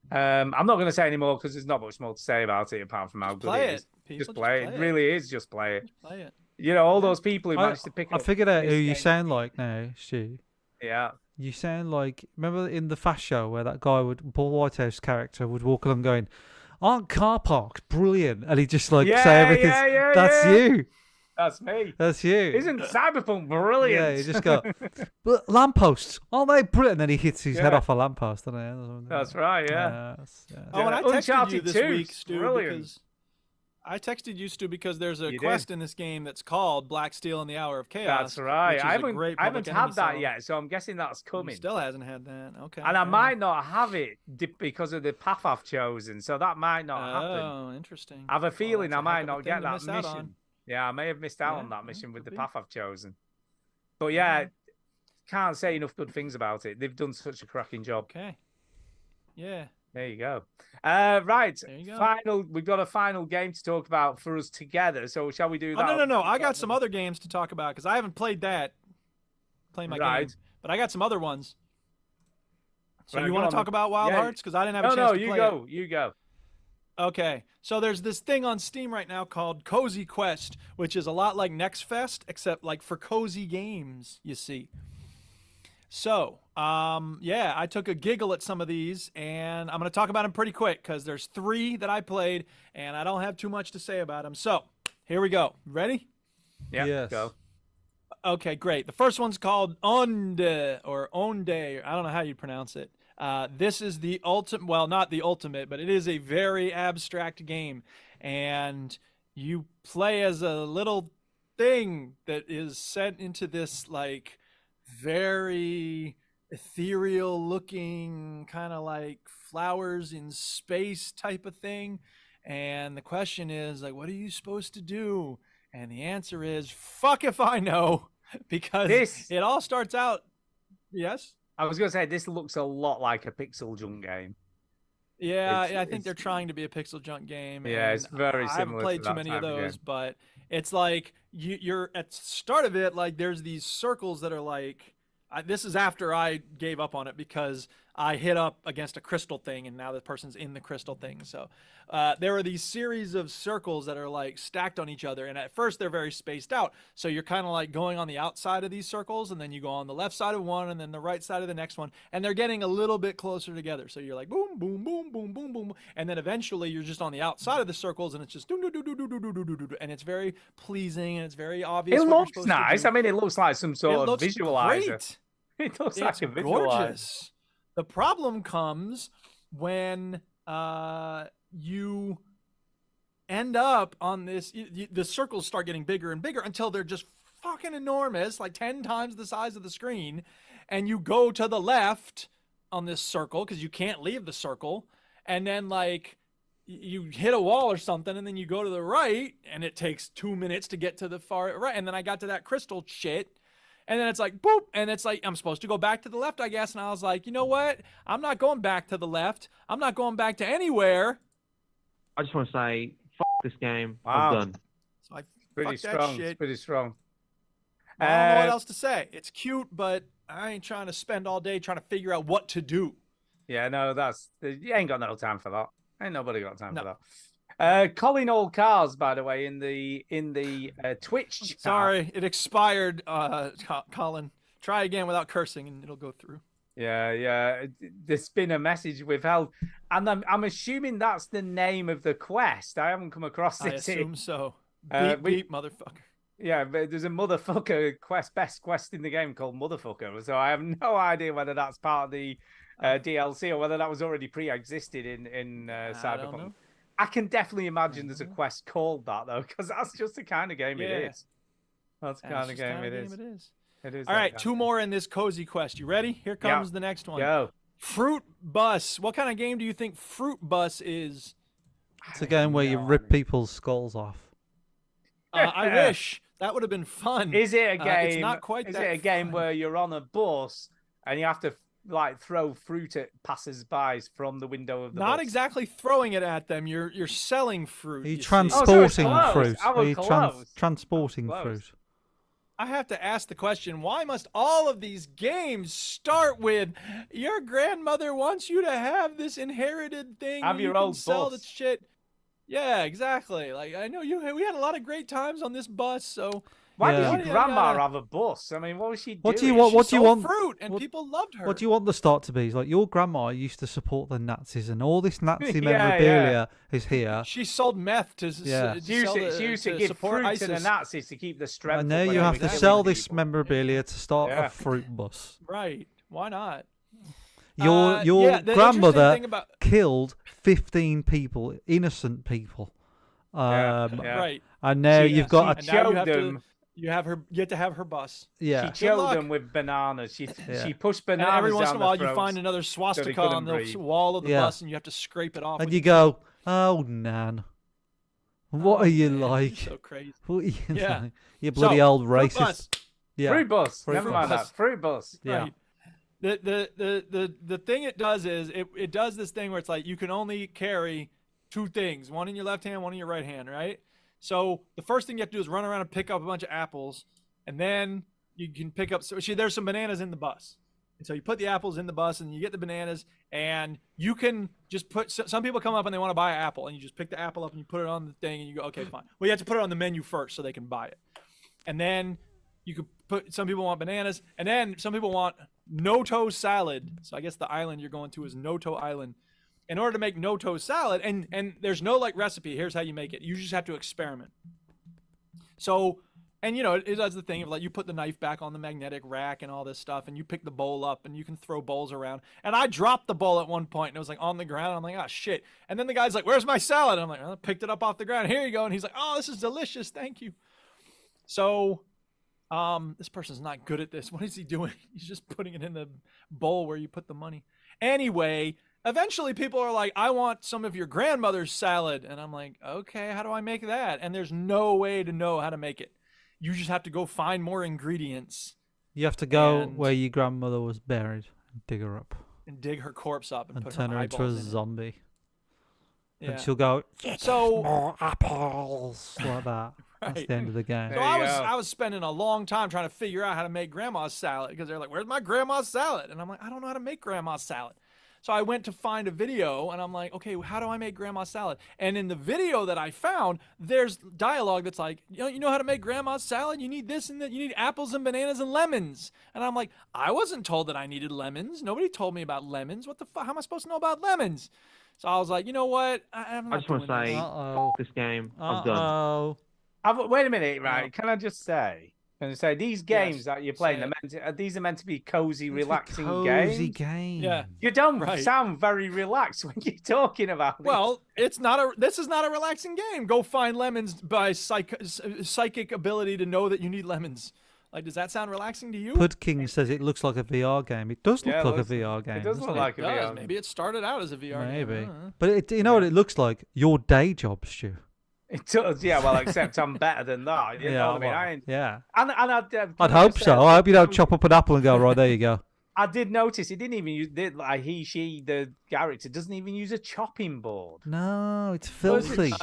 [SPEAKER 1] I'm not going to say any more because there's not much more to say about it apart from how good it is. Just play it. It really is. Just play it.
[SPEAKER 2] Just play it.
[SPEAKER 1] You know, all those people who managed to pick up.
[SPEAKER 3] I figured out who you sound like now, Stu.
[SPEAKER 1] Yeah.
[SPEAKER 3] You sound like, remember in the Fast Show where that guy Paul Whitehouse character would walk along going, "Aren't car parks brilliant?" And he just say everything. That's you.
[SPEAKER 1] That's me.
[SPEAKER 3] That's you.
[SPEAKER 1] Isn't Cyberpunk brilliant?
[SPEAKER 3] Yeah, you just go, "But lampposts, aren't they brilliant?" And then he hits his head off a lamppost, doesn't he?
[SPEAKER 1] That's right, yeah.
[SPEAKER 2] Oh, and I texted you this week, Stu,
[SPEAKER 1] brilliant.
[SPEAKER 2] because I texted you, Stu, because there's a quest in this game that's called Black Steel in the Hour of Chaos.
[SPEAKER 1] That's right. I haven't had that
[SPEAKER 2] song.
[SPEAKER 1] yet, so I'm guessing that's coming.
[SPEAKER 2] Still hasn't had that. Okay.
[SPEAKER 1] And I might not have it because of the path I've chosen, so that might not happen.
[SPEAKER 2] Oh, interesting.
[SPEAKER 1] I have a feeling I might not get that mission. Yeah, I may have missed out on that mission with the path I've chosen. But yeah, can't say enough good things about it. They've done such a cracking job.
[SPEAKER 2] Okay. Yeah.
[SPEAKER 1] There you go. Right.
[SPEAKER 2] There you go.
[SPEAKER 1] We've got a final game to talk about for us together. So shall we do that?
[SPEAKER 2] No. I got some other games to talk about because I haven't played that. Playing my game. But I got some other ones. So you want to talk about Wild Hearts? Because I didn't have a chance to play it.
[SPEAKER 1] You go.
[SPEAKER 2] Okay, so there's this thing on Steam right now called Cozy Quest, which is a lot like Next Fest, except like for cozy games, you see. So, I took a giggle at some of these, and I'm going to talk about them pretty quick because there's 3 that I played, and I don't have too much to say about them. So, here we go. Ready?
[SPEAKER 1] Yeah, yes. Go.
[SPEAKER 2] Okay, great. The first one's called Onde, or Onde. I don't know how you pronounce it. This is the ultimate, well, not the ultimate, but it is a very abstract game. And you play as a little thing that is sent into this, like, very ethereal looking, kind of like flowers in space type of thing. And the question is, like, what are you supposed to do? And the answer is, fuck if I know, because it all starts out. Yes?
[SPEAKER 1] I was going to say, this looks a lot like a Pixel Junk game.
[SPEAKER 2] Yeah, I think they're trying to be a Pixel Junk game.
[SPEAKER 1] Yeah, it's very similar.
[SPEAKER 2] I haven't played too many of those, but it's like you're at the start of it, like there's these circles that are like, this is after I gave up on it because I hit up against a crystal thing, and now the person's in the crystal thing. So there are these series of circles that are like stacked on each other, and at first they're very spaced out. So you're kind of like going on the outside of these circles, and then you go on the left side of one, and then the right side of the next one, and they're getting a little bit closer together. So you're like boom, boom, boom, boom, boom, boom, and then eventually you're just on the outside of the circles, and it's just do do do do do do do do do, and it's very pleasing and it's very obvious.
[SPEAKER 1] It looks nice. I mean, it looks like some sort of visualizer.
[SPEAKER 2] Great.
[SPEAKER 1] It looks like a visualizer.
[SPEAKER 2] Gorgeous. The problem comes when you end up on this. The circles start getting bigger and bigger until they're just fucking enormous, like 10 times the size of the screen. And you go to the left on this circle because you can't leave the circle. And then like you hit a wall or something, and then you go to the right, and it takes 2 minutes to get to the far right. And then I got to that crystal shit. And then it's like, boop, and it's like, I'm supposed to go back to the left, I guess. And I was like, you know what? I'm not going back to the left. I'm not going back to anywhere.
[SPEAKER 4] I just want to say, this game.
[SPEAKER 1] Wow.
[SPEAKER 4] I'm done.
[SPEAKER 2] So I
[SPEAKER 1] Pretty
[SPEAKER 2] fuck
[SPEAKER 1] strong.
[SPEAKER 2] that shit.
[SPEAKER 1] It's pretty strong.
[SPEAKER 2] I don't know what else to say. It's cute, but I ain't trying to spend all day trying to figure out what to do.
[SPEAKER 1] Yeah, no, you ain't got no time for that. Ain't nobody got time for that. Colin All Cars, by the way, in the Twitch chat.
[SPEAKER 2] Sorry, it expired, Colin. Try again without cursing, and it'll go through.
[SPEAKER 1] Yeah. There's been a message withheld, and I'm assuming that's the name of the quest. I haven't come across it.
[SPEAKER 2] I assume so. Beep, motherfucker.
[SPEAKER 1] Yeah, but there's a motherfucker quest, best quest in the game called Motherfucker. So I have no idea whether that's part of the DLC or whether that was already pre-existed in Cyberpunk. I can definitely imagine there's a quest called that, though, because that's just the kind of game it is. That's the kind of game it is. It is.
[SPEAKER 2] All right, 2 more in this cozy quest. You ready? Here comes the next one.
[SPEAKER 1] Go.
[SPEAKER 2] Fruit Bus. What kind of game do you think Fruit Bus is?
[SPEAKER 3] It's a game where you rip people's skulls off.
[SPEAKER 2] I wish. That would have been fun.
[SPEAKER 1] Is it a game?
[SPEAKER 2] It's not quite
[SPEAKER 1] is
[SPEAKER 2] that
[SPEAKER 1] it a game
[SPEAKER 2] fun.
[SPEAKER 1] where you're on a bus and you have to like throw fruit at passers-by from the window of the bus?
[SPEAKER 2] Not exactly throwing it at them. You're selling fruit.
[SPEAKER 3] Are you
[SPEAKER 2] see.
[SPEAKER 3] transporting fruit?
[SPEAKER 1] I
[SPEAKER 3] Are you
[SPEAKER 1] was close.
[SPEAKER 3] transporting fruit?
[SPEAKER 2] I have to ask the question, why must all of these games start with your grandmother wants you to have this inherited thing?
[SPEAKER 1] Have your
[SPEAKER 2] you
[SPEAKER 1] old
[SPEAKER 2] can sell
[SPEAKER 1] bus.
[SPEAKER 2] the shit. Yeah, exactly. Like I know we had a lot of great times on this bus, so
[SPEAKER 1] Why
[SPEAKER 3] Yeah.
[SPEAKER 1] did your grandma have a bus? I mean, what was she doing?
[SPEAKER 3] What do you want? What do you want?
[SPEAKER 2] Fruit, and people loved her.
[SPEAKER 3] What do you want the start to be? It's like your grandma used to support the Nazis, and all this Nazi
[SPEAKER 1] Yeah,
[SPEAKER 3] memorabilia is here.
[SPEAKER 2] She sold meth to
[SPEAKER 3] Yeah.
[SPEAKER 1] She used to give
[SPEAKER 2] support
[SPEAKER 1] fruit
[SPEAKER 2] ISIS.
[SPEAKER 1] to the Nazis to keep the strength.
[SPEAKER 3] And now
[SPEAKER 1] up when
[SPEAKER 3] you
[SPEAKER 1] they
[SPEAKER 3] have
[SPEAKER 1] were
[SPEAKER 3] to
[SPEAKER 1] killing
[SPEAKER 3] sell this
[SPEAKER 1] people.
[SPEAKER 3] memorabilia to start
[SPEAKER 1] Yeah.
[SPEAKER 3] a fruit bus.
[SPEAKER 2] Right? Why not?
[SPEAKER 3] Your
[SPEAKER 2] yeah, the interesting
[SPEAKER 3] grandmother
[SPEAKER 2] thing about-
[SPEAKER 3] killed 15 people, innocent people.
[SPEAKER 2] Right.
[SPEAKER 3] And now you've got
[SPEAKER 2] And
[SPEAKER 3] a
[SPEAKER 2] now you have her. You get to have her bus.
[SPEAKER 3] yeah.
[SPEAKER 1] She killed them with bananas. She pushed
[SPEAKER 2] And
[SPEAKER 1] bananas
[SPEAKER 2] every once
[SPEAKER 1] down
[SPEAKER 2] in a while,
[SPEAKER 1] their
[SPEAKER 2] you find
[SPEAKER 1] throats
[SPEAKER 2] another
[SPEAKER 1] so they
[SPEAKER 2] swastika on
[SPEAKER 1] couldn't
[SPEAKER 2] the
[SPEAKER 1] breathe.
[SPEAKER 2] wall of the
[SPEAKER 3] Yeah.
[SPEAKER 2] bus, and you have to scrape it off.
[SPEAKER 3] And
[SPEAKER 2] with
[SPEAKER 3] you
[SPEAKER 2] your
[SPEAKER 3] go, oh, Nan. What are you
[SPEAKER 2] man,
[SPEAKER 3] like?
[SPEAKER 2] so crazy.
[SPEAKER 3] What are you
[SPEAKER 2] Yeah.
[SPEAKER 3] like? You bloody
[SPEAKER 2] So,
[SPEAKER 3] old
[SPEAKER 2] Fruit
[SPEAKER 3] racist.
[SPEAKER 2] Bus.
[SPEAKER 3] Yeah.
[SPEAKER 1] Fruit bus.
[SPEAKER 3] Fruit
[SPEAKER 1] Never
[SPEAKER 3] bus.
[SPEAKER 1] mind that. Fruit bus.
[SPEAKER 3] Yeah.
[SPEAKER 2] Right. The thing it does is it does this thing where it's like you can only carry 2 things, one in your left hand, one in your right hand, right? So the first thing you have to do is run around and pick up a bunch of apples, and then you can pick up. So there's some bananas in the bus, and so you put the apples in the bus, and you get the bananas, and you can just put. Some people come up and they want to buy an apple, and you just pick the apple up and you put it on the thing, and you go, okay, fine. Well, you have to put it on the menu first so they can buy it, and then you could put. Some people want bananas, and then some people want Noto salad. So I guess the island you're going to is Noto Island. In order to make Noto salad, and there's no like recipe, here's how you make it. You just have to experiment. So, and you know, it does the thing of like you put the knife back on the magnetic rack and all this stuff, and you pick the bowl up, and you can throw bowls around. And I dropped the bowl at one point, and it was like on the ground. I'm like, oh shit. And then the guy's like, where's my salad? And I'm like, I picked it up off the ground. Here you go. And he's like, oh, this is delicious. Thank you. So, this person's not good at this. What is he doing? He's just putting it in the bowl where you put the money. Anyway, eventually people are like, I want some of your grandmother's salad. And I'm like, okay, how do I make that? And there's no way to know how to make it. You just have to go find more ingredients.
[SPEAKER 3] You have to go
[SPEAKER 2] And-
[SPEAKER 3] where your grandmother was buried and dig her up
[SPEAKER 2] And dig her corpse up and,
[SPEAKER 3] and
[SPEAKER 2] put
[SPEAKER 3] turn her into a
[SPEAKER 2] eyeballs in it.
[SPEAKER 3] zombie.
[SPEAKER 2] Yeah.
[SPEAKER 3] And she'll go,
[SPEAKER 2] So-
[SPEAKER 3] more apples, like that. That's
[SPEAKER 2] Right.
[SPEAKER 3] the end of the game.
[SPEAKER 2] So I was spending a long time trying to figure out how to make grandma's salad because they're like, where's my grandma's salad? And I'm like, I don't know how to make grandma's salad. So I went to find a video, and I'm like, okay, how do I make grandma's salad? And in the video that I found, there's dialogue that's like, you know how to make grandma's salad? You need this and that. You need apples and bananas and lemons. And I'm like, I wasn't told that I needed lemons. Nobody told me about lemons. What the fuck? How am I supposed to know about lemons? So I was like, you know what? I
[SPEAKER 4] just want to say, this game. I'm done.
[SPEAKER 1] Wait a minute, right? Can I just say? Can I say these games that you're playing? These are meant to be cozy, relaxing games.
[SPEAKER 2] Yeah,
[SPEAKER 1] you don't sound very relaxed when you're talking about it.
[SPEAKER 2] Well, it's not this is not a relaxing game. Go find lemons by psychic ability to know that you need lemons. Like, does that sound relaxing to you?
[SPEAKER 3] Pud King says it looks like a VR game. It does look like a VR game.
[SPEAKER 1] It does look like a VR game.
[SPEAKER 2] Maybe it started out as a VR game.
[SPEAKER 3] Maybe. But you know what it looks like? Your day job, Stu.
[SPEAKER 1] It does, yeah. Well, except I'm better than that. You know what I mean?
[SPEAKER 3] Yeah.
[SPEAKER 1] And
[SPEAKER 3] I'd hope so. I hope you don't chop up an apple and go, right, there you go.
[SPEAKER 1] I did notice he didn't even use the character doesn't even use a chopping board.
[SPEAKER 3] No, it's filthy.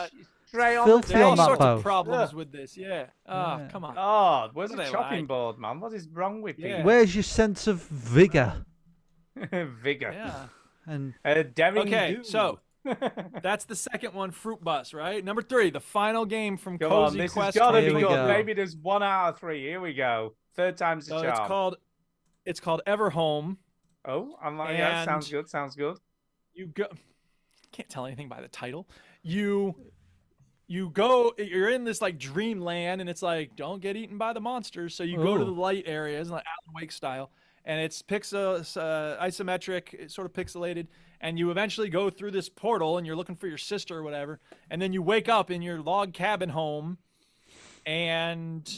[SPEAKER 1] Straight on
[SPEAKER 3] filthy
[SPEAKER 2] There's
[SPEAKER 3] on
[SPEAKER 2] all
[SPEAKER 3] that
[SPEAKER 2] sorts of
[SPEAKER 3] boat.
[SPEAKER 2] problems with this. Yeah. Come on.
[SPEAKER 1] Oh, where's
[SPEAKER 2] What
[SPEAKER 1] the
[SPEAKER 2] are they
[SPEAKER 1] chopping
[SPEAKER 2] like?
[SPEAKER 1] board, man? What is wrong with people?
[SPEAKER 3] Where's your sense of vigor?
[SPEAKER 1] Vigor.
[SPEAKER 2] Yeah.
[SPEAKER 3] And
[SPEAKER 1] daring
[SPEAKER 2] okay,
[SPEAKER 1] do.
[SPEAKER 2] so that's the second one, Fruit Bus, right? Number 3, the final game from
[SPEAKER 1] Come
[SPEAKER 2] Cozy
[SPEAKER 1] on, this
[SPEAKER 2] Quest.
[SPEAKER 1] has got to be
[SPEAKER 3] Here we
[SPEAKER 1] good.
[SPEAKER 3] go.
[SPEAKER 1] Maybe there's 1 out of 3. Here we go. Third time's the
[SPEAKER 2] So
[SPEAKER 1] charm.
[SPEAKER 2] it's called Everhome.
[SPEAKER 1] Oh, I'm like, yeah, sounds good. Sounds good.
[SPEAKER 2] You go. Can't tell anything by the title. You're in this like dreamland, and it's like, don't get eaten by the monsters. So you go to the light areas, like Alan Wake style, and it's isometric, it's sort of pixelated, and you eventually go through this portal, and you're looking for your sister or whatever, and then you wake up in your log cabin home, and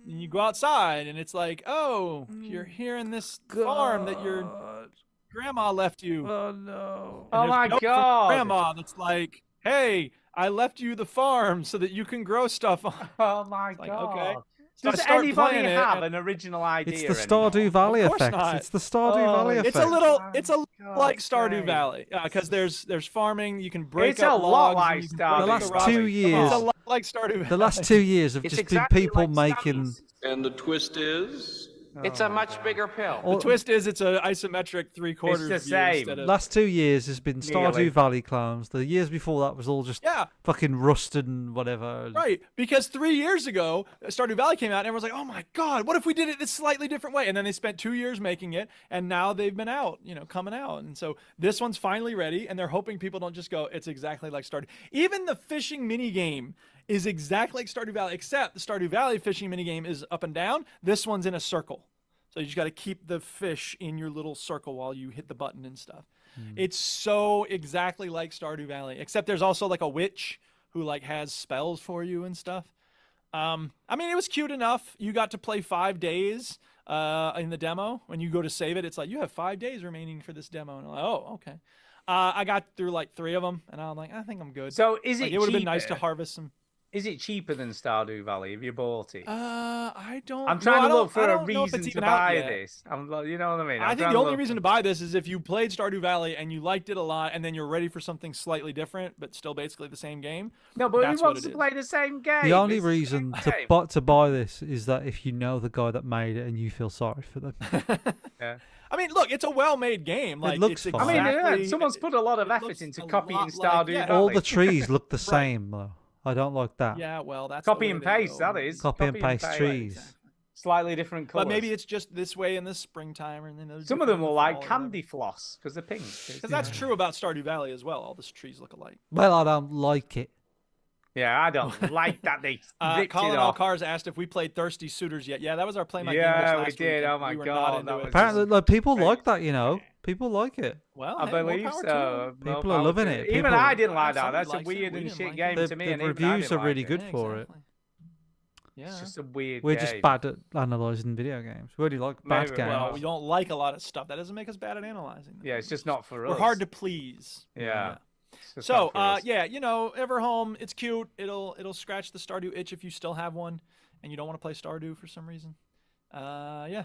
[SPEAKER 2] you go outside, and it's like, oh, you're here in this farm that your grandma left you.
[SPEAKER 3] Oh no!
[SPEAKER 1] Oh my God!
[SPEAKER 2] Grandma, that's like, hey, I left you the farm so that you can grow stuff on.
[SPEAKER 1] Oh my
[SPEAKER 2] Like,
[SPEAKER 1] God!
[SPEAKER 2] okay. So
[SPEAKER 1] Does
[SPEAKER 2] I start
[SPEAKER 1] anybody
[SPEAKER 2] playing it,
[SPEAKER 1] have
[SPEAKER 2] and-
[SPEAKER 1] an original idea?
[SPEAKER 3] It's the Stardew Valley
[SPEAKER 2] Of course
[SPEAKER 3] effect.
[SPEAKER 2] not.
[SPEAKER 3] It's the Stardew Valley effect.
[SPEAKER 2] It's a little
[SPEAKER 1] God,
[SPEAKER 2] like Stardew
[SPEAKER 1] Craig.
[SPEAKER 2] Valley, because there's farming. You can break
[SPEAKER 1] It's
[SPEAKER 2] up
[SPEAKER 1] a lot
[SPEAKER 2] logs,
[SPEAKER 1] like
[SPEAKER 2] and you can
[SPEAKER 1] Stardew
[SPEAKER 2] break
[SPEAKER 3] The
[SPEAKER 2] up
[SPEAKER 3] last
[SPEAKER 2] rocks.
[SPEAKER 3] 2
[SPEAKER 2] Come on.
[SPEAKER 3] years,
[SPEAKER 2] It's a lot like Stardew Valley.
[SPEAKER 3] the last 2 years have
[SPEAKER 1] It's
[SPEAKER 3] just been
[SPEAKER 1] exactly
[SPEAKER 3] people
[SPEAKER 1] like
[SPEAKER 3] making.
[SPEAKER 1] Sammy's.
[SPEAKER 6] And the twist is?
[SPEAKER 1] It's a much bigger pill.
[SPEAKER 2] The twist is it's a isometric 3/4
[SPEAKER 1] It's the
[SPEAKER 2] view
[SPEAKER 1] same.
[SPEAKER 2] instead of
[SPEAKER 3] Last 2 years has been Stardew
[SPEAKER 1] Nearly.
[SPEAKER 3] Valley clones. The years before that was all just fucking rusted and whatever.
[SPEAKER 2] Right, because 3 years ago, Stardew Valley came out, and everyone's like, "Oh my God, what if we did it this slightly different way?" And then they spent 2 years making it, and now they've been out, coming out. And so this one's finally ready, and they're hoping people don't just go, "It's exactly like Stardew." Even the fishing mini game is exactly like Stardew Valley, except the Stardew Valley fishing mini game is up and down. This one's in a circle, so you just got to keep the fish in your little circle while you hit the button and stuff. It's so exactly like Stardew Valley, except there's also like a witch who like has spells for you and stuff. I mean, it was cute enough. You got to play 5 days in the demo. When you go to save it, it's like, you have 5 days remaining for this demo. And I'm like, oh, okay. I got through like 3 of them, and I'm like, I think I'm good.
[SPEAKER 1] So is it
[SPEAKER 2] It would have been nice to
[SPEAKER 1] cheaper?
[SPEAKER 2] harvest some.
[SPEAKER 1] Is it cheaper than Stardew Valley? Have you bought it?
[SPEAKER 2] I don't.
[SPEAKER 1] I'm trying to look for
[SPEAKER 2] I
[SPEAKER 1] a
[SPEAKER 2] don't know if
[SPEAKER 1] reason
[SPEAKER 2] it's
[SPEAKER 1] to
[SPEAKER 2] even out
[SPEAKER 1] buy
[SPEAKER 2] yet.
[SPEAKER 1] this. You know what I mean?
[SPEAKER 2] I think the only reason to buy this is if you played Stardew Valley and you liked it a lot, and then you're ready for something slightly different, but still basically the same game.
[SPEAKER 1] No, but
[SPEAKER 2] that's
[SPEAKER 1] who
[SPEAKER 2] what
[SPEAKER 1] wants
[SPEAKER 2] it
[SPEAKER 1] to
[SPEAKER 2] is.
[SPEAKER 1] play the same game?
[SPEAKER 3] The only
[SPEAKER 1] It's the
[SPEAKER 3] reason
[SPEAKER 1] same game.
[SPEAKER 3] to buy this is that if you know the guy that made it and you feel sorry for them.
[SPEAKER 1] Yeah.
[SPEAKER 2] I mean, look, it's a well-made game. Like,
[SPEAKER 3] looks
[SPEAKER 2] it's
[SPEAKER 3] fine.
[SPEAKER 1] I mean,
[SPEAKER 2] exactly,
[SPEAKER 1] someone's put a lot of
[SPEAKER 2] it
[SPEAKER 1] effort
[SPEAKER 2] looks
[SPEAKER 1] into
[SPEAKER 2] a
[SPEAKER 1] copying
[SPEAKER 2] lot like-
[SPEAKER 1] Stardew
[SPEAKER 2] yeah.
[SPEAKER 1] Valley.
[SPEAKER 3] All the trees look the same, though. I don't like that.
[SPEAKER 2] Yeah, well, that's
[SPEAKER 1] Copy
[SPEAKER 2] the way
[SPEAKER 1] and
[SPEAKER 2] they
[SPEAKER 1] paste,
[SPEAKER 2] go.
[SPEAKER 1] that is.
[SPEAKER 3] Copy and paste trees.
[SPEAKER 1] Slightly different colours.
[SPEAKER 2] But maybe it's just this way in the springtime, and then
[SPEAKER 1] Some of them will like candy floss because they're pink.
[SPEAKER 2] Because that's true about Stardew Valley as well. All the trees look alike.
[SPEAKER 3] Well, I don't like it.
[SPEAKER 1] Yeah, I don't like that they ripped
[SPEAKER 2] Colin
[SPEAKER 1] it off.
[SPEAKER 2] Cars asked if we played Thirsty Suitors yet. Yeah, that was our Play My Game
[SPEAKER 1] Yeah,
[SPEAKER 2] list
[SPEAKER 1] we
[SPEAKER 2] last
[SPEAKER 1] did.
[SPEAKER 2] week, and
[SPEAKER 1] Oh my
[SPEAKER 2] we were
[SPEAKER 1] God,
[SPEAKER 2] not into
[SPEAKER 1] that
[SPEAKER 2] it.
[SPEAKER 1] was
[SPEAKER 3] Apparently, like, people like that, People like it.
[SPEAKER 2] Well,
[SPEAKER 1] I
[SPEAKER 2] hey, more
[SPEAKER 1] believe
[SPEAKER 2] power to
[SPEAKER 1] so.
[SPEAKER 2] them.
[SPEAKER 1] More
[SPEAKER 3] People are
[SPEAKER 1] power
[SPEAKER 3] loving
[SPEAKER 1] to
[SPEAKER 3] it.
[SPEAKER 1] Even
[SPEAKER 3] People-
[SPEAKER 1] I didn't like that.
[SPEAKER 2] Somebody
[SPEAKER 1] That's a
[SPEAKER 2] likes it.
[SPEAKER 1] weird
[SPEAKER 2] We
[SPEAKER 1] and
[SPEAKER 2] didn't
[SPEAKER 1] shit
[SPEAKER 2] like
[SPEAKER 1] game
[SPEAKER 2] it.
[SPEAKER 1] to me.
[SPEAKER 3] The
[SPEAKER 1] and even I
[SPEAKER 3] reviews
[SPEAKER 1] didn't
[SPEAKER 3] are really
[SPEAKER 1] like
[SPEAKER 3] good
[SPEAKER 1] it.
[SPEAKER 3] for it.
[SPEAKER 2] Yeah.
[SPEAKER 1] It's just a weird
[SPEAKER 3] We're
[SPEAKER 1] game.
[SPEAKER 3] just bad at analysing video games. We already like bad
[SPEAKER 1] Maybe,
[SPEAKER 3] games.
[SPEAKER 2] Well, we don't like a lot of stuff. That doesn't make us bad at analyzing them.
[SPEAKER 1] Yeah, it's just not for us.
[SPEAKER 2] We're hard to please.
[SPEAKER 1] Yeah. It's just
[SPEAKER 2] So,
[SPEAKER 1] not for us.
[SPEAKER 2] yeah, Everhome, it's cute. It'll scratch the Stardew itch if you still have one and you don't want to play Stardew for some reason. Yeah.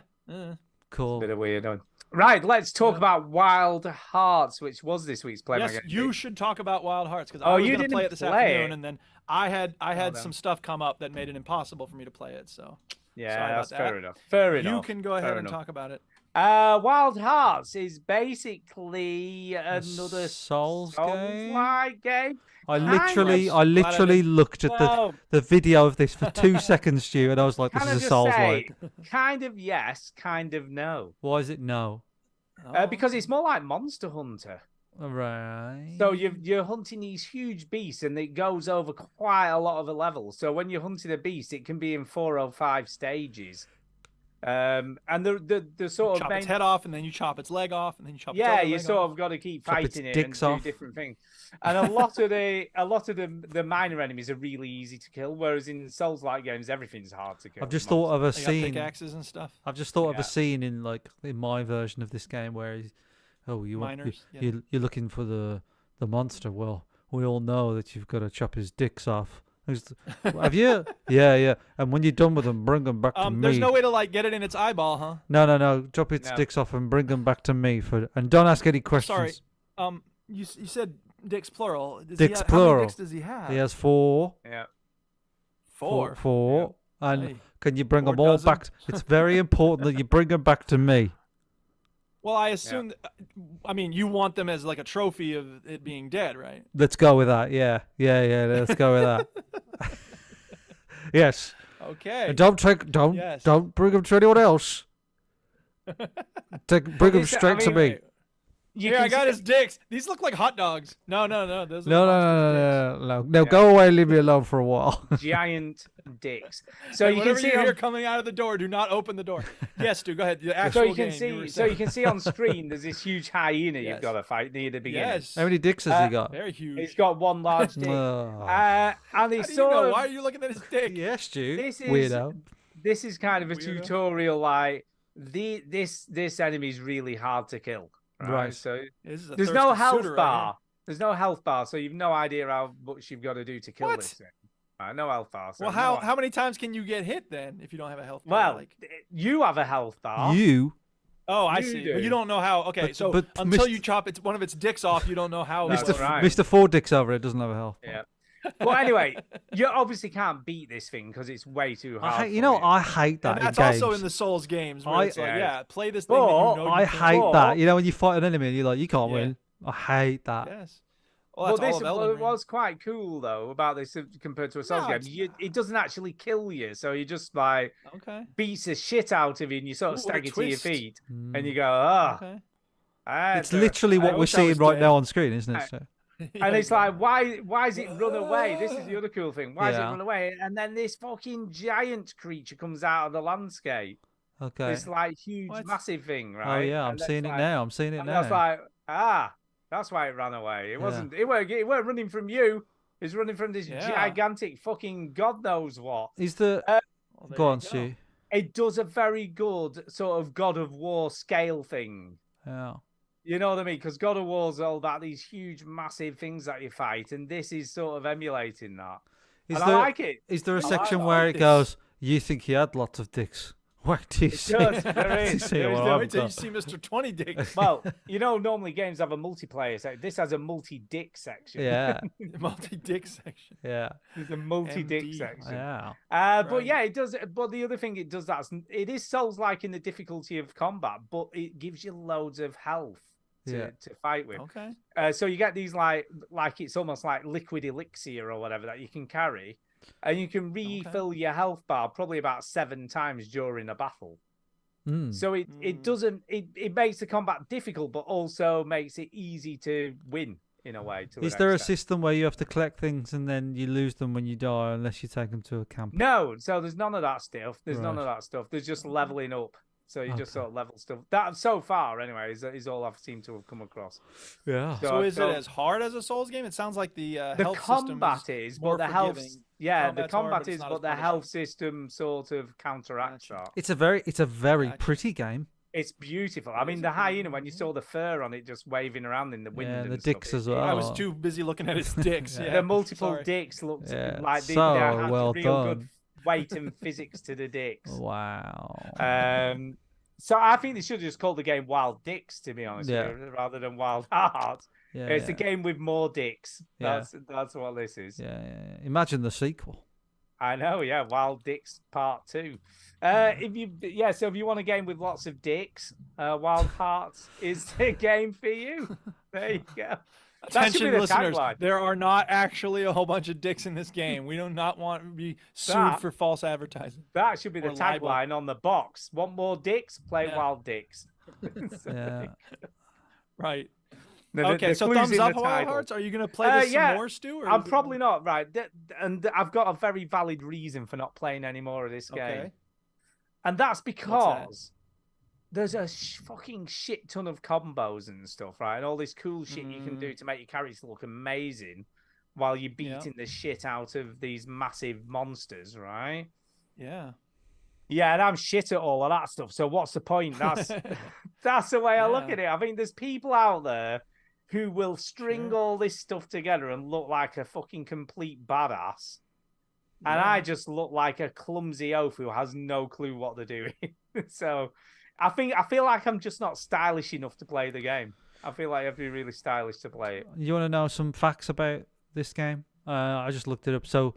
[SPEAKER 3] Cool.
[SPEAKER 1] Bit of weird one. Right, let's talk about Wild Hearts, which was this week's Play My
[SPEAKER 2] Yes,
[SPEAKER 1] Game.
[SPEAKER 2] you should talk about Wild Hearts because
[SPEAKER 1] Oh,
[SPEAKER 2] I was
[SPEAKER 1] you
[SPEAKER 2] going to play it
[SPEAKER 1] didn't
[SPEAKER 2] this
[SPEAKER 1] play
[SPEAKER 2] afternoon,
[SPEAKER 1] it?
[SPEAKER 2] and then I had
[SPEAKER 1] no.
[SPEAKER 2] some stuff come up that made it impossible for me to play it. So
[SPEAKER 1] Yeah,
[SPEAKER 2] sorry
[SPEAKER 1] that's
[SPEAKER 2] about that.
[SPEAKER 1] fair enough. Fair enough.
[SPEAKER 2] You can go ahead
[SPEAKER 1] Fair
[SPEAKER 2] and
[SPEAKER 1] enough.
[SPEAKER 2] talk about it.
[SPEAKER 1] Wild Hearts is basically another
[SPEAKER 3] Souls game.
[SPEAKER 1] game.
[SPEAKER 3] I literally looked at the video of this for 2 seconds, Stu, and I was like, "This is a Souls-like."
[SPEAKER 1] Kind of yes, kind of no.
[SPEAKER 3] Why is it no?
[SPEAKER 1] Because it's more like Monster Hunter.
[SPEAKER 3] Right.
[SPEAKER 1] So you're hunting these huge beasts, and it goes over quite a lot of a level. So when you're hunting a beast, it can be in 4 or 5 stages. And the sort of
[SPEAKER 2] chop its head off, and then you chop its leg off, and then you chop its
[SPEAKER 1] yeah,
[SPEAKER 2] other
[SPEAKER 1] you
[SPEAKER 2] leg
[SPEAKER 1] sort
[SPEAKER 2] off.
[SPEAKER 1] of got to keep
[SPEAKER 3] Chop
[SPEAKER 1] fighting it and
[SPEAKER 3] off.
[SPEAKER 1] do different things. And a lot of the minor enemies are really easy to kill, whereas in Souls-like games, everything's hard to kill.
[SPEAKER 3] I've just thought of a
[SPEAKER 2] They got
[SPEAKER 3] scene.
[SPEAKER 2] pickaxes and stuff.
[SPEAKER 3] I've just thought of a scene in my version of this game where you're looking for the monster. Well, we all know that you've got to chop his dicks off. Have you? Yeah. And when you're done with them, bring them back to me.
[SPEAKER 2] There's no way to get it in its eyeball, huh?
[SPEAKER 3] No. Chop its dicks off and bring them back to me and don't ask any questions.
[SPEAKER 2] Sorry. You said dicks plural.
[SPEAKER 3] Dicks
[SPEAKER 2] plural. How many dicks
[SPEAKER 3] does
[SPEAKER 2] he have?
[SPEAKER 3] He has 4.
[SPEAKER 1] Yeah.
[SPEAKER 2] 4.
[SPEAKER 3] 4.
[SPEAKER 2] Yeah.
[SPEAKER 3] And can you bring
[SPEAKER 2] 4
[SPEAKER 3] them all
[SPEAKER 2] dozen?
[SPEAKER 3] back? It's very important that you bring them back to me.
[SPEAKER 2] Well, I assume. You want them as a trophy of it being dead, right?
[SPEAKER 3] Let's go with that. Yeah. Let's go with that. Yes.
[SPEAKER 2] Okay.
[SPEAKER 3] And don't bring them to anyone else. Bring them straight to me.
[SPEAKER 2] I got his dicks. These look like hot dogs. No. Those are
[SPEAKER 3] No, go away. Leave me alone for a while.
[SPEAKER 1] Giant dicks. So you
[SPEAKER 2] whatever
[SPEAKER 1] can see
[SPEAKER 2] you hear coming out of the door, do not open the door. Yes, Stu, go ahead. The actual
[SPEAKER 1] so you can
[SPEAKER 2] game,
[SPEAKER 1] see on screen. There's this huge hyena you've got to fight near the beginning.
[SPEAKER 2] Yes.
[SPEAKER 3] How many dicks has he got?
[SPEAKER 2] Very huge.
[SPEAKER 1] He's got one large dick. And it's
[SPEAKER 2] Why are you looking at his dick?
[SPEAKER 3] Yes, Stu.
[SPEAKER 1] Weirdo. This is kind of a tutorial. This enemy is really hard to kill. Right. So there's no health bar.
[SPEAKER 2] Right?
[SPEAKER 1] There's no health bar, so you've no idea how much you've got to do to kill this thing. Right, no health bar. So
[SPEAKER 2] well, how many times can you get hit then if you don't have a health
[SPEAKER 1] bar?
[SPEAKER 2] Well,
[SPEAKER 1] you have a health bar.
[SPEAKER 2] Oh, I see. But you don't know how. Okay, but until you chop one of its dicks off, you don't know how.
[SPEAKER 3] Mr. 4 dicks over it doesn't have a health bar.
[SPEAKER 1] Yeah. Well, anyway, you obviously can't beat this thing because it's way too hard.
[SPEAKER 3] I hate that.
[SPEAKER 2] And that's
[SPEAKER 3] in games.
[SPEAKER 2] also in the Souls games. Where it's play this thing.
[SPEAKER 3] I hate that. When you fight an enemy and you're like, you can't win. I hate that.
[SPEAKER 2] Yes. Well, this
[SPEAKER 1] was quite cool though about this compared to a Souls game. It doesn't actually kill you, so you just beats the shit out of you, and you sort of stagger to your feet, and you go,
[SPEAKER 3] It's literally what we're seeing right now on screen, isn't it? So.
[SPEAKER 1] And it's like, why is it run away? This is the other cool thing. Why is it run away? And then this fucking giant creature comes out of the landscape.
[SPEAKER 3] Okay.
[SPEAKER 1] This huge, massive thing, right?
[SPEAKER 3] Oh yeah, I'm seeing it now. I'm seeing it now.
[SPEAKER 1] That's like, that's why it ran away. It wasn't. It weren't running from you. It's running from this gigantic fucking God knows what.
[SPEAKER 3] Is the go on, Stu.
[SPEAKER 1] It does a very good sort of God of War scale thing.
[SPEAKER 3] Yeah.
[SPEAKER 1] You know what I mean? Because God of War is all about these huge, massive things that you fight, and this is sort of emulating that. I like it.
[SPEAKER 3] Is there a section where it goes, you think he had lots of dicks? What do you see?
[SPEAKER 1] There is.
[SPEAKER 2] Wait till you see Mr. 20 Dicks.
[SPEAKER 1] Well, normally games have a multiplayer section. This has a multi-dick section.
[SPEAKER 3] Yeah.
[SPEAKER 2] Multi-dick section.
[SPEAKER 3] Yeah.
[SPEAKER 1] There's a multi-dick section.
[SPEAKER 3] Yeah.
[SPEAKER 1] But yeah, it does. But the other thing it does it is Souls-like in the difficulty of combat, but it gives you loads of health to fight with.
[SPEAKER 2] Okay.
[SPEAKER 1] So you get these like it's almost like liquid elixir or whatever that you can carry. And you can refill your health bar probably about 7 times during a battle. So it makes the combat difficult, but also makes it easy to win in a way.
[SPEAKER 3] Is there a system where you have to collect things and then you lose them when you die unless you take them to a camp?
[SPEAKER 1] No, so there's none of that stuff. None of that stuff. There's just leveling up. So you just sort of level stuff. That so far, anyway, is all I've seemed to have come across.
[SPEAKER 3] Yeah.
[SPEAKER 2] So is it as hard as a Souls game? It sounds like the health
[SPEAKER 1] combat
[SPEAKER 2] system
[SPEAKER 1] is, but the health. Yeah, the combat is, but the health
[SPEAKER 2] system
[SPEAKER 1] system sort of counteracts that.
[SPEAKER 3] It's a very pretty game.
[SPEAKER 1] It's beautiful. I mean, the hyena, when you saw the fur on it just waving around in the wind.
[SPEAKER 3] Yeah,
[SPEAKER 1] and
[SPEAKER 3] the dicks as well.
[SPEAKER 2] I was too busy looking at his dicks.
[SPEAKER 1] The multiple dicks looked like they
[SPEAKER 3] so
[SPEAKER 1] had
[SPEAKER 3] well
[SPEAKER 1] real
[SPEAKER 3] done.
[SPEAKER 1] good weight and physics to the dicks.
[SPEAKER 3] Wow.
[SPEAKER 1] So I think they should have just called the game Wild Dicks, to be honest, with you, rather than Wild Hearts. It's a game with more dicks. That's what this is.
[SPEAKER 3] Yeah. Imagine the sequel.
[SPEAKER 1] I know, yeah. Wild Dicks Part 2. So if you want a game with lots of dicks, Wild Hearts is the game for you. There you go.
[SPEAKER 2] Attention, listeners. There are not actually a whole bunch of dicks in this game. We do not want to be sued for false advertising.
[SPEAKER 1] That should be the tagline on the box. Want more dicks? Play Wild Dicks.
[SPEAKER 2] Right. Okay, so thumbs up, Wild Hearts. Are you going to play this some more, Stu?
[SPEAKER 1] I'm probably not, right. And I've got a very valid reason for not playing any more of this game. And that's because there's a fucking shit ton of combos and stuff, right? And all this cool shit you can do to make your characters look amazing while you're beating the shit out of these massive monsters, right?
[SPEAKER 2] Yeah.
[SPEAKER 1] Yeah, and I'm shit at all of that stuff. So what's the point? That's the way I look at it. I think there's people out there who will string all this stuff together and look like a fucking complete badass. And I just look like a clumsy oaf who has no clue what they're doing. So I feel like I'm just not stylish enough to play the game. I feel like I have to be really stylish to play it.
[SPEAKER 3] You want to know some facts about this game? I just looked it up. So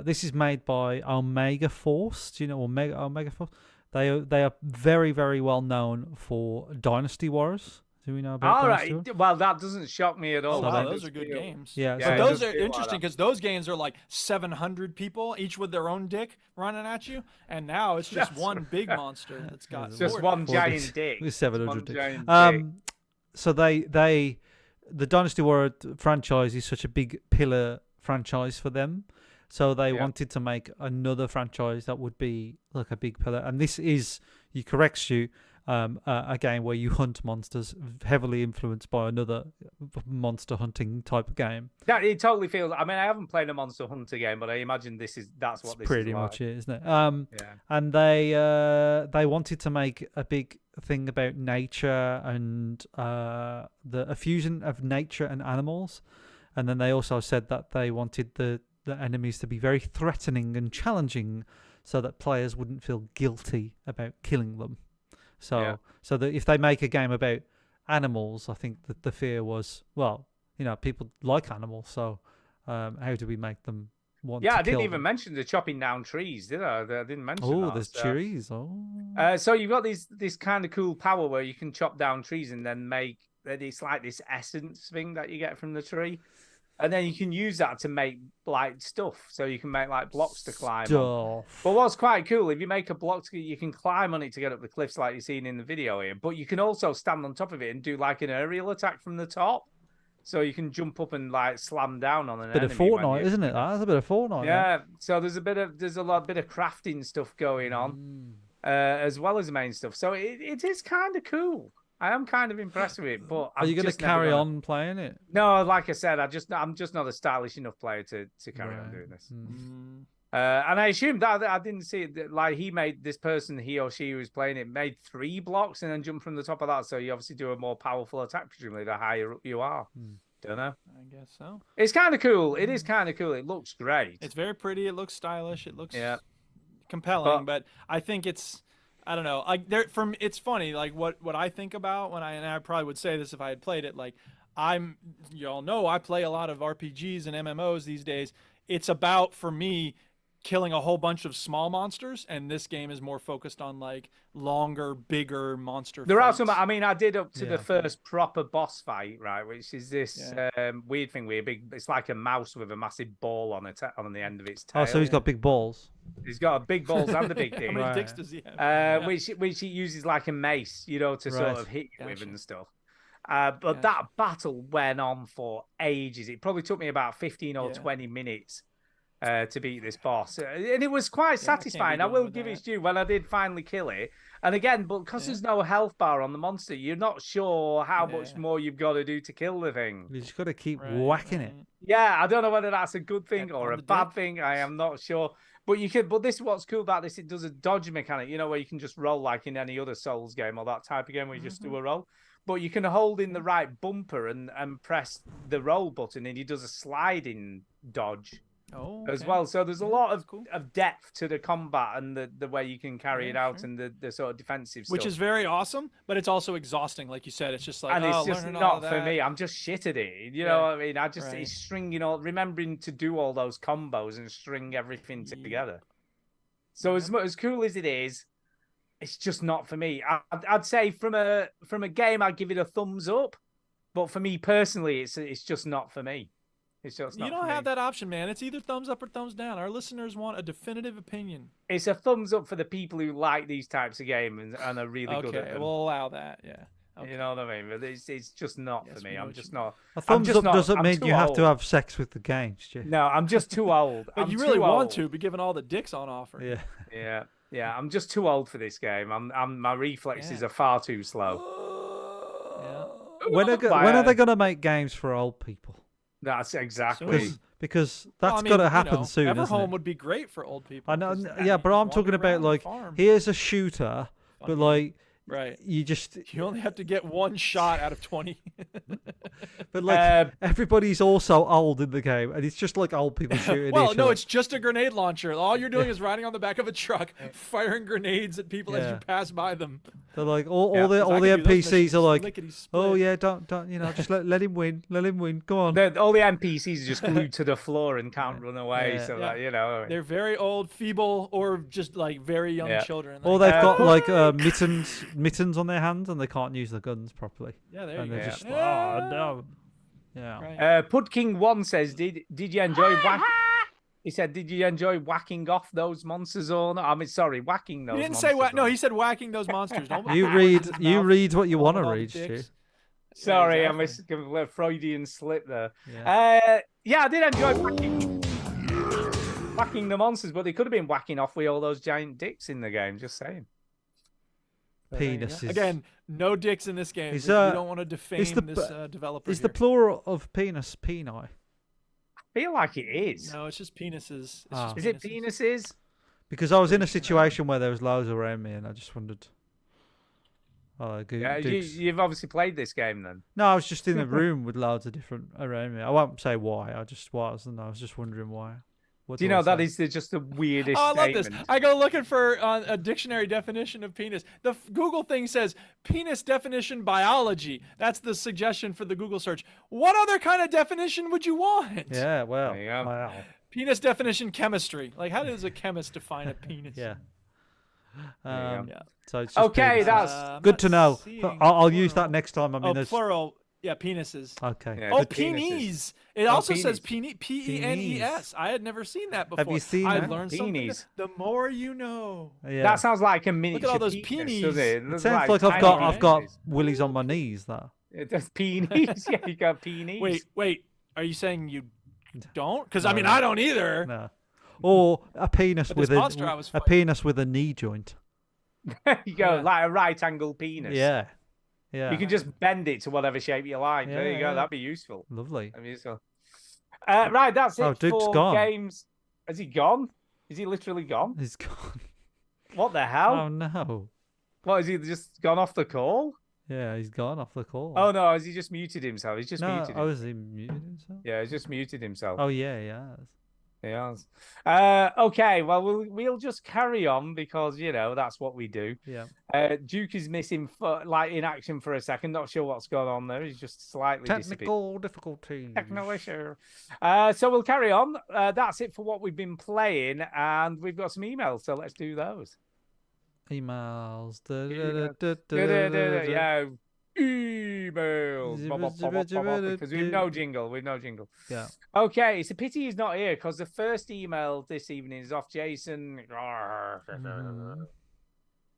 [SPEAKER 3] this is made by Omega Force. Do you know Omega Force? They are very, very well known for Dynasty Wars. Do we know about Dynasty Wars?
[SPEAKER 1] Well, that doesn't shock me at all.
[SPEAKER 2] Those are good games.
[SPEAKER 3] Yeah,
[SPEAKER 2] but those are interesting because those games are like 700 people, each with their own dick running at you, and now it's just one big monster that's got
[SPEAKER 1] just one giant dick.
[SPEAKER 3] With 700 dick. So the Dynasty War franchise is such a big pillar franchise for them. So they wanted to make another franchise that would be like a big pillar. And this is, you correct, Stu, a game where you hunt monsters, heavily influenced by another monster hunting type of game.
[SPEAKER 1] Yeah, it totally feels. I mean, I haven't played a Monster Hunter game, but I imagine that's what this
[SPEAKER 3] pretty
[SPEAKER 1] is
[SPEAKER 3] much
[SPEAKER 1] like.
[SPEAKER 3] it, isn't it? And they wanted to make a big thing about nature and a fusion of nature and animals. And then they also said that they wanted the enemies to be very threatening and challenging, so that players wouldn't feel guilty about killing them. So that if they make a game about animals, I think that the fear was, well, people like animals, so how do we make them want to kill
[SPEAKER 1] I didn't
[SPEAKER 3] them?
[SPEAKER 1] even mention the chopping down trees, did I? I didn't mention that.
[SPEAKER 3] Oh, there's trees.
[SPEAKER 1] So you've got this kind of cool power where you can chop down trees and then make, it's like this essence thing that you get from the tree. And then you can use that to make like stuff. So you can make like blocks to climb on. But what's quite cool, if you make a block, you can climb on it to get up the cliffs like you've seen in the video here. But you can also stand on top of it and do like an aerial attack from the top. So you can jump up and like slam down on an enemy.
[SPEAKER 3] Bit of Fortnite, isn't it? That's a bit of Fortnite.
[SPEAKER 1] Yeah. So there's a bit of crafting stuff going on, as well as the main stuff. So it is kind of cool. I am kind of impressed with it, but
[SPEAKER 3] are you going to carry on playing it?
[SPEAKER 1] No, like I said, I'm just not a stylish enough player to carry on doing this. And I assumed that I didn't see it. Like he or she who was playing it made 3 blocks and then jumped from the top of that. So you obviously do a more powerful attack, presumably the higher up you are. Don't know.
[SPEAKER 2] I guess so.
[SPEAKER 1] It's kind of cool. It is kind of cool. It looks great.
[SPEAKER 2] It's very pretty. It looks stylish. It looks compelling. But I think it's. I don't know. It's funny. Like what I think about and I probably would say this if I had played it. Like y'all know I play a lot of RPGs and MMOs these days. It's about, for me, killing a whole bunch of small monsters, and this game is more focused on like longer, bigger monster.
[SPEAKER 1] There are some. I mean, I did up to the first proper boss fight, right? Which is this weird thing where it's like a mouse with a massive ball on the end of its tail.
[SPEAKER 3] Oh, so he's got big balls.
[SPEAKER 1] He's got big balls and a big dick.
[SPEAKER 2] How many dicks does he have?
[SPEAKER 1] Which he uses like a mace, to sort of hit you with and stuff. But that battle went on for ages. It probably took me about 15 or 20 minutes to beat this boss. And it was quite satisfying. I will give it due when I did finally kill it. And again, but because there's no health bar on the monster, you're not sure how much more you've got to do to kill the thing.
[SPEAKER 3] You just got to keep whacking it.
[SPEAKER 1] Yeah, I don't know whether that's a good thing or a bad thing. I am not sure. But you can. But this, what's cool about this, it does a dodge mechanic. Where you can just roll like in any other Souls game or that type of game where you just do a roll. But you can hold in the right bumper and press the roll button, and he does a sliding dodge. as well. So there's a lot of depth to the combat and the way you can carry it out and the sort of defensive stuff.
[SPEAKER 2] Which is very awesome, but it's also exhausting, like you said. It's just like,
[SPEAKER 1] and it's just not for me. I'm just shit at it. You know what I mean? It's stringing remembering to do all those combos and string everything together. So as cool as it is, it's just not for me. I'd say from a game, I'd give it a thumbs up, but for me personally, it's just not for me. It's just not.
[SPEAKER 2] You don't have that option, man. It's either thumbs up or thumbs down. Our listeners want a definitive opinion.
[SPEAKER 1] It's a thumbs up for the people who like these types of games and are really good at them.
[SPEAKER 2] We'll allow that. Yeah. Okay.
[SPEAKER 1] You know what I mean? But it's just not for me. I'm just not.
[SPEAKER 3] A thumbs up doesn't mean you have to have sex with the games, Stu.
[SPEAKER 1] No, I'm just too old.
[SPEAKER 2] But you really want to, be given all the dicks on offer.
[SPEAKER 3] Yeah.
[SPEAKER 1] Yeah. I'm just too old for this game. My reflexes are far too slow.
[SPEAKER 3] When are they going to make games for old people?
[SPEAKER 1] That's exactly
[SPEAKER 3] because that's got to happen soon.
[SPEAKER 2] Everhome would be great for old people.
[SPEAKER 3] I know, but I'm talking about like here's a shooter, but like
[SPEAKER 2] right,
[SPEAKER 3] you
[SPEAKER 2] only have to get one shot out of 20.
[SPEAKER 3] But like everybody's also old in the game, and it's just like old people shooting.
[SPEAKER 2] Well, no, it's just a grenade launcher. All you're doing is riding on the back of a truck, firing grenades at people as you pass by them.
[SPEAKER 3] They're like all the NPCs are like, oh yeah, don't just let him win, go on.
[SPEAKER 1] All the NPCs are just glued to the floor and can't run away, so that
[SPEAKER 2] they're very old, feeble, or just like very young children.
[SPEAKER 3] Or they've got like mittens on their hands and they can't use the guns properly.
[SPEAKER 2] Yeah, there you go.
[SPEAKER 3] They're just oh no. Yeah.
[SPEAKER 1] Right. Pudking1 says, did you enjoy He said, did you enjoy whacking off those monsters or not? I mean, sorry, whacking those.
[SPEAKER 2] He didn't say No, he said whacking those monsters.
[SPEAKER 3] You read what you want to read, Stu.
[SPEAKER 1] Sorry, I missed a Freudian slip there. I did enjoy whacking the monsters, but they could have been whacking off with all those giant dicks in the game. Just saying.
[SPEAKER 3] Penises.
[SPEAKER 2] Again, no dicks in this game. We don't want to defame this developer.
[SPEAKER 3] Is the plural of penis peni?
[SPEAKER 1] I feel like it is.
[SPEAKER 2] No, it's just penises.
[SPEAKER 1] Is it penises?
[SPEAKER 3] Because I was in a situation where there was loads around me, and I just wondered.
[SPEAKER 1] You've obviously played this game then.
[SPEAKER 3] No, I was just in a room with loads of different around me. I won't say why. I just was, and I was just wondering why.
[SPEAKER 1] Do you know that is just the weirdest
[SPEAKER 2] I love
[SPEAKER 1] statement.
[SPEAKER 2] this. I go looking for a dictionary definition of penis. The Google thing says penis definition biology. That's the suggestion for the Google search. What other kind of definition would you want?
[SPEAKER 3] Yeah, well,
[SPEAKER 1] wow.
[SPEAKER 2] Penis definition chemistry. Like, how does a chemist define a penis?
[SPEAKER 3] Yeah. So it's just
[SPEAKER 1] okay,
[SPEAKER 3] penises.
[SPEAKER 1] that's
[SPEAKER 3] good to know. I'll use that next time.
[SPEAKER 2] Plural. Yeah, penises.
[SPEAKER 3] Okay.
[SPEAKER 2] Yeah, penis. It also says P-E-N-E-S. I had never seen that before.
[SPEAKER 3] Have you seen that?
[SPEAKER 2] I learned something. The more you know.
[SPEAKER 3] Yeah.
[SPEAKER 1] That sounds like a miniature.
[SPEAKER 2] Look at all those
[SPEAKER 1] penis,
[SPEAKER 2] peenies.
[SPEAKER 3] It sounds like I've got willies on my knees. That.
[SPEAKER 1] It does peenies. Yeah, you got peenies.
[SPEAKER 2] Wait. Are you saying you don't? Because I mean, I don't either.
[SPEAKER 3] No. Or a penis with a penis with a knee joint.
[SPEAKER 1] You go like a right angle penis.
[SPEAKER 3] Yeah. Yeah.
[SPEAKER 1] You can just bend it to whatever shape you like. There you go. That'd be useful.
[SPEAKER 3] Lovely.
[SPEAKER 1] I mean, right, that's it
[SPEAKER 3] Duke's
[SPEAKER 1] for
[SPEAKER 3] gone.
[SPEAKER 1] games. Has he gone? Is he literally gone?
[SPEAKER 3] He's gone.
[SPEAKER 1] What the hell?
[SPEAKER 3] Oh no.
[SPEAKER 1] What, has he just gone off the call?
[SPEAKER 3] Yeah, he's gone off the call.
[SPEAKER 1] Oh no, has he just muted himself? He's just muted himself.
[SPEAKER 3] Oh, has he muted himself?
[SPEAKER 1] Yeah, he's just muted himself.
[SPEAKER 3] Oh yeah, he has.
[SPEAKER 1] He has. Okay, well, we'll just carry on because, that's what we do.
[SPEAKER 3] Yeah.
[SPEAKER 1] Duke is missing in action for a second. Not sure what's going on there. He's just slightly
[SPEAKER 3] technical difficulties.
[SPEAKER 1] Technical issue. So we'll carry on. That's it for what we've been playing, and we've got some emails, so let's do those.
[SPEAKER 3] Emails.
[SPEAKER 1] Yeah. Emails. Because we've no jingle.
[SPEAKER 3] Yeah.
[SPEAKER 1] Okay, it's a pity he's not here because the first email this evening is off Jason.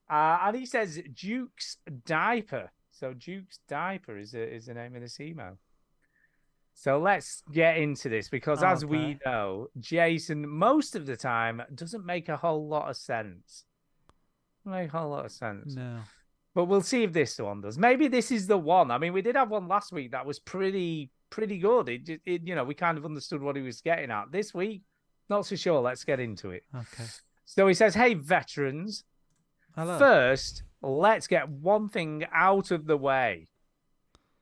[SPEAKER 1] And he says Duke's Diaper. So Duke's Diaper is the name of this email. So let's get into this because as we know, Jason most of the time doesn't make a whole lot of sense.
[SPEAKER 3] No.
[SPEAKER 1] But we'll see if this one does. Maybe this is the one. I mean, we did have one last week that was pretty good. We kind of understood what he was getting at. This week, not so sure. Let's get into it.
[SPEAKER 3] Okay.
[SPEAKER 1] So he says, "Hey, veterans.
[SPEAKER 3] Hello.
[SPEAKER 1] First, let's get one thing out of the way.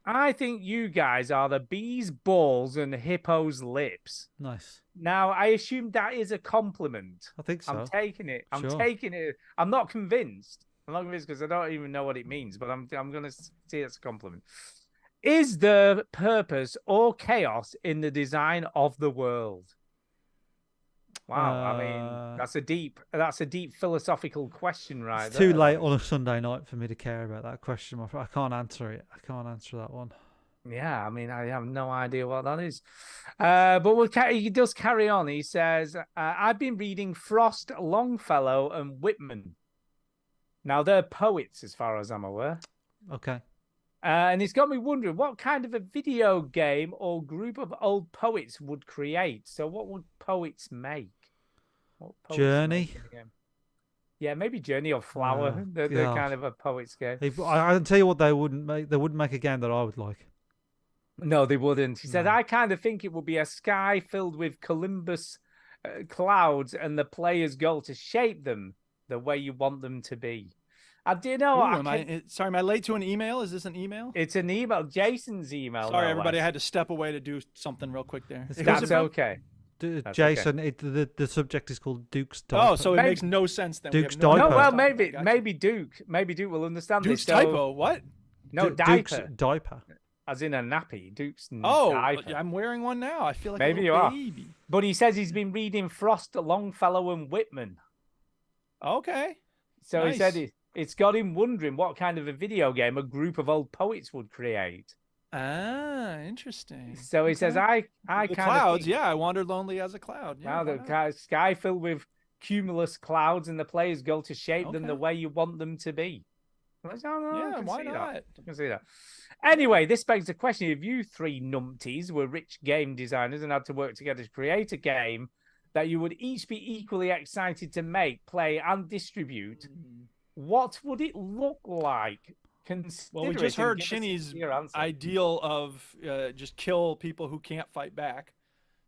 [SPEAKER 1] I think you guys are the bee's balls and hippo's lips.
[SPEAKER 3] Nice.
[SPEAKER 1] Now, I assume that is a compliment.
[SPEAKER 3] I think so.
[SPEAKER 1] I'm taking it. I'm
[SPEAKER 3] Sure.
[SPEAKER 1] taking it. I'm not convinced. I'm not convinced because I don't even know what it means, but I'm going to see it's a compliment. Is there purpose or chaos in the design of the world? Wow, I mean, that's a deep philosophical question, right?
[SPEAKER 3] It's too late on a Sunday night for me to care about that question. I can't answer it. I can't answer that one.
[SPEAKER 1] Yeah, I mean, I have no idea what that is. But he does carry on. He says, I've been reading Frost, Longfellow, and Whitman. Now, they're poets, as far as I'm aware.
[SPEAKER 3] Okay.
[SPEAKER 1] And it's got me wondering what kind of a video game or group of old poets would create. So what would poets make?
[SPEAKER 3] Journey?
[SPEAKER 1] Yeah, maybe Journey or Flower. They're kind of a poet's game.
[SPEAKER 3] I can tell you what they wouldn't make. They wouldn't make a game that I would like.
[SPEAKER 1] No, they wouldn't. He said, I kind of think it would be a sky filled with Columbus clouds and the player's goal to shape them the way you want them to be. Do you know?
[SPEAKER 2] Sorry, am I late to an email? Is this an email?
[SPEAKER 1] It's an email. Jason's email.
[SPEAKER 2] Sorry, everybody. I had to step away to do something real quick there.
[SPEAKER 1] That's okay.
[SPEAKER 3] Jason,
[SPEAKER 1] okay.
[SPEAKER 3] The subject is called Duke's Diaper.
[SPEAKER 2] Oh, so it makes no sense then.
[SPEAKER 3] Duke's Diaper.
[SPEAKER 1] No, well, maybe Duke will understand
[SPEAKER 2] Duke's
[SPEAKER 1] this.
[SPEAKER 2] typo. What?
[SPEAKER 1] No, diaper.
[SPEAKER 3] Duke's diaper.
[SPEAKER 1] As in a nappy. Duke's
[SPEAKER 2] diaper. I'm wearing one now. I feel like
[SPEAKER 1] maybe
[SPEAKER 2] a
[SPEAKER 1] you
[SPEAKER 2] little
[SPEAKER 1] are.
[SPEAKER 2] baby.
[SPEAKER 1] But he says he's been reading Frost, Longfellow, and Whitman.
[SPEAKER 2] Okay.
[SPEAKER 1] So
[SPEAKER 2] nice.
[SPEAKER 1] He said it's got him wondering what kind of a video game a group of old poets would create.
[SPEAKER 2] Ah, interesting.
[SPEAKER 1] So he says, I
[SPEAKER 2] the
[SPEAKER 1] kind
[SPEAKER 2] clouds,
[SPEAKER 1] of think,
[SPEAKER 2] I wandered lonely as a cloud. Yeah,
[SPEAKER 1] now the sky filled with cumulus clouds and the player's goal to shape them the way you want them to be.
[SPEAKER 2] Yeah, why not?
[SPEAKER 1] I can see that. Anyway, this begs the question: if you three numpties were rich game designers and had to work together to create a game that you would each be equally excited to make, play, and distribute, what would it look like?
[SPEAKER 2] Well, we just heard Shinny's ideal of just kill people who can't fight back.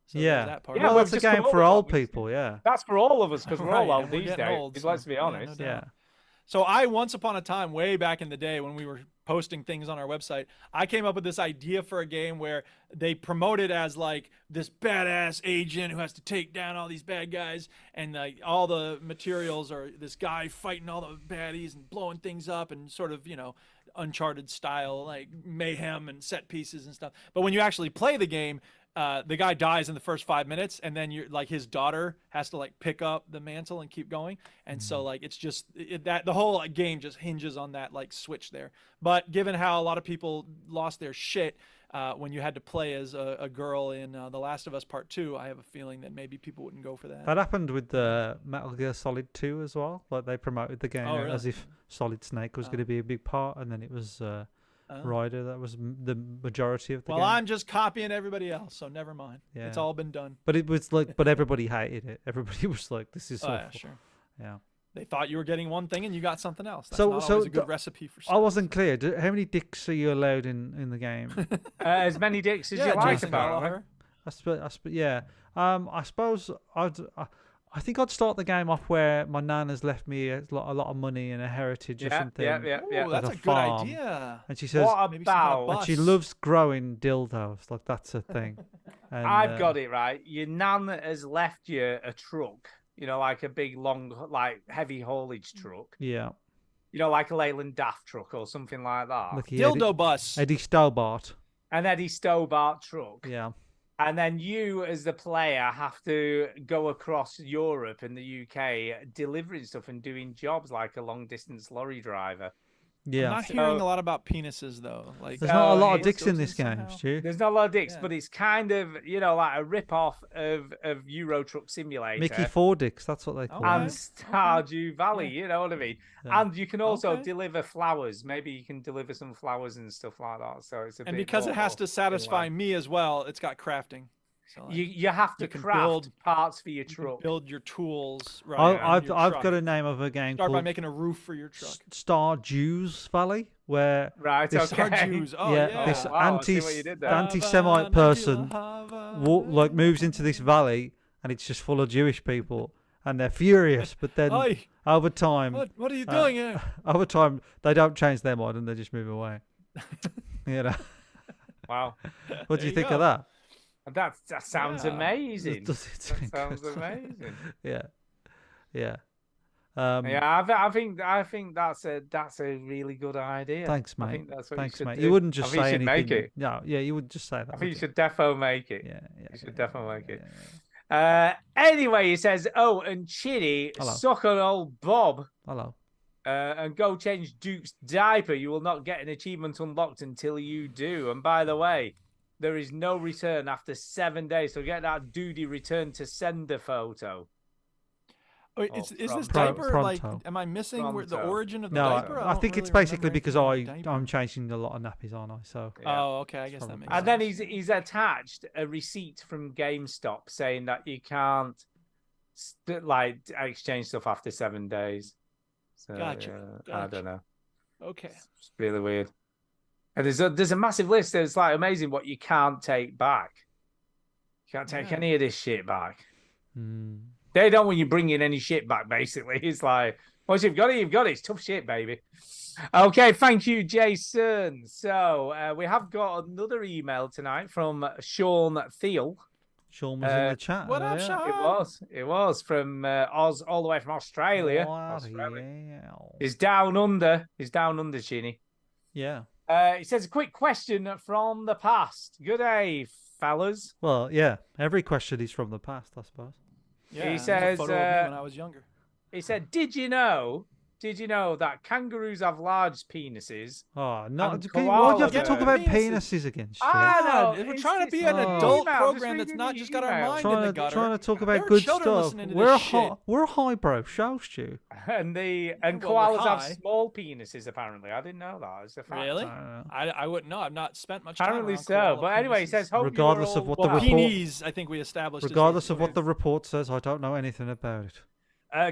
[SPEAKER 2] So that part.
[SPEAKER 3] Well, that's a game for old people, yeah.
[SPEAKER 1] That's for all of us because we're all old these days.
[SPEAKER 2] Old,
[SPEAKER 1] let's be honest.
[SPEAKER 2] Yeah. So I, once upon a time, way back in the day when we were posting things on our website, I came up with this idea for a game where they promote it as like this badass agent who has to take down all these bad guys, and like all the materials are this guy fighting all the baddies and blowing things up and sort of, Uncharted style, like mayhem and set pieces and stuff. But when you actually play the game, the guy dies in the first 5 minutes, and then you're like his daughter has to like pick up the mantle and keep going. And so like it's just that the whole game just hinges on that like switch there. But given how a lot of people lost their shit when you had to play as a girl in The Last of Us Part 2, I have a feeling that maybe people wouldn't go for that.
[SPEAKER 3] That happened with the Metal Gear Solid 2 as well. Like they promoted the game as if Solid Snake was going to be a big part, and then it was Ryder that was the majority of the game.
[SPEAKER 2] Well, I'm just copying everybody else, so never mind. Yeah. It's all been done.
[SPEAKER 3] But it was like, but everybody hated it. Everybody was like, "This is awful."
[SPEAKER 2] Yeah, sure.
[SPEAKER 3] Yeah.
[SPEAKER 2] They thought you were getting one thing and you got something else. That's not always a good recipe for stuff.
[SPEAKER 3] I wasn't clear. How many dicks are you allowed in the game?
[SPEAKER 1] As many dicks as you like, apparently.
[SPEAKER 3] Yeah. I suppose I think I'd start the game off where my nan has left me a lot of money and a heritage or something.
[SPEAKER 1] Yeah.
[SPEAKER 2] Ooh, that's a good idea.
[SPEAKER 3] And she says,
[SPEAKER 1] what about?
[SPEAKER 3] And she loves growing dildos. Like that's a thing. And,
[SPEAKER 1] I've got it right. Your nan has left you a truck. Like a big, long, like heavy haulage truck.
[SPEAKER 3] Yeah.
[SPEAKER 1] Like a Leyland Daft truck or something like that.
[SPEAKER 3] Like
[SPEAKER 2] dildo bus.
[SPEAKER 3] Eddie Stobart.
[SPEAKER 1] An Eddie Stobart truck.
[SPEAKER 3] Yeah.
[SPEAKER 1] And then you, as the player, have to go across Europe and the UK delivering stuff and doing jobs like a long-distance lorry driver.
[SPEAKER 3] Yeah.
[SPEAKER 2] I'm not hearing a lot about penises, though. Like,
[SPEAKER 3] there's not a lot of dicks in this game, Stu.
[SPEAKER 1] There's not a lot of dicks, but it's kind of, like a rip-off of Euro Truck Simulator.
[SPEAKER 3] Mickey 4 dicks, that's what they call it.
[SPEAKER 1] And Stardew Valley, you know what I mean? Yeah. And you can also deliver flowers. Maybe you can deliver some flowers and stuff like that. So it's a bit
[SPEAKER 2] because it has to satisfy me as well, it's got crafting. So like,
[SPEAKER 1] you have to craft parts for your truck.
[SPEAKER 2] Build your tools.
[SPEAKER 3] Right. I've got a name of a game
[SPEAKER 2] Start
[SPEAKER 3] called
[SPEAKER 2] by making a roof for your truck.
[SPEAKER 3] Stardew Valley, where
[SPEAKER 1] this
[SPEAKER 3] anti-Semite person moves into this valley, and it's just full of Jewish people, and they're furious. But then over time,
[SPEAKER 2] what are you doing here?
[SPEAKER 3] Over time, they don't change their mind and they just move away.
[SPEAKER 1] Wow.
[SPEAKER 3] What do you think
[SPEAKER 2] go.
[SPEAKER 3] of that?
[SPEAKER 1] That sounds amazing.
[SPEAKER 3] Does it
[SPEAKER 1] That sounds amazing.
[SPEAKER 3] Yeah. Yeah.
[SPEAKER 1] Yeah, I think that's a really good idea.
[SPEAKER 3] Thanks, mate.
[SPEAKER 1] I think that's what
[SPEAKER 3] Thanks,
[SPEAKER 1] you should
[SPEAKER 3] mate.
[SPEAKER 1] do.
[SPEAKER 3] You wouldn't just
[SPEAKER 1] I think
[SPEAKER 3] say
[SPEAKER 1] you should
[SPEAKER 3] anything.
[SPEAKER 1] make it.
[SPEAKER 3] No, yeah, you would just say that.
[SPEAKER 1] I think you should defo make it.
[SPEAKER 3] Yeah,
[SPEAKER 1] You should definitely make it. Anyway, he says, "Oh, and Chitty,
[SPEAKER 3] Hello.
[SPEAKER 1] suck on old Bob.
[SPEAKER 3] Hello.
[SPEAKER 1] And go change Duke's diaper. You will not get an achievement unlocked until you do. And by the way, there is no return after 7 days. So get that duty return to sender photo."
[SPEAKER 2] Wait, is this
[SPEAKER 3] Pronto.
[SPEAKER 2] diaper like? Am I missing where the origin of the diaper?
[SPEAKER 3] No, I think
[SPEAKER 2] don't
[SPEAKER 3] it's
[SPEAKER 2] really
[SPEAKER 3] basically
[SPEAKER 2] remember
[SPEAKER 3] because
[SPEAKER 2] anything about
[SPEAKER 3] I'm changing a lot of nappies, aren't I? So.
[SPEAKER 1] Yeah.
[SPEAKER 2] Oh, okay. I guess that makes sense.
[SPEAKER 1] And then he's attached a receipt from GameStop saying that you can't exchange stuff after 7 days. So,
[SPEAKER 2] Gotcha.
[SPEAKER 1] I don't know.
[SPEAKER 2] Okay.
[SPEAKER 1] It's really weird. And there's a massive list. It's like amazing what you can't take back. You can't take any of this shit back. They don't want you bringing any shit back, basically. It's like, once you've got it, you've got it. It's tough shit, baby. Okay, thank you, Jason. So we have got another email tonight from Sean Thiel.
[SPEAKER 3] Sean was in the chat.
[SPEAKER 2] What up,
[SPEAKER 3] earlier.
[SPEAKER 2] Sean?
[SPEAKER 1] It was from Oz, all the way from Australia.
[SPEAKER 3] Australia.
[SPEAKER 1] He's down under. He's down under, Chinny.
[SPEAKER 3] Yeah.
[SPEAKER 1] He says, a quick question from the past. Good day, fellas.
[SPEAKER 3] Well, yeah. Every question is from the past, I suppose.
[SPEAKER 2] Yeah,
[SPEAKER 1] He says,
[SPEAKER 2] a photo of me when I was younger.
[SPEAKER 1] He said, Did you know that kangaroos have large penises?
[SPEAKER 3] Oh, no.
[SPEAKER 1] And
[SPEAKER 3] Why do you have to
[SPEAKER 1] koalas
[SPEAKER 3] talk
[SPEAKER 1] do.
[SPEAKER 3] about penises again, Stu?
[SPEAKER 1] I know.
[SPEAKER 2] We're
[SPEAKER 1] it's-
[SPEAKER 2] trying to be
[SPEAKER 1] it's
[SPEAKER 2] an
[SPEAKER 1] not-
[SPEAKER 2] adult
[SPEAKER 1] Email,
[SPEAKER 2] program
[SPEAKER 1] just
[SPEAKER 2] that's
[SPEAKER 1] reading
[SPEAKER 2] not
[SPEAKER 1] the
[SPEAKER 2] just got our
[SPEAKER 1] email.
[SPEAKER 2] mind in the gutter.
[SPEAKER 3] Trying to talk
[SPEAKER 2] There
[SPEAKER 3] about
[SPEAKER 2] are
[SPEAKER 3] good
[SPEAKER 2] children
[SPEAKER 3] stuff.
[SPEAKER 2] listening to
[SPEAKER 3] We're
[SPEAKER 2] this shit.
[SPEAKER 3] we're a highbrow show, Stu.
[SPEAKER 1] And
[SPEAKER 2] Well,
[SPEAKER 1] koalas
[SPEAKER 2] we're
[SPEAKER 1] have
[SPEAKER 2] high.
[SPEAKER 1] small penises, apparently. I didn't know that. It's a fact.
[SPEAKER 2] Really? I wouldn't know. I've not spent much time
[SPEAKER 1] Apparently
[SPEAKER 2] around
[SPEAKER 1] so.
[SPEAKER 2] koala
[SPEAKER 1] But anyway, he
[SPEAKER 2] penises.
[SPEAKER 1] says, hope
[SPEAKER 3] Regardless
[SPEAKER 1] you're
[SPEAKER 3] of what
[SPEAKER 1] all
[SPEAKER 3] the
[SPEAKER 1] well.
[SPEAKER 3] report-
[SPEAKER 2] Peonies, I think we established. is
[SPEAKER 3] Regardless of
[SPEAKER 2] the-
[SPEAKER 3] what the report says, I don't know anything about it.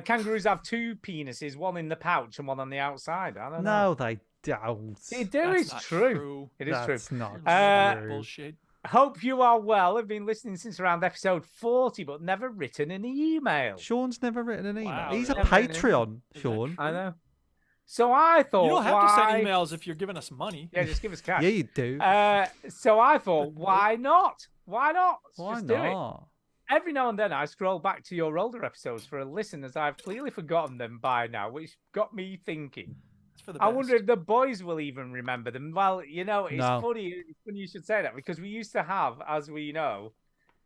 [SPEAKER 1] Kangaroos have two penises, one in the pouch and one on the outside. I don't
[SPEAKER 3] No,
[SPEAKER 1] know.
[SPEAKER 3] they don't.
[SPEAKER 1] They do.
[SPEAKER 2] That's
[SPEAKER 1] It's
[SPEAKER 2] not
[SPEAKER 1] true. It is
[SPEAKER 3] That's
[SPEAKER 1] true.
[SPEAKER 3] not true.
[SPEAKER 2] Bullshit.
[SPEAKER 1] Hope you are well. I've been listening since around episode 40, but never written an email.
[SPEAKER 3] Sean's never written an email.
[SPEAKER 2] Wow,
[SPEAKER 3] He's a
[SPEAKER 1] never written an
[SPEAKER 3] Patreon, Sean.
[SPEAKER 1] I know. So I thought,
[SPEAKER 2] You don't have to
[SPEAKER 1] why...
[SPEAKER 2] send emails if you're giving us money.
[SPEAKER 1] Yeah, just give us cash.
[SPEAKER 3] Yeah, you do.
[SPEAKER 1] So I thought, why not? Why not?
[SPEAKER 3] Why
[SPEAKER 1] Just do it.
[SPEAKER 3] not?
[SPEAKER 1] Every now and then I scroll back to your older episodes for a listen, as I've clearly forgotten them by now, which got me thinking.
[SPEAKER 2] It's for the
[SPEAKER 1] I
[SPEAKER 2] best.
[SPEAKER 1] wonder if the boys will even remember them. Well, it's
[SPEAKER 3] No.
[SPEAKER 1] funny. It's funny you should say that, because we used to have, as we know,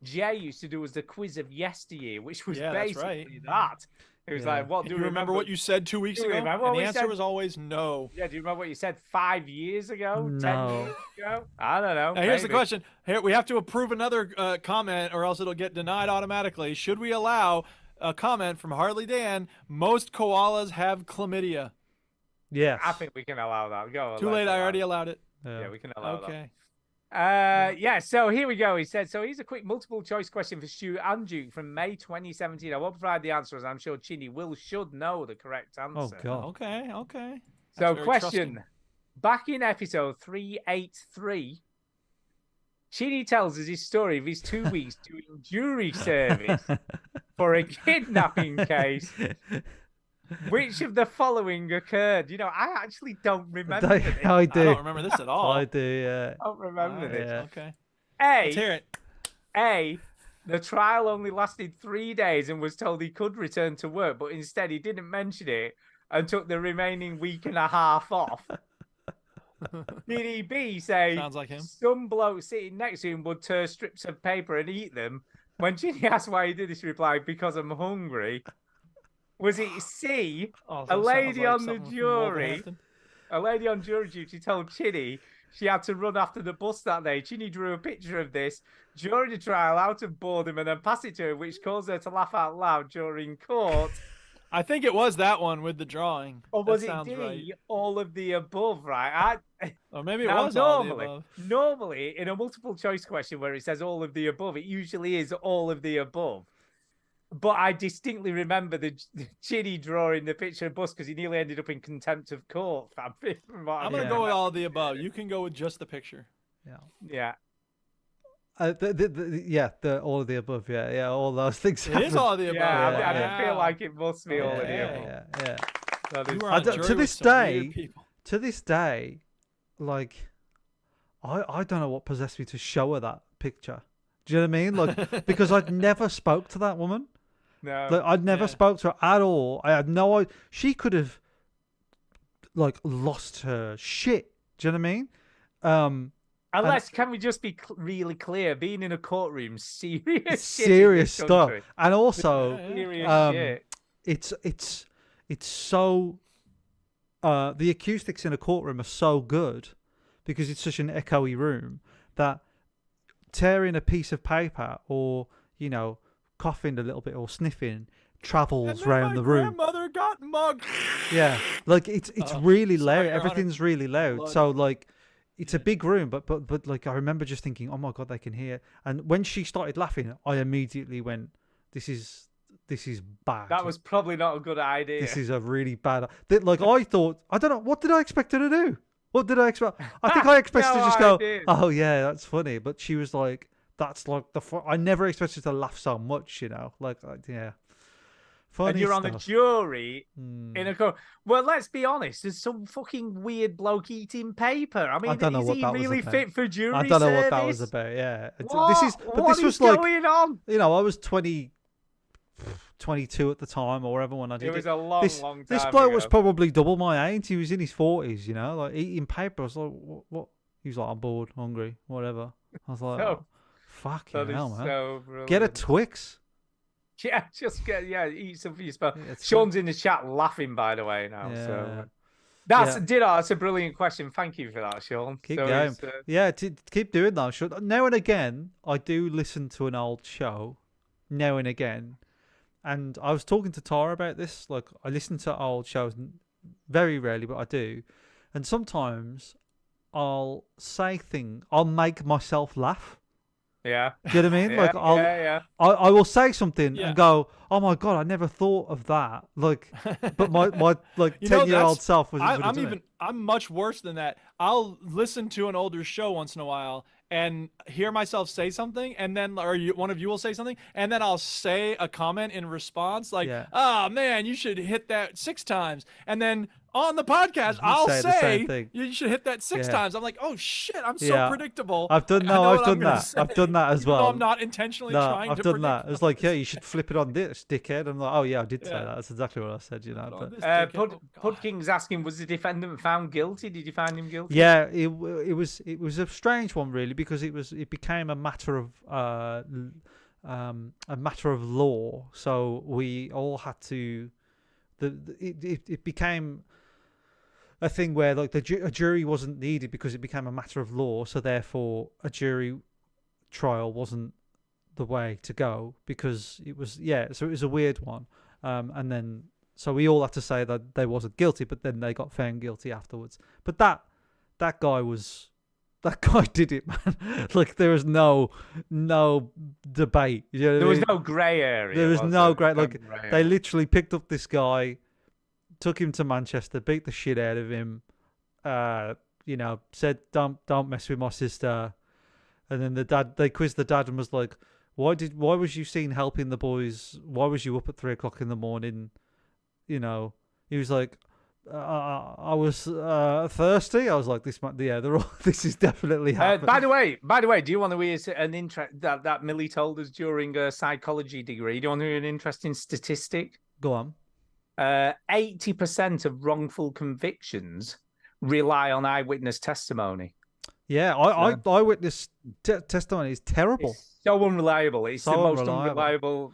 [SPEAKER 1] Jay used to do us the quiz of yesteryear, which was
[SPEAKER 2] Yeah, that's
[SPEAKER 1] basically
[SPEAKER 2] right.
[SPEAKER 1] that. It was
[SPEAKER 3] Yeah.
[SPEAKER 1] like, what
[SPEAKER 2] Do
[SPEAKER 1] do
[SPEAKER 2] you remember what you said 2 weeks
[SPEAKER 1] Do you
[SPEAKER 2] ago?
[SPEAKER 1] remember
[SPEAKER 2] And
[SPEAKER 1] what
[SPEAKER 2] the
[SPEAKER 1] we
[SPEAKER 2] answer
[SPEAKER 1] said?
[SPEAKER 2] was always no.
[SPEAKER 1] Yeah, do you remember what you said 5 years ago? 10
[SPEAKER 3] No.
[SPEAKER 1] years ago? I don't know.
[SPEAKER 2] Now, here's the
[SPEAKER 1] maybe.
[SPEAKER 2] question. Here, we have to approve another comment, or else it'll get denied automatically. Should we allow a comment from Harley Dan? Most koalas have chlamydia.
[SPEAKER 3] Yes.
[SPEAKER 1] I think we can allow that. Go.
[SPEAKER 2] Too
[SPEAKER 1] let's
[SPEAKER 2] late. I
[SPEAKER 1] allow
[SPEAKER 2] already
[SPEAKER 1] it.
[SPEAKER 2] allowed it.
[SPEAKER 1] Yeah, we can allow that.
[SPEAKER 2] Okay.
[SPEAKER 1] Yeah, so here we go. He said, so here's a quick multiple choice question for Stu and Duke from May 2017. I won't provide the answer, as I'm sure Chinny should know the correct answer.
[SPEAKER 3] Oh, God.
[SPEAKER 2] Okay. Okay.
[SPEAKER 1] So,
[SPEAKER 2] That's very
[SPEAKER 1] question.
[SPEAKER 2] trusting.
[SPEAKER 1] Back in episode 383, Chinny tells us his story of his 2 weeks doing jury service for a kidnapping case. Which of the following occurred? I actually don't remember this.
[SPEAKER 3] I do.
[SPEAKER 2] I don't remember this at all.
[SPEAKER 3] I do, yeah.
[SPEAKER 1] I don't remember this.
[SPEAKER 3] Yeah.
[SPEAKER 2] Okay.
[SPEAKER 1] A,
[SPEAKER 2] Let's hear it.
[SPEAKER 1] the trial only lasted 3 days and was told he could return to work, but instead he didn't mention it and took the remaining week and a half off. Did he B, say
[SPEAKER 2] Sounds like him.
[SPEAKER 1] some bloke sitting next to him would tear strips of paper and eat them? When Ginny asked why he did this, he replied, because I'm hungry. Was it C,
[SPEAKER 2] Oh,
[SPEAKER 1] a
[SPEAKER 2] that sounds
[SPEAKER 1] lady
[SPEAKER 2] like
[SPEAKER 1] on the
[SPEAKER 2] something from
[SPEAKER 1] jury?
[SPEAKER 2] Wolverhampton.
[SPEAKER 1] A lady on jury duty told Chinny she had to run after the bus that day. Chinny drew a picture of this during the trial out of boredom and then passed it to her, which caused her to laugh out loud during court.
[SPEAKER 2] I think it was that one with the drawing.
[SPEAKER 1] Or
[SPEAKER 2] That
[SPEAKER 1] was it
[SPEAKER 2] sounds
[SPEAKER 1] D,
[SPEAKER 2] right.
[SPEAKER 1] all of the above, right?
[SPEAKER 2] Or maybe it
[SPEAKER 1] Now,
[SPEAKER 2] was all of the above.
[SPEAKER 1] normally, in a multiple choice question where it says all of the above, it usually is all of the above. But I distinctly remember the Chinny drawing the picture of bus because he nearly ended up in contempt of court.
[SPEAKER 2] I'm going to go with all of the above. You can go with just the picture.
[SPEAKER 1] Yeah.
[SPEAKER 3] All of the above, yeah, all those things.
[SPEAKER 2] It is all of the above.
[SPEAKER 1] Yeah, I feel like it must be all of the above.
[SPEAKER 3] Yeah.
[SPEAKER 1] That is-
[SPEAKER 2] You were on
[SPEAKER 3] to
[SPEAKER 2] jury with
[SPEAKER 3] this
[SPEAKER 2] some weird
[SPEAKER 3] day,
[SPEAKER 2] people.
[SPEAKER 3] to this day, like, I don't know what possessed me to show her that picture. Do you know what I mean? Like, because I'd never spoke to that woman.
[SPEAKER 1] No.
[SPEAKER 3] Like, I'd never spoke to her at all. I had no idea. She could have, like, lost her shit. Do you know what I mean?
[SPEAKER 1] Unless, can we just be really clear? Being in a courtroom,
[SPEAKER 3] serious stuff. And also,
[SPEAKER 1] shit.
[SPEAKER 3] it's so... the acoustics in a courtroom are so good because it's such an echoey room that tearing a piece of paper or, coughing a little bit or sniffing travels round the room.
[SPEAKER 2] My grandmother got mugged.
[SPEAKER 3] Yeah, like it's really loud. Everything's really loud.
[SPEAKER 2] Blood.
[SPEAKER 3] So like, it's a big room, but like I remember just thinking, oh my god, they can hear. And when she started laughing, I immediately went, this is bad.
[SPEAKER 1] That was probably not a good idea.
[SPEAKER 3] This is a really bad. Like I thought, I don't know, what did I expect her to do? What did I expect? I think I expected to just go, oh yeah, that's funny. But she was like, that's like I never expected to laugh so much, Like yeah. Funny
[SPEAKER 1] and you're
[SPEAKER 3] stuff.
[SPEAKER 1] on a jury in a court. Well, let's be honest. There's some fucking weird bloke eating paper. I mean,
[SPEAKER 3] I don't know
[SPEAKER 1] is
[SPEAKER 3] what
[SPEAKER 1] he
[SPEAKER 3] that was
[SPEAKER 1] really
[SPEAKER 3] about.
[SPEAKER 1] fit for jury
[SPEAKER 3] I don't know
[SPEAKER 1] service?
[SPEAKER 3] what that was about. Yeah,
[SPEAKER 1] What
[SPEAKER 3] this
[SPEAKER 1] is
[SPEAKER 3] was like
[SPEAKER 1] going on?
[SPEAKER 3] I was 22 at the time or whatever when I did it.
[SPEAKER 1] It was a long time
[SPEAKER 3] This bloke
[SPEAKER 1] ago.
[SPEAKER 3] was probably double my age. He was in his 40s, like eating paper. I was like, what? He was like, I'm bored, hungry, whatever. I was like, fucking hell, man.
[SPEAKER 1] So
[SPEAKER 3] get a Twix.
[SPEAKER 1] Yeah, just eat some for your spell. Sean's in the chat laughing, by the way, now.
[SPEAKER 3] Yeah.
[SPEAKER 1] So that's a brilliant question. Thank you for that, Sean.
[SPEAKER 3] Keep going. Keep doing that. Sean. Now and again, I do listen to an old show. Now and again. And I was talking to Tara about this. Like, I listen to old shows very rarely, but I do. And sometimes I'll I'll make myself laugh.
[SPEAKER 1] Yeah.
[SPEAKER 3] Do you know what I mean?
[SPEAKER 1] Yeah,
[SPEAKER 3] like, I will say something and go, oh my God, I never thought of that. Like, but my like 10-year-old self was.
[SPEAKER 2] I'm much worse than that. I'll listen to an older show once in a while and hear myself say something, and then one of you will say something, and then I'll say a comment in response, like, "Oh man, you should hit that 6 times," and then on the podcast, I'll say you should hit that 6 times. I'm like, oh shit, I'm so predictable.
[SPEAKER 3] I've done that. I've done that as well.
[SPEAKER 2] I'm not intentionally trying to predict.
[SPEAKER 3] I've done that. It's like, yeah, you should flip it on this, dickhead. I'm like, oh yeah, I did say that. That's exactly what I said, But
[SPEAKER 1] Pudking's asking, was the defendant found guilty? Did you find him guilty?
[SPEAKER 3] Yeah, it was a strange one, really, because it became a matter of law. So we all had to. It became a thing where like a jury wasn't needed because it became a matter of law, so therefore a jury trial wasn't the way to go because it was so it was a weird one, and then so we all had to say that they wasn't guilty, but then they got found guilty afterwards. But that guy did it, man. Like there was no debate. You know
[SPEAKER 1] there was no grey area.
[SPEAKER 3] There was no grey. Like they literally picked up this guy, took him to Manchester, beat the shit out of him. Said don't mess with my sister, and then they quizzed the dad and was like, why was you seen helping the boys? Why was you up at 3 o'clock in the morning? He was like, I was thirsty. I was like, this is definitely happening.
[SPEAKER 1] By the way, do you want to hear an interest that Millie told us during a psychology degree? Do you want to hear an interesting statistic?
[SPEAKER 3] Go on.
[SPEAKER 1] 80% of wrongful convictions rely on eyewitness testimony.
[SPEAKER 3] Yeah, eyewitness testimony is terrible.
[SPEAKER 1] It's so unreliable. It's
[SPEAKER 3] so
[SPEAKER 1] the most unreliable.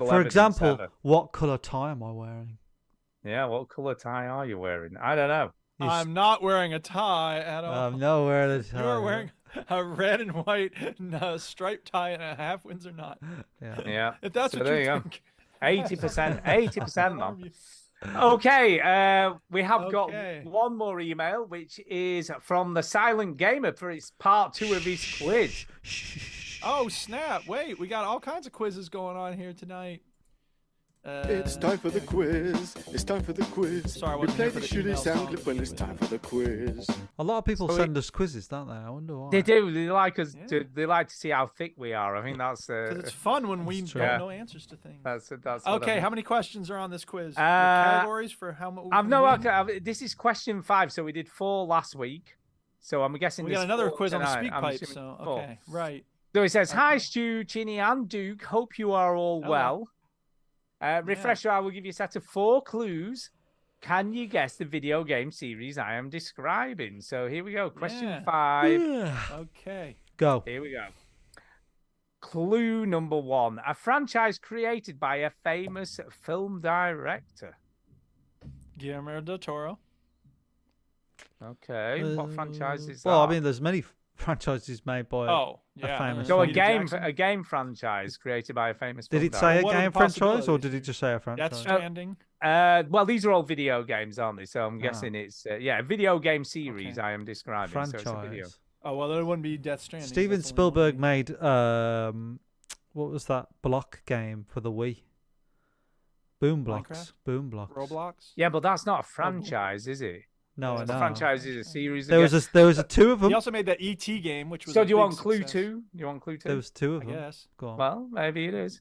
[SPEAKER 3] For example, ever. What colour tie am I wearing?
[SPEAKER 1] Yeah, what colour tie are you wearing? I don't know.
[SPEAKER 2] I'm not wearing a tie at all.
[SPEAKER 3] I'm not wearing a tie.
[SPEAKER 2] You are wearing a red and white striped tie and a half Windsor knot.
[SPEAKER 1] Yeah.
[SPEAKER 2] If that's what you think.
[SPEAKER 1] 80%, man. Okay, we have got one more email, which is from the Silent Gamer for its part 2 of his quiz.
[SPEAKER 2] Oh, snap. Wait, we got all kinds of quizzes going on here tonight.
[SPEAKER 5] It's time for the quiz. It's time for the quiz.
[SPEAKER 2] Sorry,
[SPEAKER 5] we play the shitty sound clip when it's time for the quiz.
[SPEAKER 3] A lot of people send us quizzes, don't they? I wonder why.
[SPEAKER 1] They do. They like us. They like to see how thick we are. I think that's
[SPEAKER 2] because it's fun when we don't know answers to things.
[SPEAKER 1] That's
[SPEAKER 2] okay. How many questions are on this quiz? Categories for how much?
[SPEAKER 1] This is question 5. So we did 4 last week. So I'm guessing
[SPEAKER 2] we
[SPEAKER 1] there's
[SPEAKER 2] got another
[SPEAKER 1] 4
[SPEAKER 2] quiz on the
[SPEAKER 1] tonight.
[SPEAKER 2] speak
[SPEAKER 1] I'm
[SPEAKER 2] pipe.
[SPEAKER 1] assuming
[SPEAKER 2] So
[SPEAKER 1] 4.
[SPEAKER 2] okay, right.
[SPEAKER 1] So he says, "Hi,
[SPEAKER 2] Okay.
[SPEAKER 1] Stu, Chinny, and Duke. Hope you are all
[SPEAKER 2] Hello.
[SPEAKER 1] well. Refresher, I will give you a set of 4 clues. Can you guess the video game series I am describing?" So here we go. Question 5.
[SPEAKER 2] Okay.
[SPEAKER 3] Go.
[SPEAKER 1] Here we go. Clue number 1. A franchise created by a famous film director.
[SPEAKER 2] Guillermo del Toro.
[SPEAKER 1] Okay. What franchise is that?
[SPEAKER 3] Well, I mean, there's many franchises made by
[SPEAKER 2] Oh,
[SPEAKER 3] a
[SPEAKER 2] yeah.
[SPEAKER 3] famous.
[SPEAKER 1] So
[SPEAKER 3] film.
[SPEAKER 1] a game franchise created by a famous
[SPEAKER 3] Did
[SPEAKER 1] film
[SPEAKER 3] it say a
[SPEAKER 2] What are the
[SPEAKER 3] game franchise, or
[SPEAKER 2] possibilities?
[SPEAKER 3] did it just say a franchise?
[SPEAKER 2] Death Stranding.
[SPEAKER 1] Well, these are all video games, aren't they? So I'm guessing it's a video game series I am describing. So it's a video.
[SPEAKER 3] franchise.
[SPEAKER 2] Oh well, then it wouldn't be Death Stranding.
[SPEAKER 3] Steven
[SPEAKER 2] Definitely
[SPEAKER 3] Spielberg
[SPEAKER 2] wouldn't
[SPEAKER 3] made what was that block game for the Wii? Boom Blocks.
[SPEAKER 2] Minecraft?
[SPEAKER 3] Boom Blocks.
[SPEAKER 2] be. Roblox.
[SPEAKER 1] Yeah, but that's not a franchise, is it?
[SPEAKER 3] No, I
[SPEAKER 1] The
[SPEAKER 3] know.
[SPEAKER 1] franchise is a series.
[SPEAKER 3] There was a 2 of them.
[SPEAKER 2] He also made that ET game, which was.
[SPEAKER 1] So
[SPEAKER 2] a
[SPEAKER 1] do you
[SPEAKER 2] big
[SPEAKER 1] want Clue
[SPEAKER 2] success.
[SPEAKER 1] 2? You want Clue 2?
[SPEAKER 3] There was 2 of
[SPEAKER 2] I
[SPEAKER 3] them.
[SPEAKER 2] guess.
[SPEAKER 3] Go on.
[SPEAKER 1] Well, maybe it is.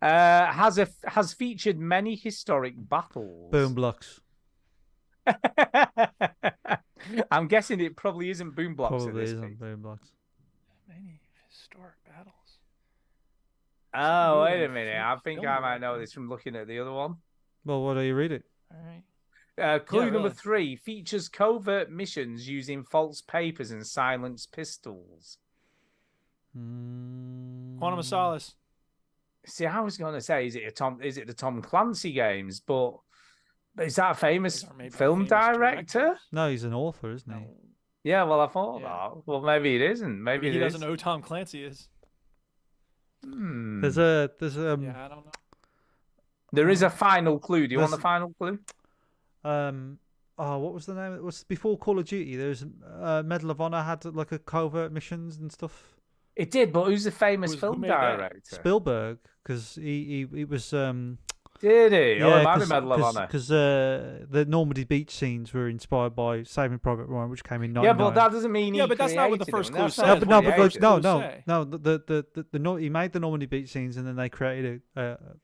[SPEAKER 1] Has featured many historic battles.
[SPEAKER 3] Boom Blocks.
[SPEAKER 1] I'm guessing it probably isn't Boom Blocks.
[SPEAKER 3] Probably
[SPEAKER 1] at this
[SPEAKER 3] isn't
[SPEAKER 1] stage.
[SPEAKER 3] Boom Blocks.
[SPEAKER 2] Many historic battles.
[SPEAKER 1] Oh, wait a
[SPEAKER 2] Ooh,
[SPEAKER 1] minute. I think I might know
[SPEAKER 2] director.
[SPEAKER 1] this from looking at the other one.
[SPEAKER 3] Well, what do you read it?
[SPEAKER 2] All right.
[SPEAKER 1] Clue
[SPEAKER 2] Yeah,
[SPEAKER 1] number
[SPEAKER 2] really.
[SPEAKER 1] 3 features covert missions using false papers and silenced pistols.
[SPEAKER 2] Quantum of Solace.
[SPEAKER 1] See, I was going to say, is it the Tom Clancy games? But is that a famous
[SPEAKER 2] These are made by
[SPEAKER 1] film
[SPEAKER 2] famous
[SPEAKER 1] director?
[SPEAKER 2] directors.
[SPEAKER 3] No, he's an author, isn't he?
[SPEAKER 1] Yeah, well, I thought
[SPEAKER 2] Yeah.
[SPEAKER 1] that. Well, maybe it isn't. Maybe
[SPEAKER 2] Maybe he
[SPEAKER 1] it is.
[SPEAKER 2] doesn't know who Tom Clancy is.
[SPEAKER 3] There's a
[SPEAKER 2] Yeah, I don't know.
[SPEAKER 1] There is a final clue. Do you want the
[SPEAKER 3] There's-
[SPEAKER 1] final clue?
[SPEAKER 3] what was the name? It was before Call of Duty. There was Medal of Honor had like a covert missions and stuff.
[SPEAKER 1] It did, but who's the famous
[SPEAKER 2] Who
[SPEAKER 1] film
[SPEAKER 2] made that?
[SPEAKER 1] director?
[SPEAKER 3] Spielberg, because he was
[SPEAKER 1] Did he? Oh, it might be
[SPEAKER 3] cause,
[SPEAKER 1] Medal of Honor.
[SPEAKER 3] because the Normandy beach scenes were inspired by Saving Private Ryan, which came in
[SPEAKER 1] Yeah,
[SPEAKER 3] '99.
[SPEAKER 1] but that doesn't mean he
[SPEAKER 2] Yeah, but that's not what the
[SPEAKER 1] created
[SPEAKER 2] first
[SPEAKER 1] them.
[SPEAKER 2] clue
[SPEAKER 1] That's
[SPEAKER 2] says.
[SPEAKER 1] not
[SPEAKER 3] No,
[SPEAKER 1] what
[SPEAKER 3] but
[SPEAKER 1] he
[SPEAKER 3] no,
[SPEAKER 1] created.
[SPEAKER 3] because
[SPEAKER 2] say?
[SPEAKER 3] he made the Normandy beach scenes, and then they created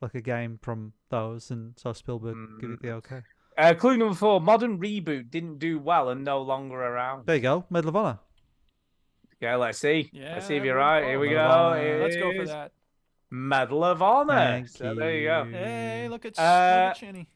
[SPEAKER 3] like a game from those, and so Spielberg give it the okay.
[SPEAKER 1] Clue number 4: modern reboot didn't do well and no longer around.
[SPEAKER 3] There you go, Medal of Honor.
[SPEAKER 1] Okay, let's see.
[SPEAKER 2] Yeah,
[SPEAKER 1] Let's see if you're
[SPEAKER 2] good
[SPEAKER 1] right.
[SPEAKER 2] call.
[SPEAKER 1] Here we
[SPEAKER 3] Medal
[SPEAKER 1] go.
[SPEAKER 3] of Honor.
[SPEAKER 1] It
[SPEAKER 2] Let's go for
[SPEAKER 1] is
[SPEAKER 2] that.
[SPEAKER 1] Medal of Honor.
[SPEAKER 3] Thank
[SPEAKER 1] So there you go.
[SPEAKER 3] you.
[SPEAKER 2] Hey, look at Chinny.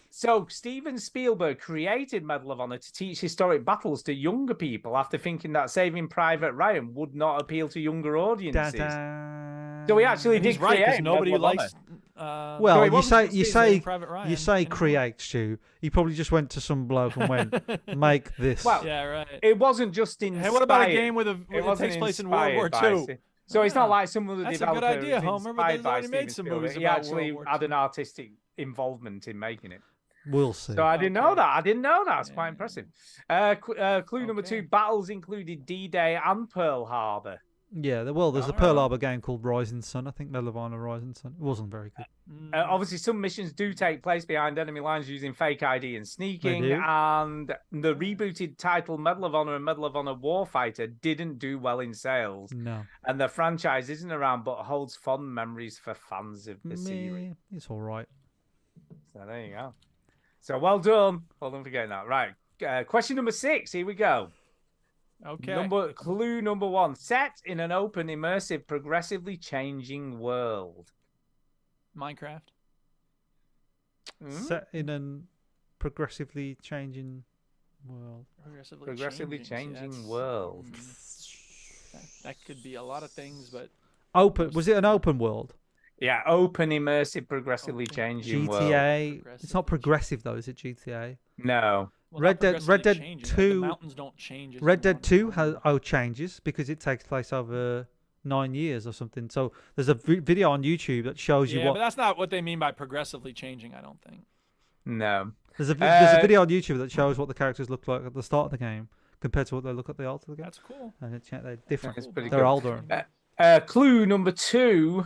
[SPEAKER 1] So Steven Spielberg created Medal of Honor to teach historic battles to younger people after thinking that Saving Private Ryan would not appeal to younger audiences.
[SPEAKER 3] Da-da.
[SPEAKER 1] So he actually
[SPEAKER 2] And
[SPEAKER 1] did
[SPEAKER 2] he's right because
[SPEAKER 1] create
[SPEAKER 2] nobody
[SPEAKER 1] Medal of
[SPEAKER 2] likes.
[SPEAKER 1] Honor.
[SPEAKER 2] No,
[SPEAKER 3] Well,
[SPEAKER 2] he
[SPEAKER 3] you
[SPEAKER 2] wasn't
[SPEAKER 3] say
[SPEAKER 2] just Saving Private Ryan
[SPEAKER 3] you say
[SPEAKER 2] anymore.
[SPEAKER 3] create, Stu. He probably just went to some bloke and went, make this.
[SPEAKER 1] Well,
[SPEAKER 2] Yeah, right.
[SPEAKER 1] It wasn't just inspired.
[SPEAKER 2] Hey, what about a game with a
[SPEAKER 1] It
[SPEAKER 2] it
[SPEAKER 1] wasn't
[SPEAKER 2] takes place in World War
[SPEAKER 1] inspired by
[SPEAKER 2] II?
[SPEAKER 1] Sa- So it's not like some of the
[SPEAKER 2] That's a good
[SPEAKER 1] developer
[SPEAKER 2] idea,
[SPEAKER 1] was
[SPEAKER 2] Homer, but
[SPEAKER 1] inspired
[SPEAKER 2] they've
[SPEAKER 1] by
[SPEAKER 2] already made
[SPEAKER 1] Steven
[SPEAKER 2] some
[SPEAKER 1] Spielberg.
[SPEAKER 2] movies
[SPEAKER 1] He
[SPEAKER 2] about
[SPEAKER 1] actually
[SPEAKER 2] World War
[SPEAKER 1] had
[SPEAKER 2] II.
[SPEAKER 1] an artistic involvement in making it.
[SPEAKER 3] We'll see.
[SPEAKER 1] So I didn't know
[SPEAKER 2] Okay.
[SPEAKER 1] that. I didn't know that. It's quite impressive. Clue number
[SPEAKER 2] Okay.
[SPEAKER 1] 2: battles included D-Day and Pearl Harbor.
[SPEAKER 3] Yeah, well, there's a
[SPEAKER 2] Alright.
[SPEAKER 3] Pearl Harbor game called Rising Sun. I think Medal of Honor Rising Sun. It wasn't very good.
[SPEAKER 1] Obviously, some missions do take place behind enemy lines using fake ID and sneaking.
[SPEAKER 3] do.
[SPEAKER 1] And the rebooted title Medal of Honor and Medal of Honor Warfighter didn't do well in sales.
[SPEAKER 3] No.
[SPEAKER 1] And the franchise isn't around, but holds fond memories for fans of the series.
[SPEAKER 3] Meh, it's all right.
[SPEAKER 1] So there you go. So well done. Well done for getting that right. Question number 6. Here we go.
[SPEAKER 2] Okay.
[SPEAKER 1] Clue number 1. Set in an open, immersive, progressively changing world.
[SPEAKER 2] Minecraft.
[SPEAKER 3] Set in a progressively changing world.
[SPEAKER 1] Progressively
[SPEAKER 2] See,
[SPEAKER 1] changing
[SPEAKER 2] that's-
[SPEAKER 1] world.
[SPEAKER 2] That could be a lot of things, but
[SPEAKER 3] Open. Was it an open world?
[SPEAKER 1] Yeah, open, immersive, progressively changing world.
[SPEAKER 3] GTA. It's not progressive though, is it? GTA.
[SPEAKER 1] No.
[SPEAKER 2] well,
[SPEAKER 3] Red
[SPEAKER 2] not
[SPEAKER 3] Dead- Red Dead
[SPEAKER 2] progressively changing, like,
[SPEAKER 3] 2
[SPEAKER 2] The mountains don't change. as
[SPEAKER 3] Red
[SPEAKER 2] you
[SPEAKER 3] Dead
[SPEAKER 2] want
[SPEAKER 3] 2
[SPEAKER 2] them.
[SPEAKER 3] has changes because it takes place over 9 years or something. So there's a video on YouTube that shows you
[SPEAKER 2] Yeah,
[SPEAKER 3] what.
[SPEAKER 2] but that's not what they mean by progressively changing. I don't think.
[SPEAKER 1] No.
[SPEAKER 3] There's a video on YouTube that shows what the characters look like at the start of the game compared to what they look at the end of the game.
[SPEAKER 2] That's cool.
[SPEAKER 3] And they're different.
[SPEAKER 1] That's pretty
[SPEAKER 3] They're
[SPEAKER 1] good.
[SPEAKER 3] older.
[SPEAKER 1] Clue number 2.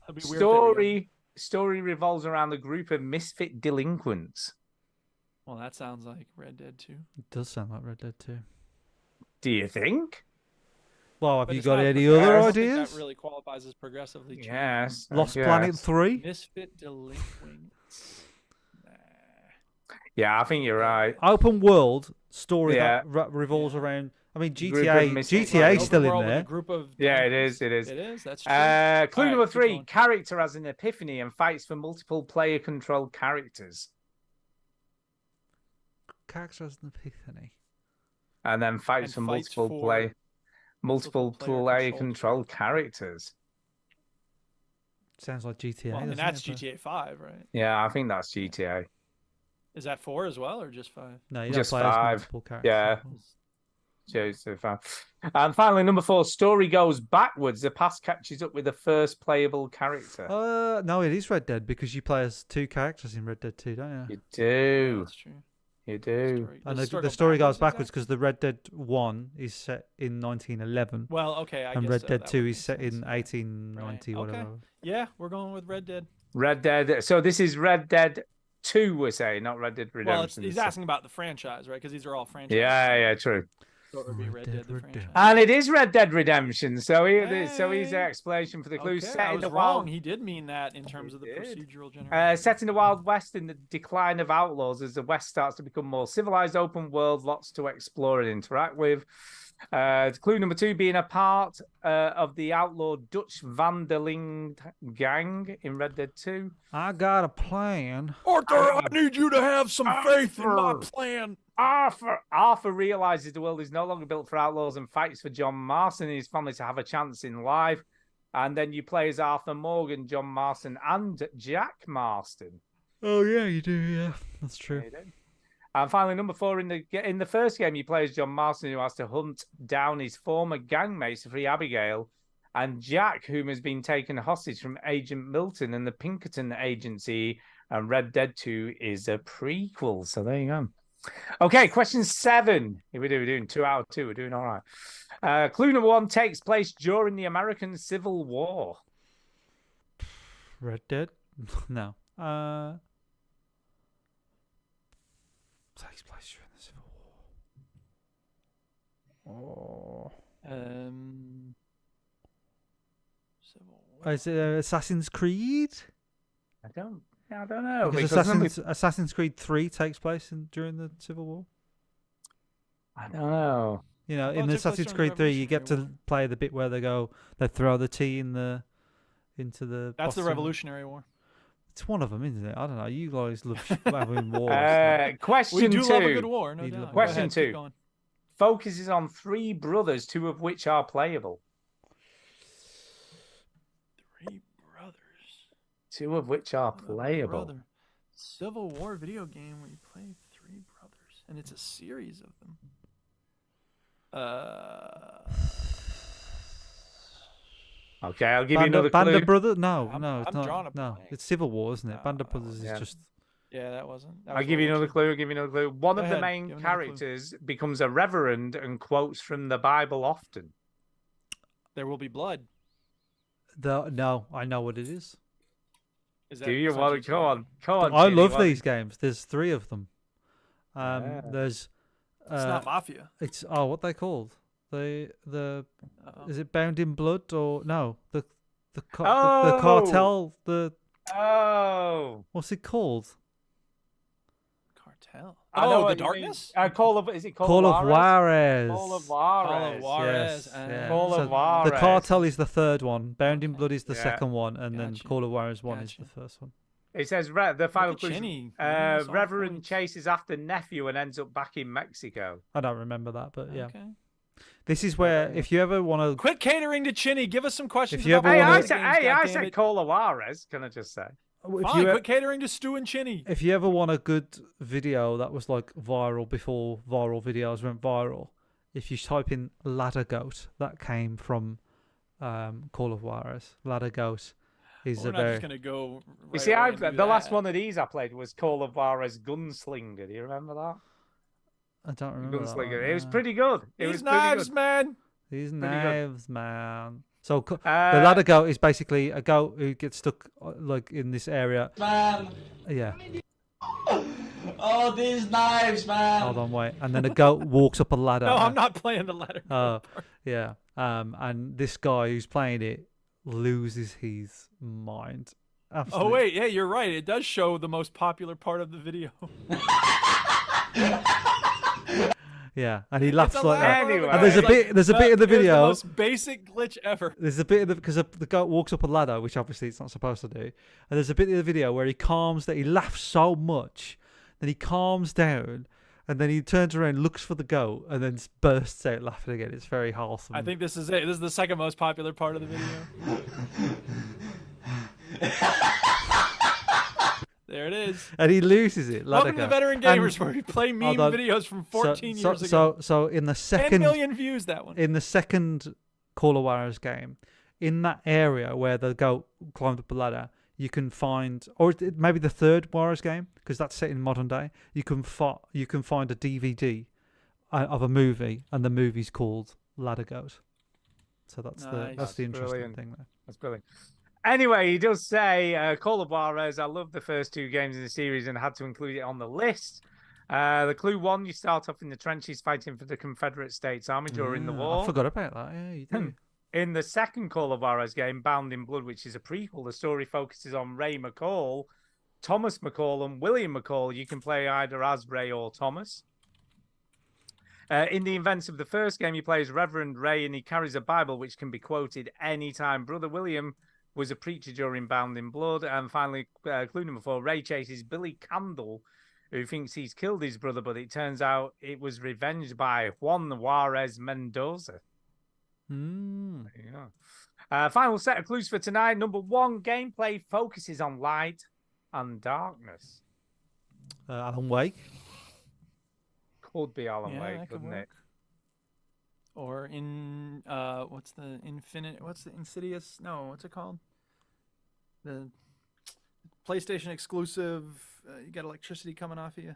[SPEAKER 2] That'd be weird if they were
[SPEAKER 1] Story revolves around a group of misfit delinquents.
[SPEAKER 2] Well, that sounds like Red Dead 2.
[SPEAKER 3] It does sound like Red Dead 2.
[SPEAKER 1] Do you think?
[SPEAKER 3] Well, have
[SPEAKER 2] But
[SPEAKER 3] you
[SPEAKER 2] it's
[SPEAKER 3] got
[SPEAKER 2] not
[SPEAKER 3] any
[SPEAKER 2] progressive.
[SPEAKER 3] other
[SPEAKER 2] I don't think
[SPEAKER 3] ideas?
[SPEAKER 2] That really qualifies as progressively changing.
[SPEAKER 1] Yes.
[SPEAKER 3] Lost
[SPEAKER 1] yes.
[SPEAKER 3] Planet 3?
[SPEAKER 2] Misfit delinquents.
[SPEAKER 1] Yeah, I think you're right.
[SPEAKER 3] Open world story
[SPEAKER 1] Yeah.
[SPEAKER 3] that revolves around I mean,
[SPEAKER 1] Group of
[SPEAKER 3] GTA's still in
[SPEAKER 2] Overworld with a
[SPEAKER 3] there.
[SPEAKER 2] group of
[SPEAKER 1] Yeah, it is.
[SPEAKER 2] It is. That's true.
[SPEAKER 1] Clue
[SPEAKER 2] All
[SPEAKER 1] number
[SPEAKER 2] right, keep
[SPEAKER 1] 3:
[SPEAKER 2] going.
[SPEAKER 1] character has an epiphany and fights for multiple player-controlled characters,
[SPEAKER 3] Character has an epiphany.
[SPEAKER 1] and then fights for multiple player-controlled characters.
[SPEAKER 3] Sounds like GTA.
[SPEAKER 2] Well, and
[SPEAKER 3] doesn't
[SPEAKER 2] that's
[SPEAKER 3] it?
[SPEAKER 2] GTA 5, right?
[SPEAKER 1] Yeah, I think that's GTA.
[SPEAKER 2] Is that 4 as well, or just 5?
[SPEAKER 3] No, you
[SPEAKER 1] Just
[SPEAKER 3] don't play as
[SPEAKER 1] 5.
[SPEAKER 3] multiple characters.
[SPEAKER 1] Yeah. And finally, number 4: story goes backwards. The past catches up with the first playable character.
[SPEAKER 3] No, it is Red Dead because you play as 2 characters in Red Dead 2, don't you?
[SPEAKER 1] You do.
[SPEAKER 2] That's true.
[SPEAKER 1] You do.
[SPEAKER 3] And the story goes backwards because the Red Dead 1 is set in 1911.
[SPEAKER 2] Well, okay, I guess
[SPEAKER 3] and Red
[SPEAKER 2] so.
[SPEAKER 3] Dead
[SPEAKER 2] That
[SPEAKER 3] 2
[SPEAKER 2] would
[SPEAKER 3] is
[SPEAKER 2] make
[SPEAKER 3] set
[SPEAKER 2] sense.
[SPEAKER 3] in 1890,
[SPEAKER 2] Okay.
[SPEAKER 3] whatever.
[SPEAKER 2] Yeah, we're going with Red Dead.
[SPEAKER 1] Red Dead. So this is Red Dead 2, we're saying, not Red Dead Redemption.
[SPEAKER 2] Well, he's asking about the franchise, right? Because these are all franchises.
[SPEAKER 1] Yeah, true.
[SPEAKER 2] So it would be Red Dead, the franchise.
[SPEAKER 1] And it is Red Dead Redemption. So here's the explanation for the clue.
[SPEAKER 2] Okay,
[SPEAKER 1] Set
[SPEAKER 2] I
[SPEAKER 1] in
[SPEAKER 2] was
[SPEAKER 1] the
[SPEAKER 2] wrong.
[SPEAKER 1] wild,
[SPEAKER 2] He did mean that in terms of the procedural generation.
[SPEAKER 1] set in the Wild West in the decline of outlaws as the West starts to become more civilized, open world, lots to explore and interact with. Clue number 2: being a part of the outlaw Dutch Vanderling gang in Red Dead 2.
[SPEAKER 3] I got a plan.
[SPEAKER 2] Arthur, I need you to have some faith in my plan.
[SPEAKER 1] Arthur realizes the world is no longer built for outlaws and fights for John Marston and his family to have a chance in life. And then you play as Arthur Morgan, John Marston, and Jack Marston.
[SPEAKER 3] Oh yeah, you do. Yeah, that's true.
[SPEAKER 1] And finally, number 4: in the first game, you play as John Marston, who has to hunt down his former gangmates to free Abigail, and Jack, whom has been taken hostage from Agent Milton and the Pinkerton Agency. And Red Dead 2 is a prequel. So there you go. Okay, question 7. Here we're doing 2 out of 2. We're doing all right. Clue number 1 takes place during the American Civil War.
[SPEAKER 3] Red Dead? No. Takes place during the Civil War.
[SPEAKER 2] Civil War.
[SPEAKER 3] Is it Assassin's Creed?
[SPEAKER 1] I don't know.
[SPEAKER 3] Because Assassin's Creed 3 takes place during the Civil War.
[SPEAKER 1] I don't know.
[SPEAKER 3] You know, in Assassin's Creed 3, you get to play the bit where they throw the tea into the.
[SPEAKER 2] That's the Revolutionary War.
[SPEAKER 3] It's one of them, isn't it? I don't know. You guys love having wars.
[SPEAKER 1] Question 2.
[SPEAKER 2] We do love a good war, no doubt.
[SPEAKER 1] Question 2 focuses on 3 brothers, 2 of which are playable.
[SPEAKER 2] 3 brothers.
[SPEAKER 1] 2 of which are playable.
[SPEAKER 2] Civil War video game where you play 3 brothers, and it's a series of them.
[SPEAKER 1] Okay, I'll give you another clue.
[SPEAKER 3] Band of Brothers? No, it's
[SPEAKER 2] I'm drawing
[SPEAKER 3] not.
[SPEAKER 2] a
[SPEAKER 3] No,
[SPEAKER 2] blank.
[SPEAKER 3] it's Civil War, isn't it? Band of Brothers is just.
[SPEAKER 2] Yeah, that wasn't.
[SPEAKER 1] I'll give you another clue. One of the
[SPEAKER 2] ahead,
[SPEAKER 1] main
[SPEAKER 2] give another clue.
[SPEAKER 1] characters becomes a reverend and quotes from the Bible often.
[SPEAKER 2] There will be blood.
[SPEAKER 3] No, I know what it is.
[SPEAKER 1] Do you want to? Come on.
[SPEAKER 3] I
[SPEAKER 1] Ginny,
[SPEAKER 3] love these games. There's 3 of them. There's.
[SPEAKER 2] It's not Mafia.
[SPEAKER 3] It's what they called the is it Bound in Blood or no the cartel what's it called?
[SPEAKER 2] Cartel.
[SPEAKER 1] I know
[SPEAKER 2] the Darkness.
[SPEAKER 1] Call of Juarez?
[SPEAKER 3] Call of Juarez.
[SPEAKER 1] Yes.
[SPEAKER 3] Call of Juarez. The cartel is the 3rd one. Bound in Blood is the 2nd one, and then Call of Juarez 1 is the 1st one.
[SPEAKER 1] It says the final clue.
[SPEAKER 2] Chinny.
[SPEAKER 1] Reverend chases after nephew and ends up back in Mexico.
[SPEAKER 3] I don't remember that, but yeah.
[SPEAKER 2] Okay.
[SPEAKER 3] This is where if you ever want to
[SPEAKER 2] quit catering to Chinny, give us some questions.
[SPEAKER 3] If you ever
[SPEAKER 1] I said Call of Juarez. Can I just say?
[SPEAKER 2] Fine, quit catering to Stu and Chinny.
[SPEAKER 3] If you ever want a good video that was like viral before viral videos went viral, if you type in Ladder Goat, that came from Call of Juarez. Ladder Goat is
[SPEAKER 2] We're not just gonna go.
[SPEAKER 1] You see, the last one of these I played was Call of Juarez Gunslinger. Do you remember that?
[SPEAKER 3] I don't remember.
[SPEAKER 1] Gunslinger. It was pretty good.
[SPEAKER 2] These knives, man.
[SPEAKER 3] These knives, man. So the ladder goat is basically a goat who gets stuck like in this area.
[SPEAKER 10] Man.
[SPEAKER 3] Yeah.
[SPEAKER 10] Oh, these knives, man.
[SPEAKER 3] Hold on, wait. And then a goat walks up a ladder.
[SPEAKER 2] No, I'm not playing the ladder.
[SPEAKER 3] Oh, yeah. And this guy who's playing it loses his mind. Absolutely.
[SPEAKER 2] Oh wait, yeah, you're right. It does show the most popular part of the video.
[SPEAKER 3] Yeah, and he laughs like that.
[SPEAKER 1] Anyway.
[SPEAKER 3] And there's a bit in the video.
[SPEAKER 2] The most basic glitch ever.
[SPEAKER 3] There's a bit because the goat walks up a ladder, which obviously it's not supposed to do. And there's a bit in the video where he laughs so much, then he calms down, and then he turns around, looks for the goat, and then bursts out laughing again. It's very wholesome.
[SPEAKER 2] I think this is it. This is the second most popular part of the video. There it is.
[SPEAKER 3] And he loses it.
[SPEAKER 2] Welcome to Veteran Gamers, where we play meme videos from 14 years ago.
[SPEAKER 3] So in the
[SPEAKER 2] 10
[SPEAKER 3] second
[SPEAKER 2] million views, that one.
[SPEAKER 3] In the second Call of Juarez game, in that area where the goat climbed up a ladder, you can find, or maybe the third Juarez game, because that's set in modern day. You can find a DVD of a movie, and the movie's called Ladder Goat. So that's the interesting thing there.
[SPEAKER 1] That's brilliant. Anyway, he does say, Call of Juarez, I love the first 2 games in the series and had to include it on the list. The clue 1, you start off in the trenches fighting for the Confederate States Army during the war.
[SPEAKER 3] I forgot about that. Yeah, you do.
[SPEAKER 1] In the second Call of Juarez game, Bound in Blood, which is a prequel, the story focuses on Ray McCall, Thomas McCall, and William McCall. You can play either as Ray or Thomas. In the events of the first game, you play as Reverend Ray, and he carries a Bible which can be quoted anytime. Brother William was a preacher during Bound in Blood. And finally, clue number 4, Ray chases Billy Candle, who thinks he's killed his brother, but it turns out it was revenged by Juan Juarez Mendoza. There you go. Final set of clues for tonight. Number 1, gameplay focuses on light and darkness.
[SPEAKER 3] Alan Wake.
[SPEAKER 1] Could be Alan Wake, couldn't it?
[SPEAKER 2] Or in what's the Insidious? No, what's it called? The PlayStation exclusive. You got electricity coming off of you.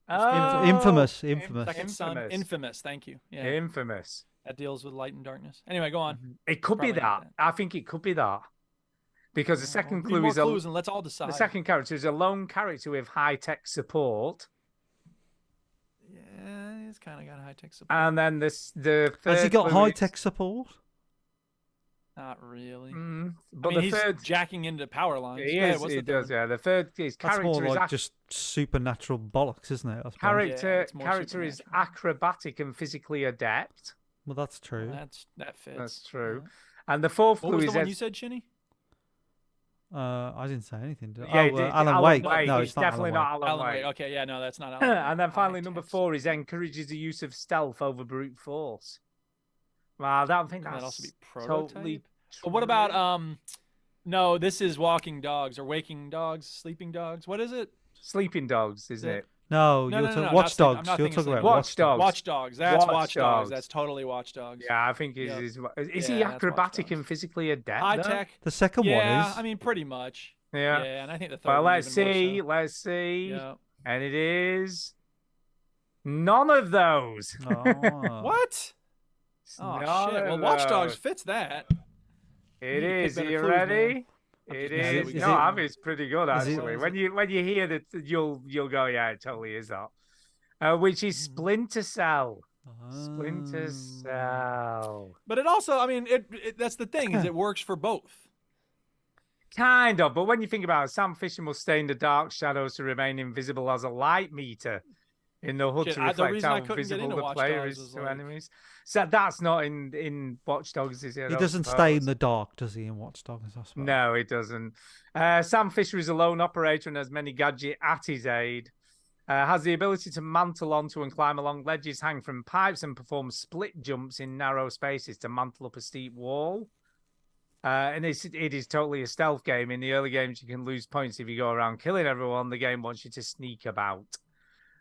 [SPEAKER 3] Infamous.
[SPEAKER 2] Second Son. Infamous. Thank you. Yeah.
[SPEAKER 1] Infamous.
[SPEAKER 2] That deals with light and darkness. Anyway, go on.
[SPEAKER 1] It could be that. I think it could be that. Because the second clue is
[SPEAKER 2] clues and let's all decide.
[SPEAKER 1] The second character is a lone character with high-tech support.
[SPEAKER 2] Yeah, he's kind of got high-tech support.
[SPEAKER 1] And then the third
[SPEAKER 3] has he got high-tech support?
[SPEAKER 2] Not really.
[SPEAKER 1] But
[SPEAKER 2] I mean,
[SPEAKER 1] the third
[SPEAKER 2] he's jacking into power lines.
[SPEAKER 1] He does. Yeah, the third is
[SPEAKER 3] That's
[SPEAKER 1] character
[SPEAKER 3] more like
[SPEAKER 1] is
[SPEAKER 3] just supernatural bollocks, isn't it?
[SPEAKER 1] Character is acrobatic and physically adept.
[SPEAKER 3] Well, that's true.
[SPEAKER 2] Well, that fits.
[SPEAKER 1] That's true. And the fourth clue
[SPEAKER 2] was
[SPEAKER 1] is
[SPEAKER 2] the one you said, Shinny?
[SPEAKER 3] I didn't say anything. Did
[SPEAKER 1] I?
[SPEAKER 3] Alan Wake.
[SPEAKER 1] No,
[SPEAKER 3] it's
[SPEAKER 1] definitely not
[SPEAKER 2] Alan Wake. Okay, yeah, no, that's not Alan Wake.
[SPEAKER 1] And then finally, number 4 is encourages the use of stealth over brute force. Well, I don't think that's
[SPEAKER 2] also be
[SPEAKER 1] totally
[SPEAKER 2] true. But what about no, this is Walking Dogs or Waking Dogs, Sleeping Dogs. What is it?
[SPEAKER 1] Sleeping Dogs, is it?
[SPEAKER 3] No, Watch Dogs. You're talking about
[SPEAKER 1] Watch Dogs.
[SPEAKER 2] Watch Dogs. That's Watch Dogs. That's totally Watch Dogs.
[SPEAKER 1] Yeah, I think is he acrobatic and physically adept?
[SPEAKER 2] High tech.
[SPEAKER 3] The second one is.
[SPEAKER 2] Yeah, I mean pretty much.
[SPEAKER 1] Yeah.
[SPEAKER 2] Yeah, and I think the third.
[SPEAKER 1] Well,
[SPEAKER 2] one
[SPEAKER 1] let's
[SPEAKER 2] even
[SPEAKER 1] see.
[SPEAKER 2] more so.
[SPEAKER 1] Let's see.
[SPEAKER 2] Yeah.
[SPEAKER 1] And it is none of those.
[SPEAKER 2] What? Oh shit! Well, Watch Dogs fits that.
[SPEAKER 1] It is. Are you ready? It is. No, I mean it's pretty good actually. When you hear that, you'll go, yeah, it totally is that. Which is Splinter Cell. Splinter Cell.
[SPEAKER 2] But it also, I mean, that's the thing is it works for both.
[SPEAKER 1] Kind of, but when you think about it, Sam Fisher must stay in the dark shadows to remain invisible as a light meter in the HUD to reflect how visible the player is to enemies. So that's not in Watch Dogs, is it?
[SPEAKER 3] He doesn't stay in the dark, does he, in Watch Dogs?
[SPEAKER 1] No, he doesn't. Sam Fisher is a lone operator and has many gadgets at his aid. Has the ability to mantle onto and climb along ledges, hang from pipes, and perform split jumps in narrow spaces to mantle up a steep wall. And it is totally a stealth game. In the early games, you can lose points if you go around killing everyone. The game wants you to sneak about.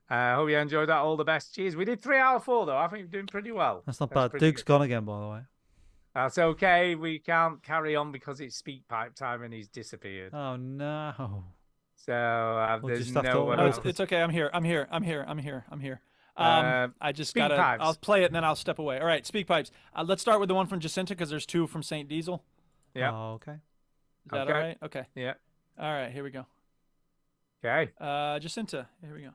[SPEAKER 1] Hope you enjoyed that. All the best. Cheers. We did 3 out of 4, though. I think we're doing pretty well.
[SPEAKER 3] That's not bad. Duke's gone again, by the way.
[SPEAKER 1] That's okay. We can't carry on because it's speak pipe time and he's disappeared.
[SPEAKER 3] Oh, no.
[SPEAKER 1] So there's no one else.
[SPEAKER 2] It's okay. I'm here. I just gotta.
[SPEAKER 1] Pipes.
[SPEAKER 2] I'll play it and then I'll step away. All right, speak pipes. Let's start with the one from Jacinta because there's 2 from Saint Diesel.
[SPEAKER 1] Yeah.
[SPEAKER 3] Oh, okay.
[SPEAKER 2] Is that all right? Okay.
[SPEAKER 1] Yeah.
[SPEAKER 2] All right. Here we go.
[SPEAKER 1] Okay.
[SPEAKER 2] Jacinta. Here we go.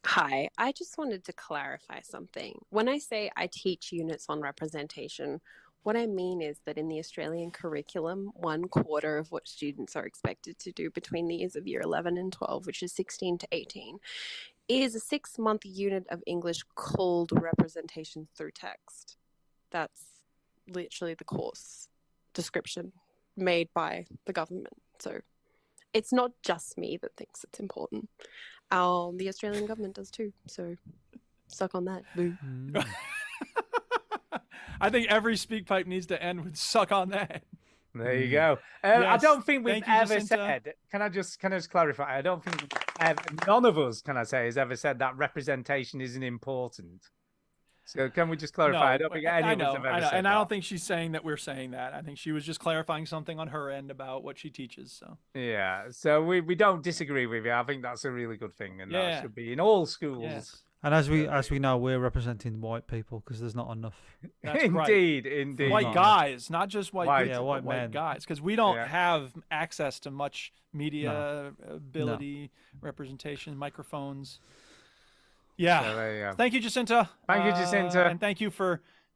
[SPEAKER 11] Hi. I just wanted to clarify something. When I say I teach units on representation, what I mean is that in the Australian curriculum, 1/4 of what students are expected to do between the years of year 11 and 12, which is 16 to 18, is a 6-month unit of English called representation through text. That's literally the course description made by the government. So it's not just me that thinks it's important. The Australian government does too. So suck on that, boo.
[SPEAKER 2] I think every speak pipe needs to end with "suck on that."
[SPEAKER 1] There you go. I don't think we've ever said. Can I just clarify? I don't think none of us, can I say, has ever said that representation isn't important. So can we just clarify?
[SPEAKER 2] No,
[SPEAKER 1] I don't think any of us have ever said
[SPEAKER 2] and
[SPEAKER 1] that.
[SPEAKER 2] I don't think she's saying that we're saying that. I think she was just clarifying something on her end about what she teaches. So
[SPEAKER 1] yeah, so we don't disagree with you. I think that's a really good thing, and that should be in all schools.
[SPEAKER 2] Yes.
[SPEAKER 3] And as we know, we're representing white people because there's not enough.
[SPEAKER 2] That's
[SPEAKER 1] indeed,
[SPEAKER 2] right.
[SPEAKER 1] indeed.
[SPEAKER 2] White guys, not just white people,
[SPEAKER 3] white
[SPEAKER 2] white
[SPEAKER 3] men.
[SPEAKER 2] guys, because we don't have access to much media ability, representation, microphones. Yeah.
[SPEAKER 1] So there you go.
[SPEAKER 2] Thank you, Jacinta.
[SPEAKER 1] Thank you, Jacinta.
[SPEAKER 2] And thank you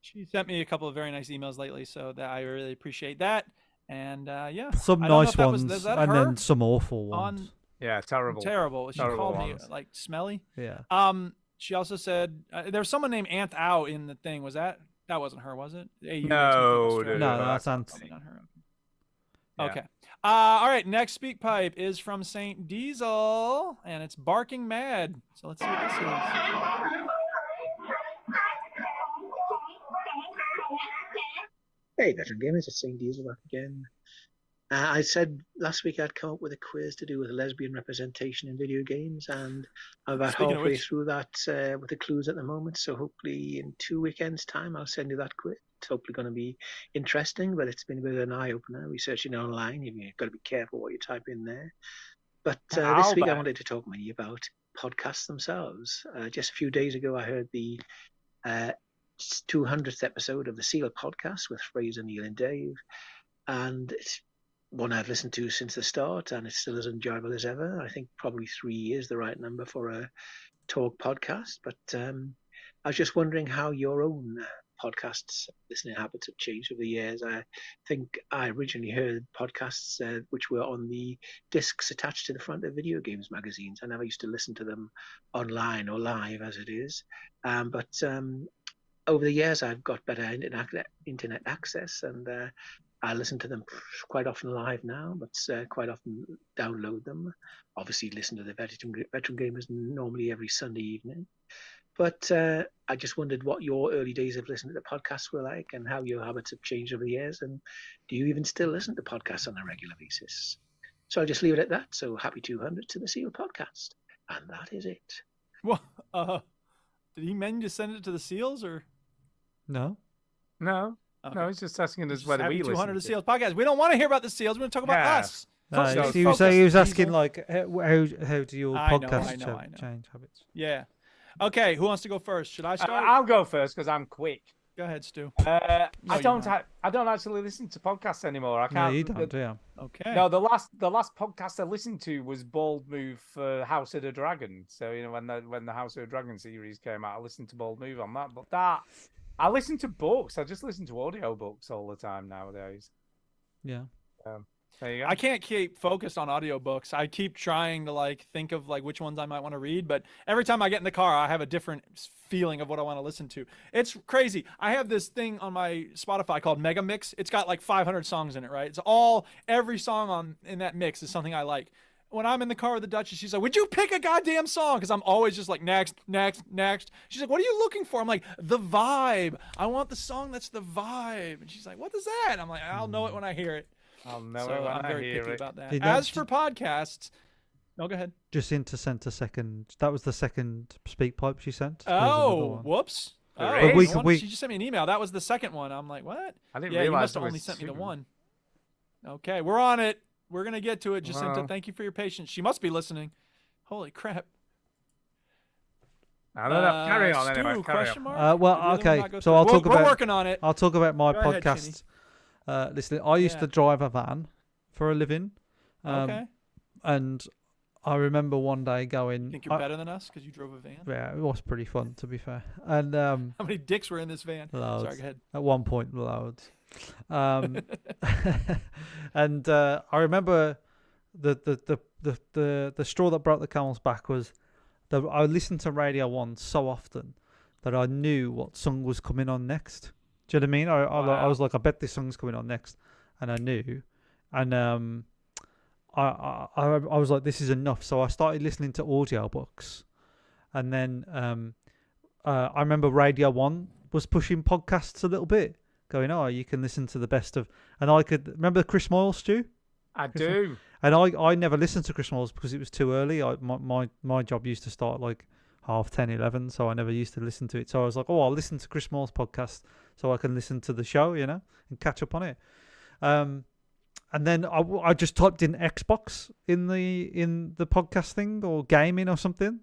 [SPEAKER 2] she sent me a couple of very nice emails lately, so that I really appreciate that. And
[SPEAKER 3] some nice ones, and then some awful ones.
[SPEAKER 1] Yeah, terrible.
[SPEAKER 2] Terrible. She
[SPEAKER 1] terrible
[SPEAKER 2] called
[SPEAKER 1] ones.
[SPEAKER 2] me like smelly.
[SPEAKER 3] Yeah.
[SPEAKER 2] She also said there was someone named Anth Au in the thing. Was that wasn't her, was it?
[SPEAKER 1] No,
[SPEAKER 3] that's Anth.
[SPEAKER 2] Not her. Okay. All right. Next speak pipe is from Saint Diesel, and it's barking mad. So let's see what this is.
[SPEAKER 12] Hey, veteran gamers, it's Saint Diesel back again. I said last week I'd come up with a quiz to do with lesbian representation in video games, and I'm about halfway through that with the clues at the moment. So hopefully in 2 weekends' time, I'll send you that quiz. It's hopefully going to be interesting, but it's been a bit of an eye-opener. Researching online, you've got to be careful what you type in there. But this week I wanted to talk mainly about podcasts themselves. Just a few days ago, I heard the 200th episode of the Seal podcast with Fraser, Neil, and Dave, and it's one I've listened to since the start, and it's still as enjoyable as ever. I think probably 3 is the right number for a talk podcast. But I was just wondering how your own podcasts listening habits have changed over the years. I think I originally heard podcasts which were on the discs attached to the front of video games magazines. I never used to listen to them online or live as it is. But over the years, I've got better internet access, and I listen to them quite often live now, but quite often download them. Obviously, listen to the veteran gamers normally every Sunday evening. But I just wondered what your early days of listening to the podcasts were like, and how your habits have changed over the years, and do you even still listen to podcasts on a regular basis? So I'll just leave it at that. So happy 200 to the Seal podcast, and that is it.
[SPEAKER 2] Well, did he mean to send it to the Seals or?
[SPEAKER 3] No.
[SPEAKER 1] No, he's just asking us whether we listen
[SPEAKER 2] 200 to Seals podcast. We don't want to hear about the Seals. We want to talk about us.
[SPEAKER 3] He was asking like, how do your podcasts change habits?
[SPEAKER 2] Yeah. Okay, who wants to go first? Should I start?
[SPEAKER 1] I'll go first because I'm quick.
[SPEAKER 2] Go ahead, Stu.
[SPEAKER 1] I don't actually listen to podcasts anymore. I can't.
[SPEAKER 3] No, you don't, do you?
[SPEAKER 2] Okay.
[SPEAKER 1] No, the last podcast I listened to was Bald Move for House of the Dragon. So when the House of the Dragon series came out, I listened to Bald Move on that. But I listen to books. I just listen to audio books all the time nowadays.
[SPEAKER 3] Yeah.
[SPEAKER 1] There you go.
[SPEAKER 2] I can't keep focused on audiobooks. I keep trying to think of which ones I might want to read, but every time I get in the car, I have a different feeling of what I want to listen to. It's crazy. I have this thing on my Spotify called Mega Mix. It's got 500 songs in it, right? It's every song in that mix is something I like. When I'm in the car with the Duchess, she's like, would you pick a goddamn song? Because I'm always just next. She's like, what are you looking for? I'm like, the vibe. I want the song that's the vibe. And she's like, what is that? I'm like, I'll know it when I hear it.
[SPEAKER 1] I'll know it when
[SPEAKER 2] I'm
[SPEAKER 1] I
[SPEAKER 2] very
[SPEAKER 1] hear
[SPEAKER 2] picky
[SPEAKER 1] it.
[SPEAKER 2] about that. As for podcasts, no, go ahead.
[SPEAKER 3] Jacinta sent a second. That was the second speak pipe she sent.
[SPEAKER 2] Oh, whoops. She just sent me an email. That was the second one. I'm like, what?
[SPEAKER 1] I didn't
[SPEAKER 2] realize you must have
[SPEAKER 1] it
[SPEAKER 2] only
[SPEAKER 1] was
[SPEAKER 2] sent me the
[SPEAKER 1] two.
[SPEAKER 2] one. Okay, we're on it. We're going to get to it, Jacinta. Thank you for your patience. She must be listening. Holy crap.
[SPEAKER 1] I don't know. Carry on
[SPEAKER 2] Stu,
[SPEAKER 1] anyway.
[SPEAKER 2] question mark?
[SPEAKER 3] Well, okay. So I'll talk about.
[SPEAKER 2] We're working on it.
[SPEAKER 3] I'll talk about my
[SPEAKER 2] Go ahead,
[SPEAKER 3] podcast. Listen, I used to drive a van for a living.
[SPEAKER 2] Okay.
[SPEAKER 3] And I remember one day going.
[SPEAKER 2] You think you're better than us because you drove a van?
[SPEAKER 3] Yeah, it was pretty fun, to be fair. And
[SPEAKER 2] how many dicks were in this van?
[SPEAKER 3] Loads.
[SPEAKER 2] Sorry, go ahead.
[SPEAKER 3] At one point, loads. And I remember the straw that broke the camel's back was I listened to Radio 1 so often that I knew what song was coming on next. Do you know what I mean? I was like, I bet this song's coming on next, and I knew, and I was like, this is enough. So I started listening to audiobooks, and then I remember Radio 1 was pushing podcasts a little bit, going, oh, you can listen to the best of, and I could remember Chris Moyle, Stu.
[SPEAKER 1] I do.
[SPEAKER 3] And I never listened to Chris Moyles because it was too early. My job used to start like 10:30, 11, so I never used to listen to it. So I was like, oh, I'll listen to Chris Moyles' podcast so I can listen to the show, you know, and catch up on it. And then I just typed in Xbox in the podcast thing, or gaming or something,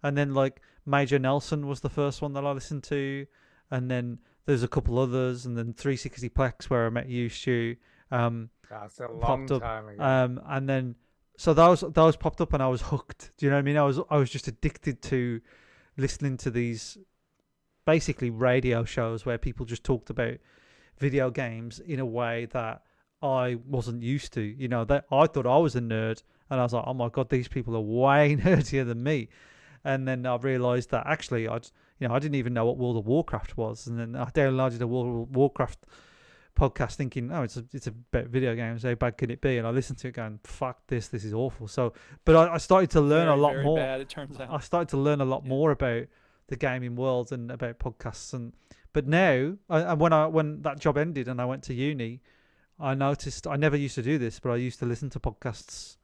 [SPEAKER 3] and then like Major Nelson was the first one that I listened to, and then there's a couple others, and then 360 Plex where I met you, Stu.
[SPEAKER 1] That's a long time ago.
[SPEAKER 3] And then so those popped up, and I was hooked. Do you know what I mean? I was just addicted to listening to these basically radio shows where people just talked about video games in a way that I wasn't used to. You know, that I thought I was a nerd, and I was like, oh my god, these people are way nerdier than me. And then I realised that actually I didn't even know what World of Warcraft was, and then I downloaded a World of Warcraft podcast thinking, oh, it's about video games, how bad can it be? And I listened to it going, fuck this is awful. So, but I started to learn a lot
[SPEAKER 2] very
[SPEAKER 3] more.
[SPEAKER 2] Bad, it turns out.
[SPEAKER 3] I started to learn a lot more about the gaming world and about podcasts. But now, when that job ended and I went to uni, I noticed I never used to do this, but I used to listen to podcasts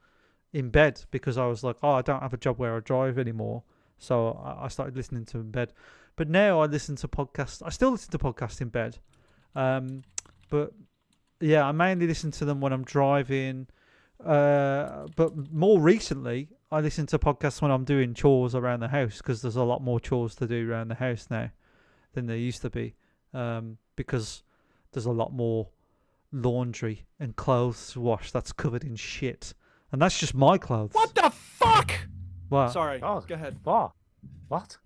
[SPEAKER 3] in bed because I was like, oh, I don't have a job where I drive anymore. So I started listening to them in bed. But now I listen to podcasts. I still listen to podcasts in bed. But yeah, I mainly listen to them when I'm driving. But more recently, I listen to podcasts when I'm doing chores around the house, because there's a lot more chores to do around the house now than there used to be. Because there's a lot more laundry and clothes to wash that's covered in shit. And that's just my clothes.
[SPEAKER 2] What the fuck?
[SPEAKER 3] What?
[SPEAKER 2] Sorry. Go ahead.
[SPEAKER 1] What?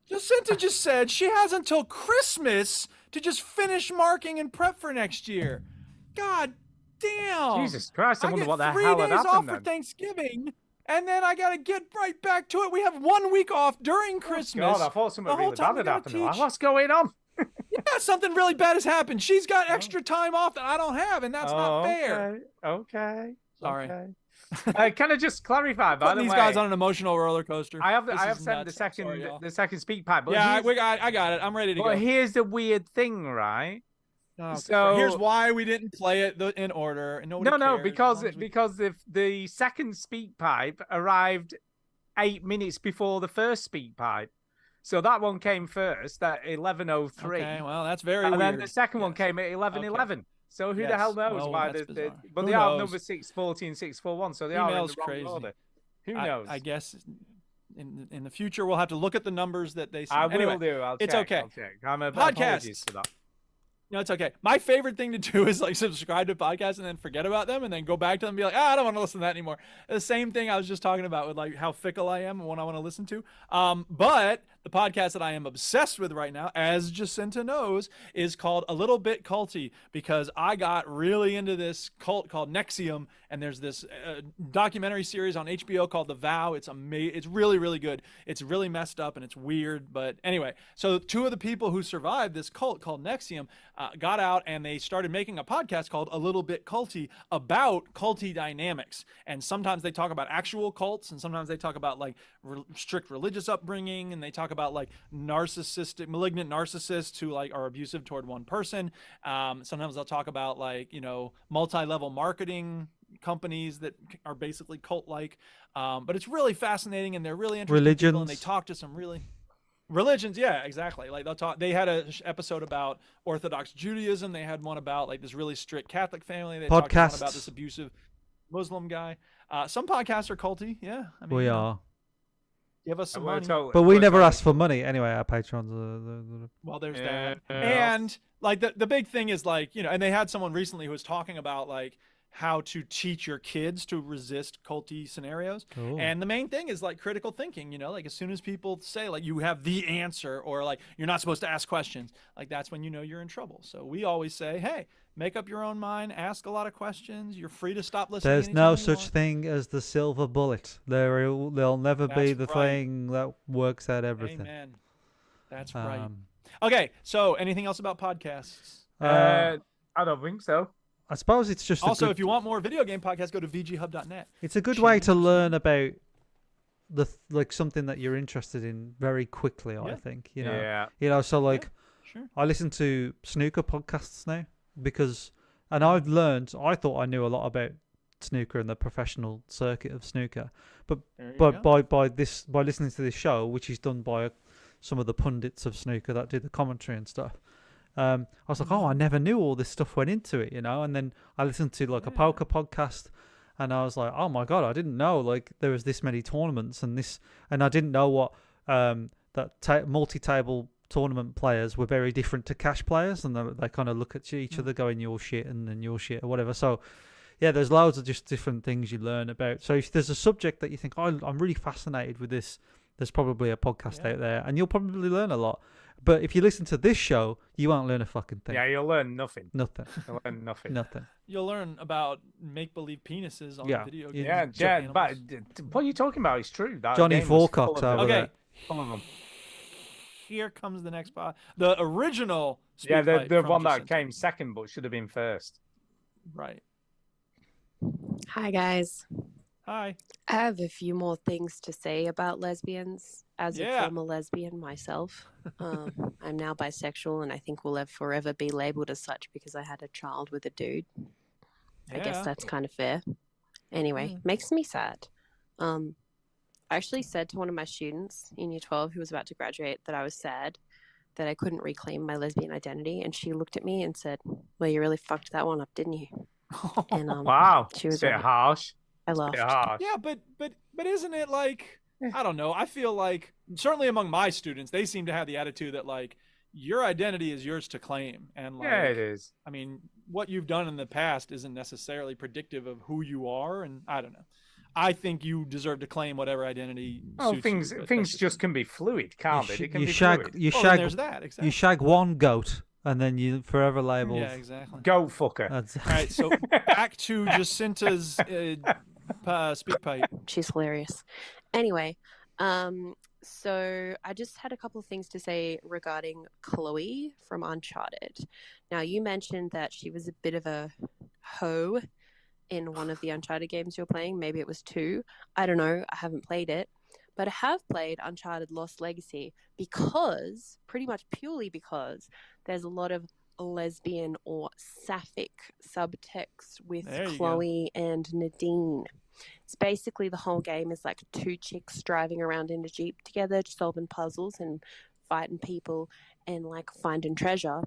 [SPEAKER 2] Jacinta just said she has until Christmas to just finish marking and prep for next year. God damn.
[SPEAKER 1] Jesus Christ, I wonder what the hell had
[SPEAKER 2] happened. 3 days off
[SPEAKER 1] then.
[SPEAKER 2] for Thanksgiving, and then I gotta get right back to it. We have 1 week off during Christmas.
[SPEAKER 1] God, I thought something
[SPEAKER 2] The whole
[SPEAKER 1] really
[SPEAKER 2] time
[SPEAKER 1] bad
[SPEAKER 2] we
[SPEAKER 1] had
[SPEAKER 2] gotta
[SPEAKER 1] happened.
[SPEAKER 2] teach.
[SPEAKER 1] What's going on?
[SPEAKER 2] Yeah, something really bad has happened. She's got extra time off that I don't have, and that's not fair.
[SPEAKER 1] Okay.
[SPEAKER 2] Sorry.
[SPEAKER 1] Okay. Can I just clarify, by the way?
[SPEAKER 2] These guys on an emotional roller coaster.
[SPEAKER 1] I have
[SPEAKER 2] This
[SPEAKER 1] sent
[SPEAKER 2] is
[SPEAKER 1] the
[SPEAKER 2] nuts.
[SPEAKER 1] second
[SPEAKER 2] Sorry, y'all.
[SPEAKER 1] the second speak pipe. But
[SPEAKER 2] Yeah, I got it. I'm ready to go.
[SPEAKER 1] But here's the weird thing, right?
[SPEAKER 2] Oh,
[SPEAKER 1] So
[SPEAKER 2] here's why we didn't play it in order. And nobody
[SPEAKER 1] No,
[SPEAKER 2] cares,
[SPEAKER 1] because
[SPEAKER 2] as long as we-
[SPEAKER 1] because the second speak pipe arrived 8 minutes before the first speak pipe. So that one came first at 11:03.
[SPEAKER 2] Okay, well, that's very
[SPEAKER 1] and
[SPEAKER 2] weird.
[SPEAKER 1] then the second one came at 11:11. So who the
[SPEAKER 2] Yes.
[SPEAKER 1] hell knows
[SPEAKER 2] Well,
[SPEAKER 1] why
[SPEAKER 2] that's
[SPEAKER 1] the
[SPEAKER 2] bizarre.
[SPEAKER 1] but
[SPEAKER 2] Who
[SPEAKER 1] they are
[SPEAKER 2] knows?
[SPEAKER 1] number 640 and 641, so they are in the
[SPEAKER 2] Email's
[SPEAKER 1] wrong
[SPEAKER 2] crazy.
[SPEAKER 1] order. Who knows?
[SPEAKER 2] I guess in the future we'll have to look at the numbers that they send.
[SPEAKER 1] I will
[SPEAKER 2] Anyway,
[SPEAKER 1] do. I'll
[SPEAKER 2] it's
[SPEAKER 1] check.
[SPEAKER 2] okay.
[SPEAKER 1] I'll check. I'm
[SPEAKER 2] Podcasts.
[SPEAKER 1] apologies for that.
[SPEAKER 2] No, it's okay. My favorite thing to do is like subscribe to podcasts and then forget about them and then go back to them and be like, I don't want to listen to that anymore. The same thing I was just talking about with like how fickle I am and what I want to listen to. But the podcast that I am obsessed with right now, as Jacinta knows, is called A Little Bit Culty, because I got really into this cult called NXIVM, and there's this documentary series on HBO called The Vow. It's amazing. It's really, really good. It's really messed up and it's weird. But anyway, so 2 of the people who survived this cult called NXIVM got out and they started making a podcast called A Little Bit Culty about culty dynamics. And sometimes they talk about actual cults, and sometimes they talk about like strict religious upbringing, and they talk about like malignant narcissists who like are abusive toward one person. Sometimes they'll talk about like, multi-level marketing companies that are basically cult-like. But it's really fascinating, and they're really interesting people, and they talk to some really religions. Yeah, exactly. Like they had a episode about Orthodox Judaism. They had one about like this really strict Catholic family. They talked one about this abusive Muslim guy. Some podcasts are culty. Yeah. I mean,
[SPEAKER 3] we are.
[SPEAKER 2] Give us some money.
[SPEAKER 3] But we never ask for money. Anyway, our patrons are...
[SPEAKER 2] Well, there's that. And like the big thing is like, and they had someone recently who was talking about like how to teach your kids to resist culty scenarios.
[SPEAKER 3] Cool.
[SPEAKER 2] And the main thing is like critical thinking, you know, like as soon as people say like you have the answer or like you're not supposed to ask questions, like that's when you know you're in trouble. So we always say, hey, make up your own mind, ask a lot of questions. You're free to stop listening.
[SPEAKER 3] There's no such thing as the silver bullet. There'll never be the thing that works out everything.
[SPEAKER 2] Amen. That's right. Okay, so anything else about podcasts?
[SPEAKER 1] I don't think so.
[SPEAKER 3] I suppose it's just
[SPEAKER 2] also, if you want more video game podcasts, go to vghub.net.
[SPEAKER 3] It's a good way to learn about like something that you're interested in very quickly. I think so like I listen to snooker podcasts now because, and I've learned. I thought I knew a lot about snooker and the professional circuit of snooker, but by listening to this show, which is done by some of the pundits of snooker that do the commentary and stuff. I was like, I never knew all this stuff went into it, you know. And then I listened to like a poker podcast, and I was like, oh my god, I didn't know like there was this many tournaments and I didn't know what that multi-table tournament players were very different to cash players, and they kind of look at each other going your shit and then your shit or whatever. So yeah, there's loads of just different things you learn about. So if there's a subject that you think, I'm really fascinated with this, there's probably a podcast out there, and you'll probably learn a lot. But if you listen to this show, you won't learn a fucking thing.
[SPEAKER 1] Yeah, you'll learn nothing.
[SPEAKER 3] Nothing.
[SPEAKER 1] You'll learn nothing.
[SPEAKER 3] Nothing.
[SPEAKER 2] You'll learn about make-believe penises on video games.
[SPEAKER 1] Yeah, but what are you talking about? It's true. That
[SPEAKER 3] Johnny
[SPEAKER 1] game was
[SPEAKER 3] Fourcock's over
[SPEAKER 2] okay.
[SPEAKER 3] there.
[SPEAKER 1] Full of them.
[SPEAKER 2] Here comes the next part. The original.
[SPEAKER 1] The one that came second, but should have been first.
[SPEAKER 2] Right.
[SPEAKER 11] Hi, guys.
[SPEAKER 2] Hi.
[SPEAKER 11] I have a few more things to say about lesbians. As a former lesbian myself, I'm now bisexual, and I think will forever be labeled as such because I had a child with a dude. I guess that's kind of fair. Anyway, makes me sad. I actually said to one of my students in Year 12 who was about to graduate that I was sad that I couldn't reclaim my lesbian identity, and she looked at me and said, well, you really fucked that one up, didn't you? And
[SPEAKER 1] wow,
[SPEAKER 11] she was
[SPEAKER 1] a bit harsh.
[SPEAKER 11] I laughed.
[SPEAKER 2] Yeah, but isn't it like, I don't know, I feel like certainly among my students, they seem to have the attitude that like your identity is yours to claim, and like,
[SPEAKER 1] it is.
[SPEAKER 2] I mean, what you've done in the past isn't necessarily predictive of who you are, and I don't know. I think you deserve to claim whatever identity.
[SPEAKER 1] Things just can be fluid, can't they? It can be
[SPEAKER 3] fluid.
[SPEAKER 2] There's that. Exactly.
[SPEAKER 3] You shag one goat, and then you forever labeled.
[SPEAKER 2] Yeah, exactly.
[SPEAKER 1] Goat fucker.
[SPEAKER 2] All right, so back to Jacinta's speak pipe.
[SPEAKER 11] She's hilarious. Anyway, so I just had a couple of things to say regarding Chloe from Uncharted. Now, you mentioned that she was a bit of a hoe in one of the Uncharted games you're playing. Maybe it was 2. I don't know. I haven't played it. But I have played Uncharted Lost Legacy because, pretty much purely because, there's a lot of lesbian or sapphic subtext with Chloe and Nadine. It's basically the whole game is like 2 chicks driving around in a Jeep together, solving puzzles and fighting people and like finding treasure.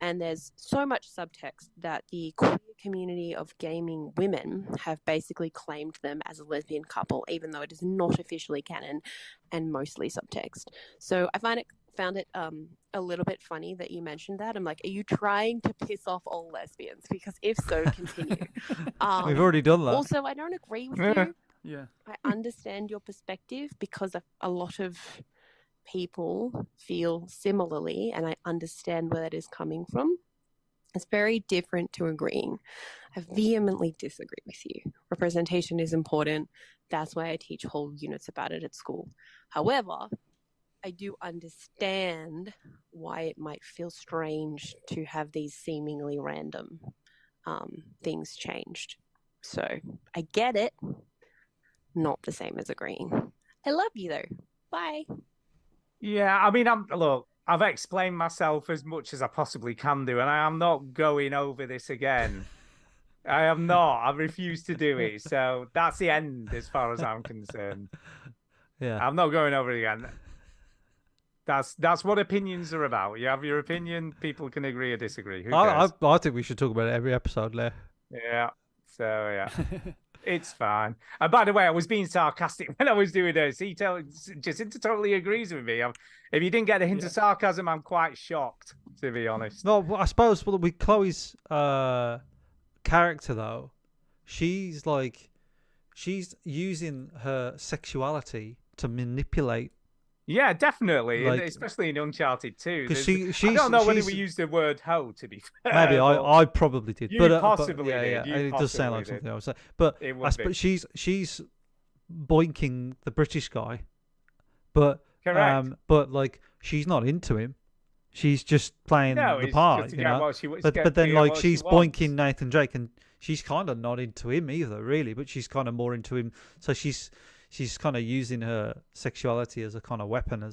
[SPEAKER 11] And there's so much subtext that the queer community of gaming women have basically claimed them as a lesbian couple, even though it is not officially canon and mostly subtext. So I found it a little bit funny that you mentioned that. I'm like, are you trying to piss off all lesbians? Because if so, continue.
[SPEAKER 3] We've already done that.
[SPEAKER 11] Also, I don't agree with you.
[SPEAKER 2] Yeah.
[SPEAKER 11] I understand your perspective because a lot of people feel similarly, and I understand where that is coming from. It's very different to agreeing. I vehemently disagree with you. Representation is important. That's why I teach whole units about it at school. However, I do understand why it might feel strange to have these seemingly random things changed. So I get it. Not the same as agreeing. I love you though. Bye.
[SPEAKER 1] Yeah, I mean, I've explained myself as much as I possibly can do, and I am not going over this again. I am not. I refuse to do it. So that's the end as far as I'm concerned.
[SPEAKER 3] Yeah.
[SPEAKER 1] I'm not going over it again. That's what opinions are about. You have your opinion. People can agree or disagree. Who cares?
[SPEAKER 3] I think we should talk about it every episode, Leo.
[SPEAKER 1] Yeah. So, yeah. It's fine. And by the way, I was being sarcastic when I was doing this. Jacinta totally agrees with me. If you didn't get a hint of sarcasm, I'm quite shocked, to be honest.
[SPEAKER 3] No, I suppose with Chloe's character, though, she's using her sexuality to manipulate.
[SPEAKER 1] Yeah, definitely,
[SPEAKER 3] Like-
[SPEAKER 1] especially in Uncharted 2.
[SPEAKER 3] 'Cause
[SPEAKER 1] I don't know whether
[SPEAKER 3] she's-
[SPEAKER 1] we used the word hoe, to be fair.
[SPEAKER 3] Maybe
[SPEAKER 1] but
[SPEAKER 3] I probably did,
[SPEAKER 1] You
[SPEAKER 3] but
[SPEAKER 1] possibly
[SPEAKER 3] yeah,
[SPEAKER 1] did.
[SPEAKER 3] yeah,
[SPEAKER 1] You
[SPEAKER 3] it does sound like
[SPEAKER 1] possibly
[SPEAKER 3] something
[SPEAKER 1] did.
[SPEAKER 3] I would say. But
[SPEAKER 1] It
[SPEAKER 3] I
[SPEAKER 1] would
[SPEAKER 3] suppose
[SPEAKER 1] be.
[SPEAKER 3] she's boinking the British guy, but
[SPEAKER 1] Correct.
[SPEAKER 3] but like she's not into him. She's just playing
[SPEAKER 1] No,
[SPEAKER 3] the
[SPEAKER 1] it's
[SPEAKER 3] part,
[SPEAKER 1] just to
[SPEAKER 3] you
[SPEAKER 1] get
[SPEAKER 3] know.
[SPEAKER 1] what she wants-
[SPEAKER 3] But
[SPEAKER 1] get
[SPEAKER 3] but then
[SPEAKER 1] to
[SPEAKER 3] like
[SPEAKER 1] what she
[SPEAKER 3] she's
[SPEAKER 1] wants.
[SPEAKER 3] boinking Nathan Drake, and she's kind of not into him either, really. But she's kind of more into him. So she's kind of using her sexuality as a kind of weapon, I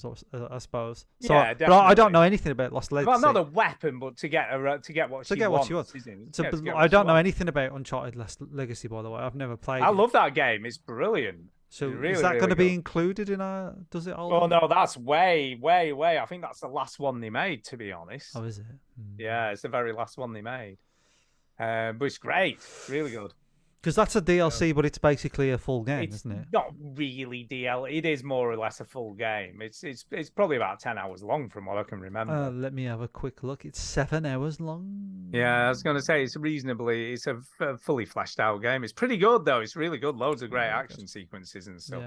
[SPEAKER 3] suppose. So
[SPEAKER 1] Yeah,
[SPEAKER 3] but I don't
[SPEAKER 1] definitely.
[SPEAKER 3] know anything about Lost Legacy.
[SPEAKER 1] Well, not a weapon, but to get her, to get what
[SPEAKER 3] to
[SPEAKER 1] she
[SPEAKER 3] get
[SPEAKER 1] wants.
[SPEAKER 3] what she wants.
[SPEAKER 1] Isn't it?
[SPEAKER 3] So,
[SPEAKER 1] Yeah, to
[SPEAKER 3] but
[SPEAKER 1] get
[SPEAKER 3] I
[SPEAKER 1] what she
[SPEAKER 3] don't know
[SPEAKER 1] wants.
[SPEAKER 3] anything about Uncharted Lost Legacy, by the way. I've never played.
[SPEAKER 1] I
[SPEAKER 3] it.
[SPEAKER 1] love that game. It's brilliant.
[SPEAKER 3] So
[SPEAKER 1] It's really,
[SPEAKER 3] is that
[SPEAKER 1] really
[SPEAKER 3] going to be
[SPEAKER 1] good.
[SPEAKER 3] included in a? Does it all?
[SPEAKER 1] Oh no, that's way, way, way. I think that's the last one they made, to be honest.
[SPEAKER 3] Oh, is it?
[SPEAKER 1] Yeah, it's the very last one they made. But it's great, really good.
[SPEAKER 3] Because that's a DLC, but it's basically a full game,
[SPEAKER 1] It's
[SPEAKER 3] isn't it?
[SPEAKER 1] not really DL. It is more or less a full game. It's probably about 10 hours long, from what I can remember.
[SPEAKER 3] Let me have a quick look. It's 7 hours long.
[SPEAKER 1] Yeah, I was going to say it's a fully fleshed out game. It's pretty good though. It's really good. Loads of great action sequences and stuff.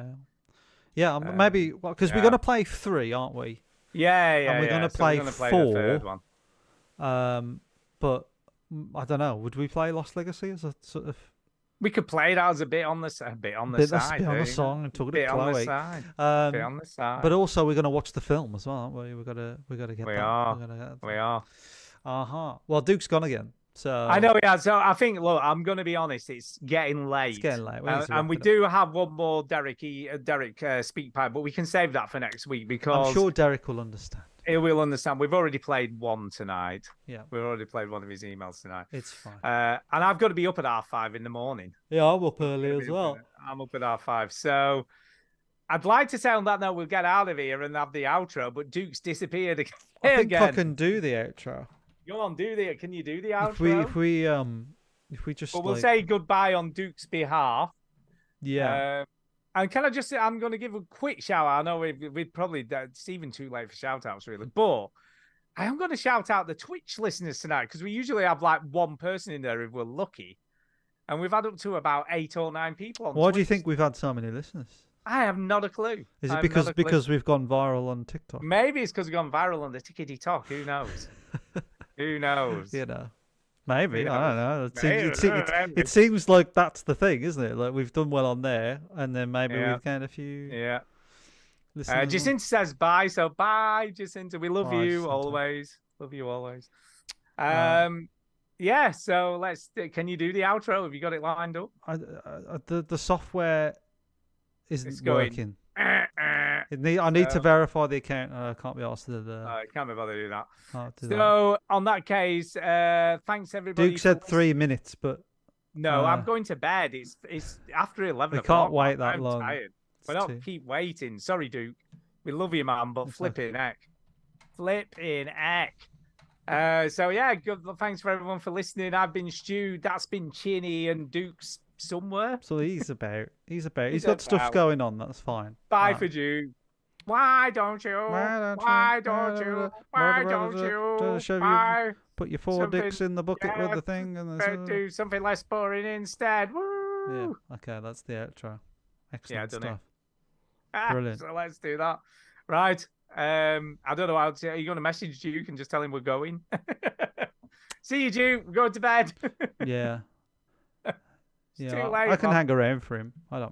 [SPEAKER 3] Yeah. Maybe because we're
[SPEAKER 1] yeah.
[SPEAKER 3] going to play 3, aren't we?
[SPEAKER 1] Yeah,
[SPEAKER 3] And we're going to
[SPEAKER 1] So
[SPEAKER 3] play
[SPEAKER 1] we're gonna
[SPEAKER 3] 4.
[SPEAKER 1] the third one.
[SPEAKER 3] But I don't know. Would we play Lost Legacy as a sort of?
[SPEAKER 1] We could play it as a bit on the side.
[SPEAKER 3] Bit on the song and talk a bit
[SPEAKER 1] on the
[SPEAKER 3] Chloe.
[SPEAKER 1] side. Bit on the side.
[SPEAKER 3] But also we're going to watch the film as well, aren't we? We got to get.
[SPEAKER 1] We
[SPEAKER 3] that.
[SPEAKER 1] are.
[SPEAKER 3] We're gonna get
[SPEAKER 1] We are.
[SPEAKER 3] Well, Duke's gone again. So
[SPEAKER 1] I know, yeah. So I think, look, I'm going to be honest. It's getting late.
[SPEAKER 3] It's getting late. We need to
[SPEAKER 1] and we
[SPEAKER 3] wrap it
[SPEAKER 1] do have one more Derek speak pipe, but we can save that for next week because
[SPEAKER 3] I'm sure Derek will understand.
[SPEAKER 1] he will understand. We've already played one tonight.
[SPEAKER 3] Yeah.
[SPEAKER 1] We've already played one of his emails tonight.
[SPEAKER 3] It's fine.
[SPEAKER 1] And I've got to be up at 5:30 in the morning.
[SPEAKER 3] Yeah, I'm up early as well.
[SPEAKER 1] I'm up at 5:30. So I'd like to say on that note, we'll get out of here and have the outro, but Duke's disappeared again.
[SPEAKER 3] I think I can do the outro.
[SPEAKER 1] Go on, can you do the outro?
[SPEAKER 3] If we just.
[SPEAKER 1] But we'll say goodbye on Duke's behalf.
[SPEAKER 3] Yeah.
[SPEAKER 1] And can I just say, I'm going to give a quick shout out. I know we'd probably, it's even too late for shout outs, really. But I am going to shout out the Twitch listeners tonight because we usually have like one person in there if we're lucky. And we've had up to about 8 or 9 people on
[SPEAKER 3] Why
[SPEAKER 1] Twitch.
[SPEAKER 3] do you think we've had so many listeners?
[SPEAKER 1] I have not a clue.
[SPEAKER 3] Is it because we've gone viral on TikTok?
[SPEAKER 1] Maybe it's because we've gone viral on the Tickety Talk. Who knows? Who knows?
[SPEAKER 3] You know. Maybe.
[SPEAKER 1] Who
[SPEAKER 3] I
[SPEAKER 1] knows?
[SPEAKER 3] don't know. It seems like that's the thing, isn't it? Like we've done well on there, and then maybe we've gained a few.
[SPEAKER 1] Yeah.
[SPEAKER 3] listeners.
[SPEAKER 1] Jacinta says bye. So bye, Jacinta. We love
[SPEAKER 3] Bye,
[SPEAKER 1] you
[SPEAKER 3] Jacinta.
[SPEAKER 1] always. Love you always. Yeah. So let's. Can you do the outro? Have you got it lined up?
[SPEAKER 3] The software
[SPEAKER 1] It's
[SPEAKER 3] isn't
[SPEAKER 1] going,
[SPEAKER 3] working. I need to verify the account. I can't be asked to.
[SPEAKER 1] I can't be bothered to do that.
[SPEAKER 3] Can't do that.
[SPEAKER 1] So on that case, thanks everybody.
[SPEAKER 3] Duke said 3 minutes, but
[SPEAKER 1] no, I'm going to bed. It's after 11
[SPEAKER 3] we
[SPEAKER 1] o'clock.
[SPEAKER 3] can't wait that
[SPEAKER 1] I'm
[SPEAKER 3] long.
[SPEAKER 1] tired.
[SPEAKER 3] It's
[SPEAKER 1] We're not
[SPEAKER 3] too-
[SPEAKER 1] keep waiting. Sorry, Duke. We love you, man, but flipping heck. Flipping heck. So yeah, good. Thanks for everyone for listening. I've been Stu. That's been Chinny, and Duke's somewhere.
[SPEAKER 3] So he's about. He's got
[SPEAKER 1] about.
[SPEAKER 3] stuff going on. That's fine.
[SPEAKER 1] Bye for Duke. Why don't you? Why don't you? Why don't you? Why?
[SPEAKER 3] Put your 4 dicks in the bucket with the thing, and
[SPEAKER 1] do something less boring instead. Woo!
[SPEAKER 3] yeah. Okay, that's the outro. Excellent
[SPEAKER 1] done it.
[SPEAKER 3] stuff. Brilliant.
[SPEAKER 1] So let's do that. Right. I don't know how to. Are you going to message Duke and just tell him we're going? See you, Duke. We're going to bed.
[SPEAKER 3] Yeah.
[SPEAKER 1] It's
[SPEAKER 3] Yeah,
[SPEAKER 1] too late,
[SPEAKER 3] I can
[SPEAKER 1] man.
[SPEAKER 3] hang around for him. I don't